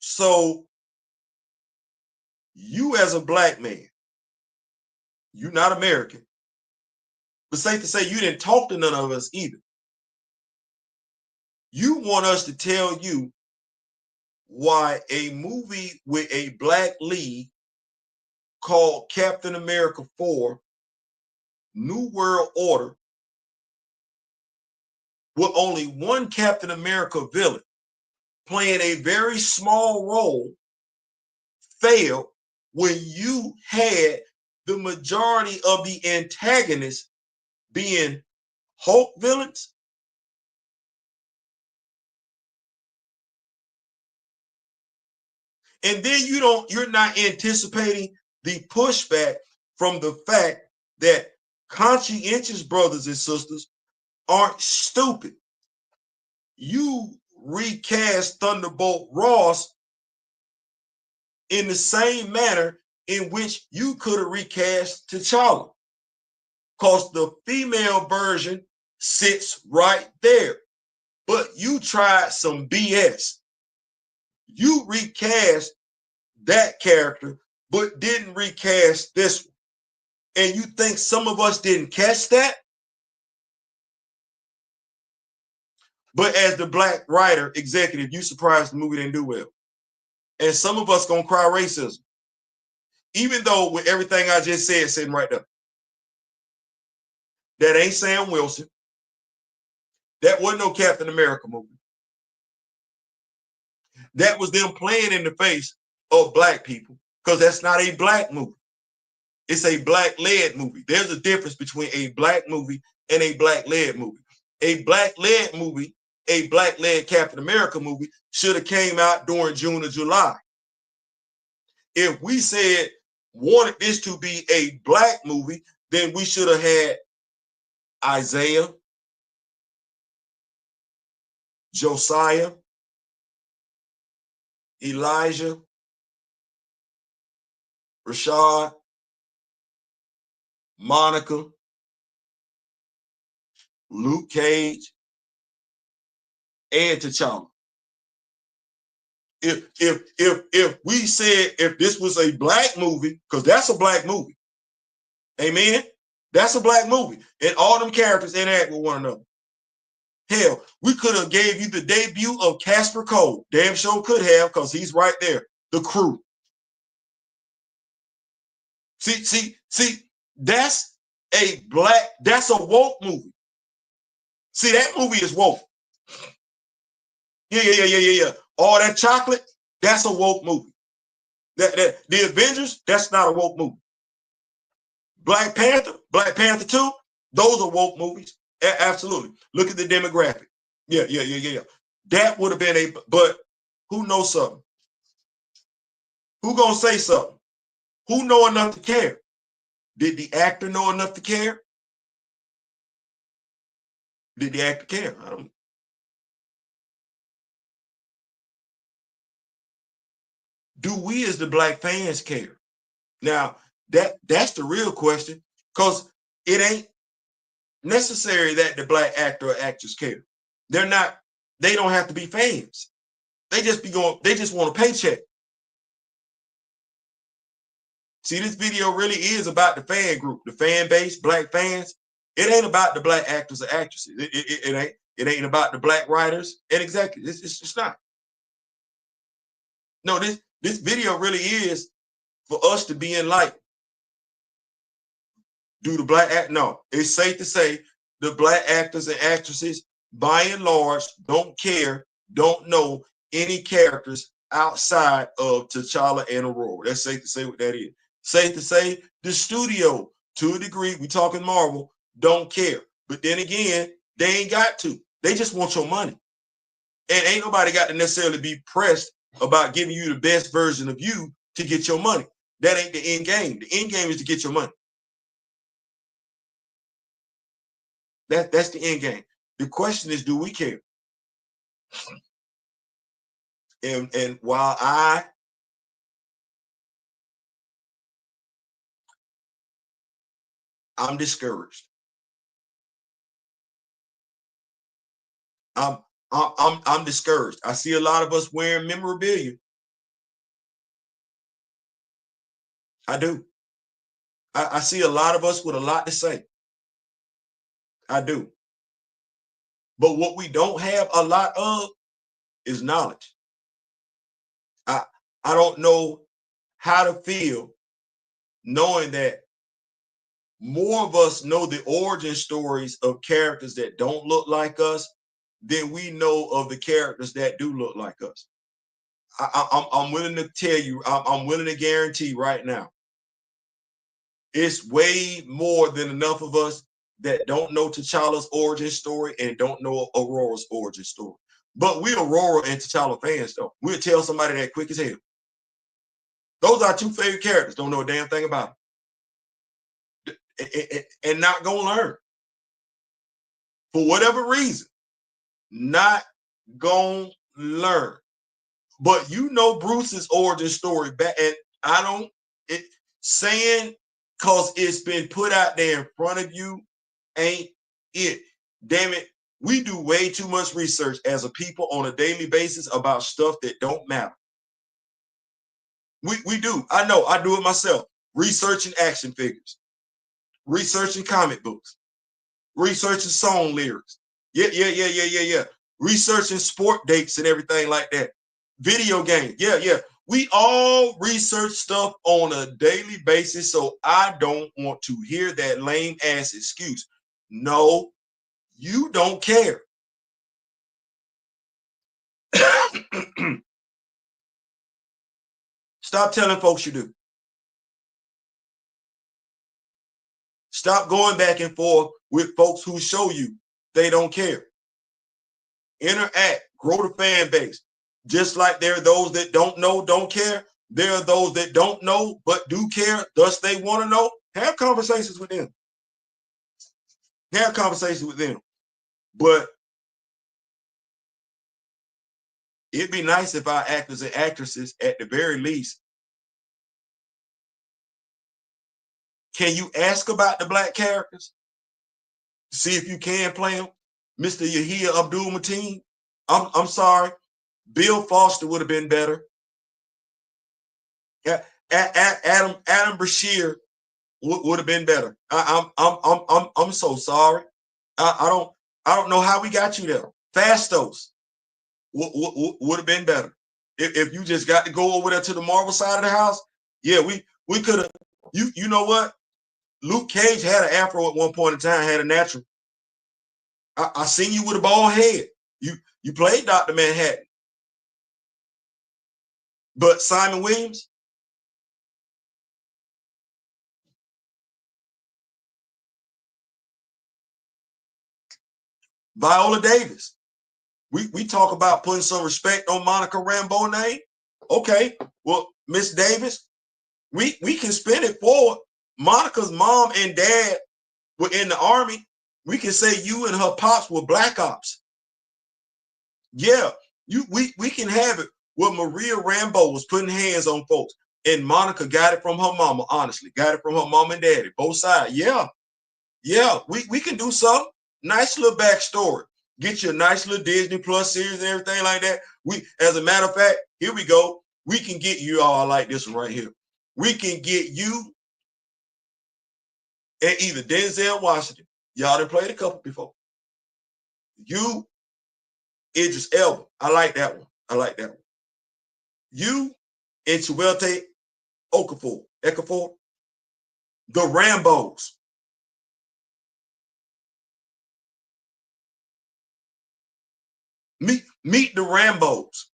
So you as a black man, you're not American, but safe to say you didn't talk to none of us either. You want us to tell you why a movie with a black lead called Captain America 4 New World Order, with only one Captain America villain playing a very small role, failed when you had the majority of the antagonists being Hulk villains? And then you're not anticipating the pushback from the fact that conscientious brothers and sisters aren't stupid. You recast Thunderbolt Ross in the same manner in which you could have recast T'Challa, because the female version sits right there. But you tried some BS. You recast that character, but didn't recast this one. And you think some of us didn't catch that? But as the black writer, executive, you surprised the movie didn't do well. And some of us gonna cry racism. Even though with everything I just said sitting right there. That ain't Sam Wilson. That wasn't no Captain America movie. That was them playing in the face of black people, because that's not a black movie. It's a black-led movie. There's a difference between a black movie and a black-led movie. A black-led movie, a black-led Captain America movie should have came out during June or July. If we said wanted this to be a black movie, then we should have had Isaiah, Josiah, Elijah, Rashad, Monica, Luke Cage, and T'Challa. If we said if this was a black movie, because that's a black movie, amen, that's a black movie, and all them characters interact with one another. Hell, we could have gave you the debut of Casper Cole. Damn sure could have, because he's right there. The Crew. See, that's a woke movie. See, that movie is woke. Yeah. All that chocolate, that's a woke movie. The Avengers, that's not a woke movie. Black Panther 2, those are woke movies. Absolutely. Look at the demographic. Yeah. That would have been but who knows something? Who gonna say something? Who know enough to care? Did the actor know enough to care? Did the actor care? I don't. Do we as the black fans care? Now, that's the real question, because it ain't necessary that the black actor or actress care. They don't have to be fans. They just want a paycheck. See, this video really is about the fan group, the fan base, black fans. It ain't about the black actors or actresses. It ain't about the black writers and executives. It's just not. No, this video really is for us to be enlightened. Do the black act? No, it's safe to say the black actors and actresses, by and large, don't care, don't know any characters outside of T'Challa and Aurora. That's safe to say what that is. Safe to say the studio, to a degree, we talking Marvel, don't care. But then again, they ain't got to. They just want your money. And ain't nobody got to necessarily be pressed about giving you the best version of you to get your money. That ain't the end game. The end game is to get your money. That's the end game. The question is, do we care? And while I'm discouraged. I'm discouraged. I see a lot of us wearing memorabilia. I do. I see a lot of us with a lot to say. I do. But what we don't have a lot of is knowledge. I don't know how to feel knowing that more of us know the origin stories of characters that don't look like us than we know of the characters that do look like us. I'm willing to tell you, I'm willing to guarantee right now, it's way more than enough of us that don't know T'Challa's origin story and don't know Aurora's origin story. But we're Aurora and T'Challa fans, though. We'll tell somebody that quick as hell. Those are two favorite characters. Don't know a damn thing about them. And not gonna learn. For whatever reason, not gonna learn. But you know Bruce's origin story back, and I don't saying because it's been put out there in front of you ain't it. Damn it, we do way too much research as a people on a daily basis about stuff that don't matter. We do. I know. I do it myself. Researching action figures, researching comic books, researching song lyrics. Yeah. researching sport dates and everything like that. Video games. Yeah. We all research stuff on a daily basis, so I don't want to hear that lame ass excuse. No, you don't care. Stop telling folks you do. Stop going back and forth with folks who show you they don't care. Interact, grow the fan base. Just like there are those that don't know, don't care. There are those that don't know, but do care, thus they want to know. Have conversations with them. Have conversations with them. But it'd be nice if our actors and actresses, at the very least, can you ask about the black characters? See if you can play them. Mr. Yahia Abdul-Mateen. I'm sorry. Bill Foster would have been better. Yeah, Adam Brashear would have been better. I'm so sorry. I don't know how we got you there. Fastos would have been better. If you just got to go over there to the Marvel side of the house, yeah, we could have. You know what? Luke Cage had an afro at one point in time, had a natural. I seen you with a bald head. You played Dr. Manhattan. But Simon Williams, Viola Davis. We talk about putting some respect on Monica Rambeau's name. Okay, well, Miss Davis, we can spin it forward. Monica's mom and dad were in the Army. We can say you and her pops were black ops. Yeah, we can have it where Maria Rambeau was putting hands on folks, and Monica got it from her mama. Honestly, got it from her mom and daddy, both sides. Yeah, we can do something. Nice little backstory. Get you a nice little Disney Plus series and everything like that. As a matter of fact, here we go. We can get you all like this one right here. We can get you and either Denzel Washington. Y'all done played a couple before. You, Idris Elba. I like that one. You and Chiwetel Ejiofor. The Rambos. Meet the Rambos.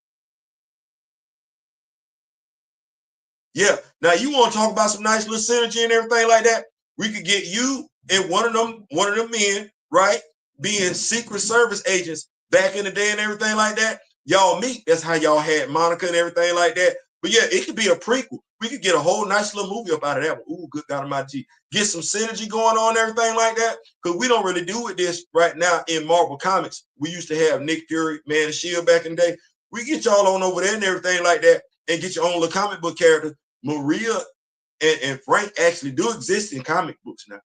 Yeah. Now you want to talk about some nice little synergy and everything like that? We could get you and one of them men, right? Being Secret Service agents back in the day and everything like that. Y'all meet. That's how y'all had Monica and everything like that. But yeah, it could be a prequel. We could get a whole nice little movie up out of that one. Ooh, good God Almighty. Get some synergy going on and everything like that. Because we don't really do with this right now in Marvel Comics. We used to have Nick Fury, Man of S.H.I.E.L.D. back in the day. We get y'all on over there and everything like that and get your own little comic book character. Maria and Frank actually do exist in comic books now.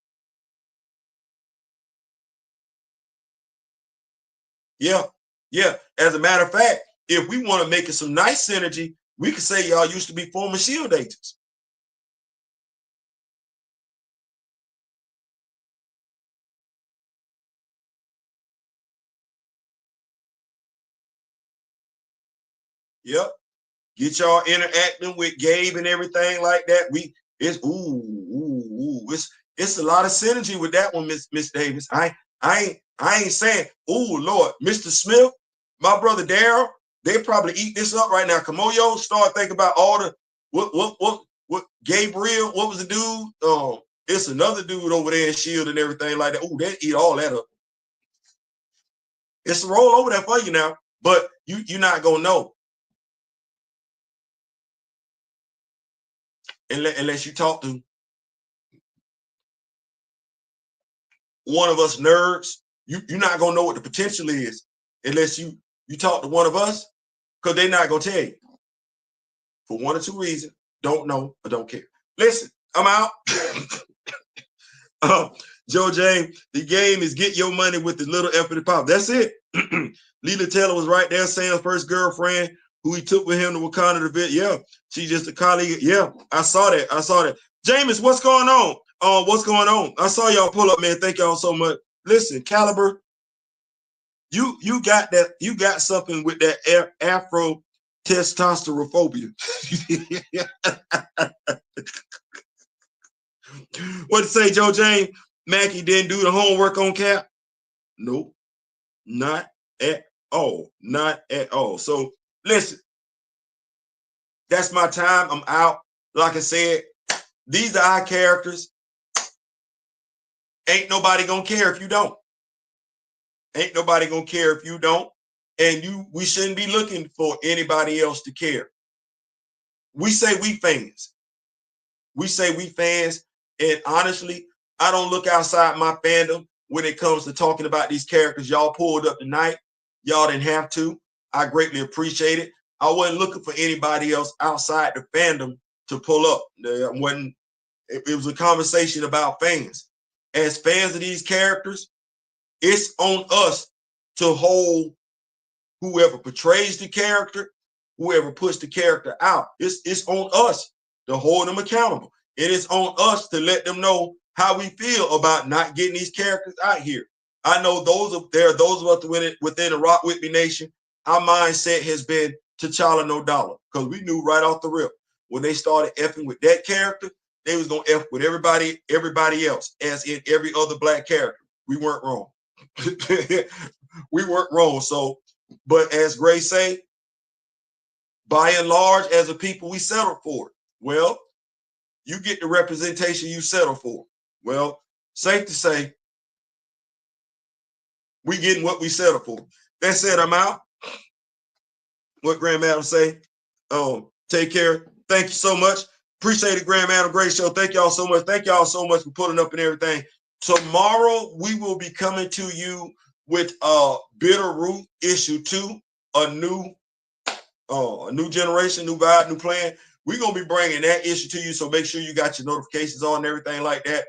Yeah. As a matter of fact, if we want to make it some nice synergy, we could say y'all used to be former S.H.I.E.L.D. agents. Yep. Get y'all interacting with Gabe and everything like that. It's a lot of synergy with that one, Miss Davis. I ain't saying, oh Lord, Mr. Smith, my brother Daryl, they probably eat this up right now. Kamoyo, start thinking about all the what Gabriel, what was the dude? It's another dude over there in S.H.I.E.L.D. and everything like that. Oh, they eat all that up. It's a roll over there for you now, but you're not gonna know unless you talk to one of us nerds. You're not gonna know what the potential is unless you talk to one of us, because they're not gonna tell you for one or two reasons. Don't know or don't care. Listen, I'm out. Joe James, the game is get your money with the little F of the pop. That's it. Leela Taylor was right there, Sam's first girlfriend who he took with him to Wakanda to visit. Yeah, she's just a colleague. Yeah, I saw that. James, what's going on? What's going on? I saw y'all pull up, man. Thank y'all so much. Listen, Caliber, You got that. You got something with that Afro testosterophobia. What to say, Joe James? Mackie didn't do the homework on Cap? Nope, not at all. Not at all. So listen, that's my time. I'm out. Like I said, these are our characters. Ain't nobody gonna care if you don't. Ain't nobody gonna care if you don't. And we shouldn't be looking for anybody else to care. We say we fans. We say we fans. And honestly, I don't look outside my fandom when it comes to talking about these characters y'all pulled up tonight. Y'all didn't have to. I greatly appreciate it. I wasn't looking for anybody else outside the fandom to pull up. It was a conversation about fans. As fans of these characters, it's on us to hold whoever portrays the character, whoever puts the character out. It's on us to hold them accountable. It is on us to let them know how we feel about not getting these characters out here. I know there are those of us within the Rock With Me Nation. Our mindset has been T'Challa no dollar, because we knew right off the rip when they started effing with that character, they was gonna F with everybody else, as in every other black character. We weren't wrong. We weren't wrong. So, but as Grace say, by and large, as a people, we settled for it. Well, you get the representation you settle for. Well, safe to say, we getting what we settle for. That said, I'm out. What Grand Madam say? Take care. Thank you so much. Appreciate it, Grand Madam. Great show. Thank y'all so much. Thank y'all so much for pulling up and everything. Tomorrow we will be coming to you with Bitter Root issue 2, a new generation, new vibe, new plan. We're gonna be bringing that issue to you, so make sure you got your notifications on and everything like that.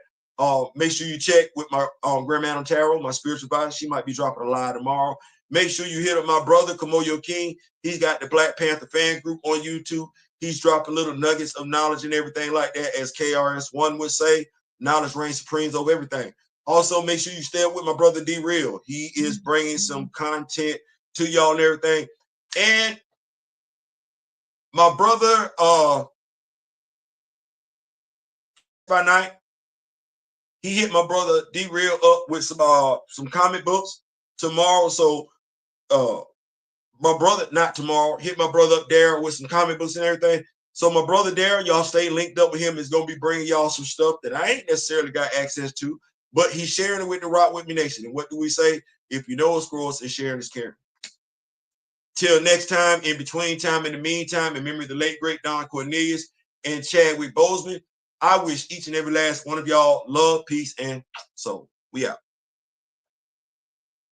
Make sure you check with my Grandma Tarot, my spiritual advisor. She might be dropping a live tomorrow. Make sure you hit up my brother Kamoyo King. He's got the Black Panther fan group on YouTube. He's dropping little nuggets of knowledge and everything like that, as KRS-One would say. Knowledge reigns supreme over everything. Also, make sure you stay up with my brother D Real. He is bringing some content to y'all and everything. And my brother, by night, he hit my brother D Real up with some comic books tomorrow. So my brother, not tomorrow, hit my brother up there with some comic books and everything. So my brother there, y'all stay linked up with him, is gonna be bringing y'all some stuff that I ain't necessarily got access to, but he's sharing it with the Rock With Me Nation. And what do we say? If you know us, scrolls, and sharing is caring. Till next time, in between time, in the meantime, remember the late great Don Cornelius and Chadwick Boseman. I wish each and every last one of y'all love, peace, and soul. We out.